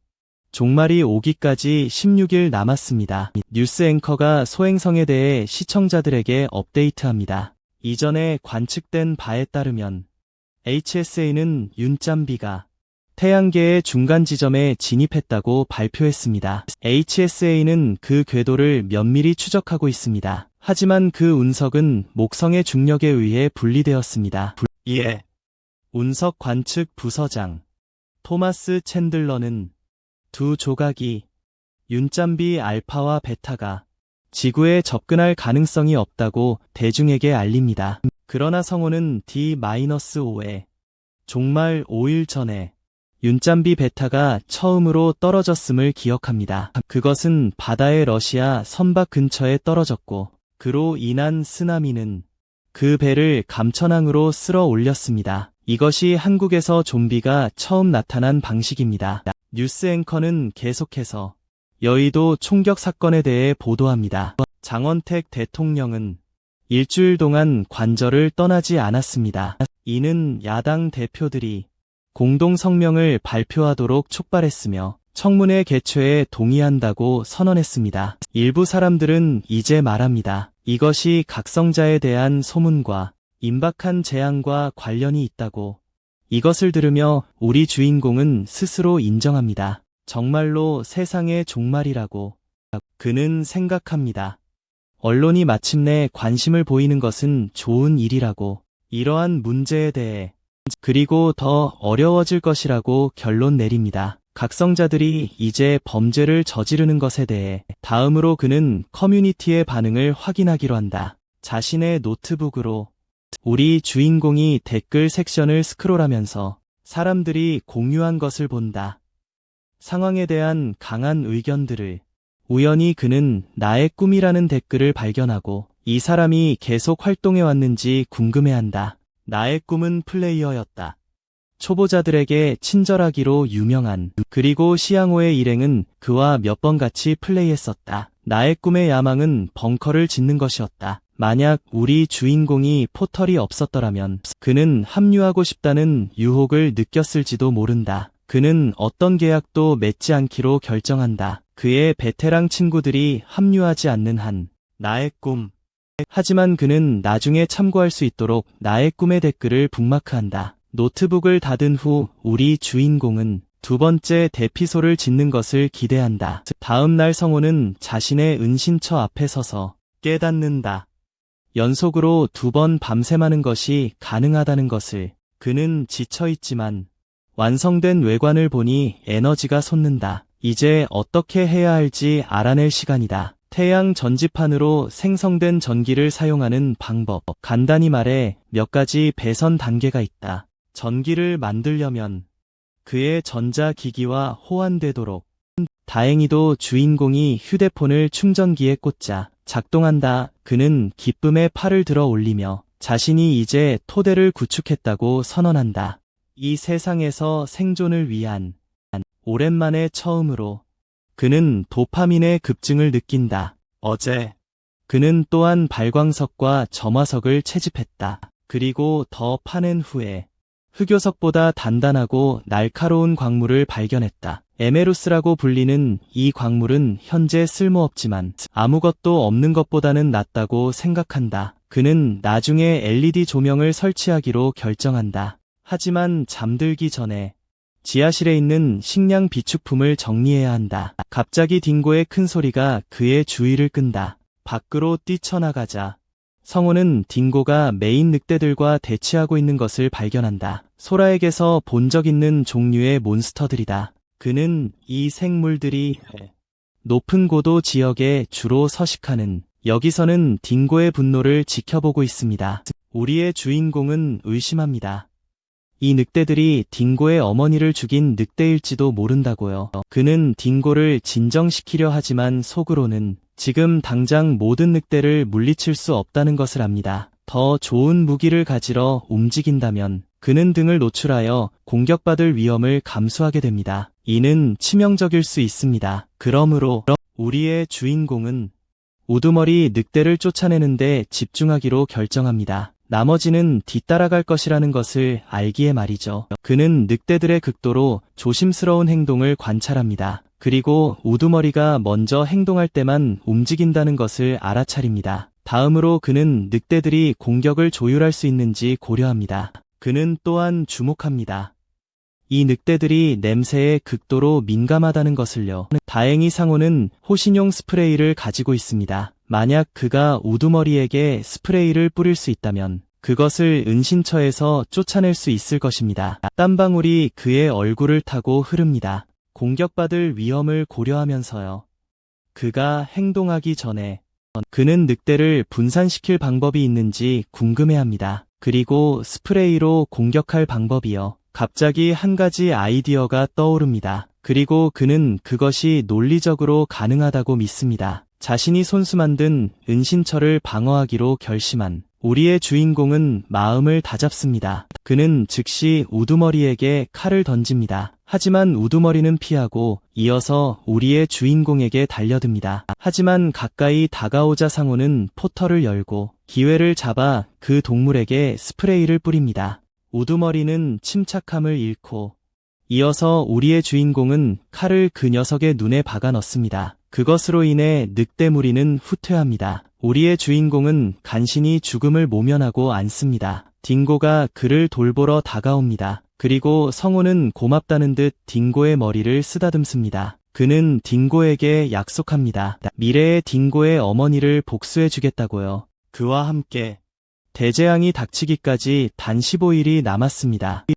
종말이 오기까지 16일 남았습니다. 뉴스 앵커가 소행성에 대해 시청자들에게 업데이트합니다. 이전에 관측된 바에 따르면 HSA는 윤짬비가 태양계의 중간 지점에 진입했다고 발표했습니다. HSA는 그 궤도를 면밀히 추적하고 있습니다. 하지만 그 운석은 목성의 중력에 의해 분리되었습니다. 이에 운석 관측 부서장 토마스 챈들러는 두 조각이 윤짬비 알파와 베타가 지구에 접근할 가능성이 없다고 대중에게 알립니다. 그러나 성우는 D-5의 종말 5일 전에 윤짬비 베타가 처음으로 떨어졌음을 기억합니다. 그것은 바다의 러시아 선박 근처에 떨어졌고 그로 인한 쓰나미는 그 배를 감천항으로 쓸어 올렸습니다. 이것이 한국에서 좀비가 처음 나타난 방식입니다. 뉴스 앵커는 계속해서 여의도 총격 사건에 대해 보도합니다. 장원택 대통령은 일주일 동안 관저를 떠나지 않았습니다. 이는 야당 대표들이 공동 성명을 발표하도록 촉발했으며 청문회 개최에 동의한다고 선언했습니다. 일부 사람들은 이제 말합니다. 이것이 각성자에 대한 소문과 임박한 재앙과 관련이 있다고. 이것을 들으며 우리 주인공은 스스로 인정합니다. 정말로 세상의 종말이라고 그는 생각합니다. 언론이 마침내 관심을 보이는 것은 좋은 일이라고. 이러한 문제에 대해 그리고 더 어려워질 것이라고 결론 내립니다. 각성자들이 이제 범죄를 저지르는 것에 대해 다음으로 그는 커뮤니티의 반응을 확인하기로 한다. 자신의 노트북으로 우리 주인공이 댓글 섹션을 스크롤하면서 사람들이 공유한 것을 본다. 상황에 대한 강한 의견들을 우연히 그는 나의 꿈이라는 댓글을 발견하고 이 사람이 계속 활동해왔는지 궁금해한다. 나의 꿈은 플레이어였다. 초보자들에게 친절하기로 유명한 그리고 시앙호의 일행은 그와 몇 번 같이 플레이했었다. 나의 꿈의 야망은 벙커를 짓는 것이었다. 만약 우리 주인공이 포털이 없었더라면 그는 합류하고 싶다는 유혹을 느꼈을지도 모른다. 그는 어떤 계약도 맺지 않기로 결정한다. 그의 베테랑 친구들이 합류하지 않는 한 나의 꿈. 하지만 그는 나중에 참고할 수 있도록 나의 꿈의 댓글을 북마크한다. 노트북을 닫은 후 우리 주인공은 두 번째 대피소를 짓는 것을 기대한다. 다음 날 성호는 자신의 은신처 앞에 서서 깨닫는다. 연속으로 2번 밤샘하는 것이 가능하다는 것을. 그는 지쳐있지만 완성된 외관을 보니 에너지가 솟는다. 이제 어떻게 해야 할지 알아낼 시간이다. 태양 전지판으로 생성된 전기를 사용하는 방법. 간단히 말해 몇 가지 배선 단계가 있다. 전기를 만들려면 그의 전자기기와 호환되도록. 다행히도 주인공이 휴대폰을 충전기에 꽂자 작동한다. 그는 기쁨에 팔을 들어 올리며 자신이 이제 토대를 구축했다고 선언한다. 이 세상에서 생존을 위한 오랜만에 처음으로 그는 도파민의 급증을 느낀다. 어제 그는 또한 발광석과 점화석을 채집했다. 그리고 더 파낸 후에 흑요석보다 단단하고 날카로운 광물을 발견했다. 에메루스라고 불리는 이 광물은 현재 쓸모없지만 아무것도 없는 것보다는 낫다고 생각한다. 그는 나중에 LED 조명을 설치하기로 결정한다. 하지만 잠들기 전에 지하실에 있는 식량 비축품을 정리해야 한다. 갑자기 딩고의 큰 소리가 그의 주의를 끈다. 밖으로 뛰쳐나가자 성호는 딩고가 메인 늑대들과 대치하고 있는 것을 발견한다. 소라에게서 본 적 있는 종류의 몬스터들이다. 그는 이 생물들이 높은 고도 지역에 주로 서식하는 여기서는 딩고의 분노를 지켜보고 있습니다. 우리의 주인공은 의심합니다. 이 늑대들이 딩고의 어머니를 죽인 늑대일지도 모른다고요. 그는 딩고를 진정시키려 하지만 속으로는 지금 당장 모든 늑대를 물리칠 수 없다는 것을 압니다. 더 좋은 무기를 가지러 움직인다면 그는 등을 노출하여 공격받을 위험을 감수하게 됩니다. 이는 치명적일 수 있습니다. 그러므로 우리의 주인공은 우두머리 늑대를 쫓아내는데 집중하기로 결정합니다. 나머지는 뒤따라갈 것이라는 것을 알기에 말이죠. 그는 늑대들의 극도로 조심스러운 행동을 관찰합니다. 그리고 우두머리가 먼저 행동할 때만 움직인다는 것을 알아차립니다. 다음으로 그는 늑대들이 공격을 조율할 수 있는지 고려합니다. 그는 또한 주목합니다. 이 늑대들이 냄새에 극도로 민감하다는 것을요. 다행히 상호는 호신용 스프레이를 가지고 있습니다. 만약 그가 우두머리에게 스프레이를 뿌릴 수 있다면 그것을 은신처에서 쫓아낼 수 있을 것입니다. 땀방울이 그의 얼굴을 타고 흐릅니다. 공격받을 위험을 고려하면서요. 그가 행동하기 전에 그는 늑대를 분산시킬 방법이 있는지 궁금해합니다. 그리고 스프레이로 공격할 방법이요. 갑자기 한 가지 아이디어가 떠오릅니다. 그리고 그는 그것이 논리적으로 가능하다고 믿습니다. 자신이 손수 만든 은신처를 방어하기로 결심한 우리의 주인공은 마음을 다잡습니다. 그는 즉시 우두머리에게 칼을 던집니다. 하지만 우두머리는 피하고 이어서 우리의 주인공에게 달려듭니다. 하지만 가까이 다가오자 상호는 포털을 열고 기회를 잡아 그 동물에게 스프레이를 뿌립니다. 우두머리는 침착함을 잃고 이어서 우리의 주인공은 칼을 그 녀석의 눈에 박아 넣습니다. 그것으로 인해 늑대 무리는 후퇴합니다. 우리의 주인공은 간신히 죽음을 모면하고 앉습니다. 딩고가 그를 돌보러 다가옵니다. 그리고 성호는 고맙다는 듯 딩고의 머리를 쓰다듬습니다. 그는 딩고에게 약속합니다. 미래의 딩고의 어머니를 복수해주겠다고요. 그와 함께 대재앙이 닥치기까지 단 15일이 남았습니다.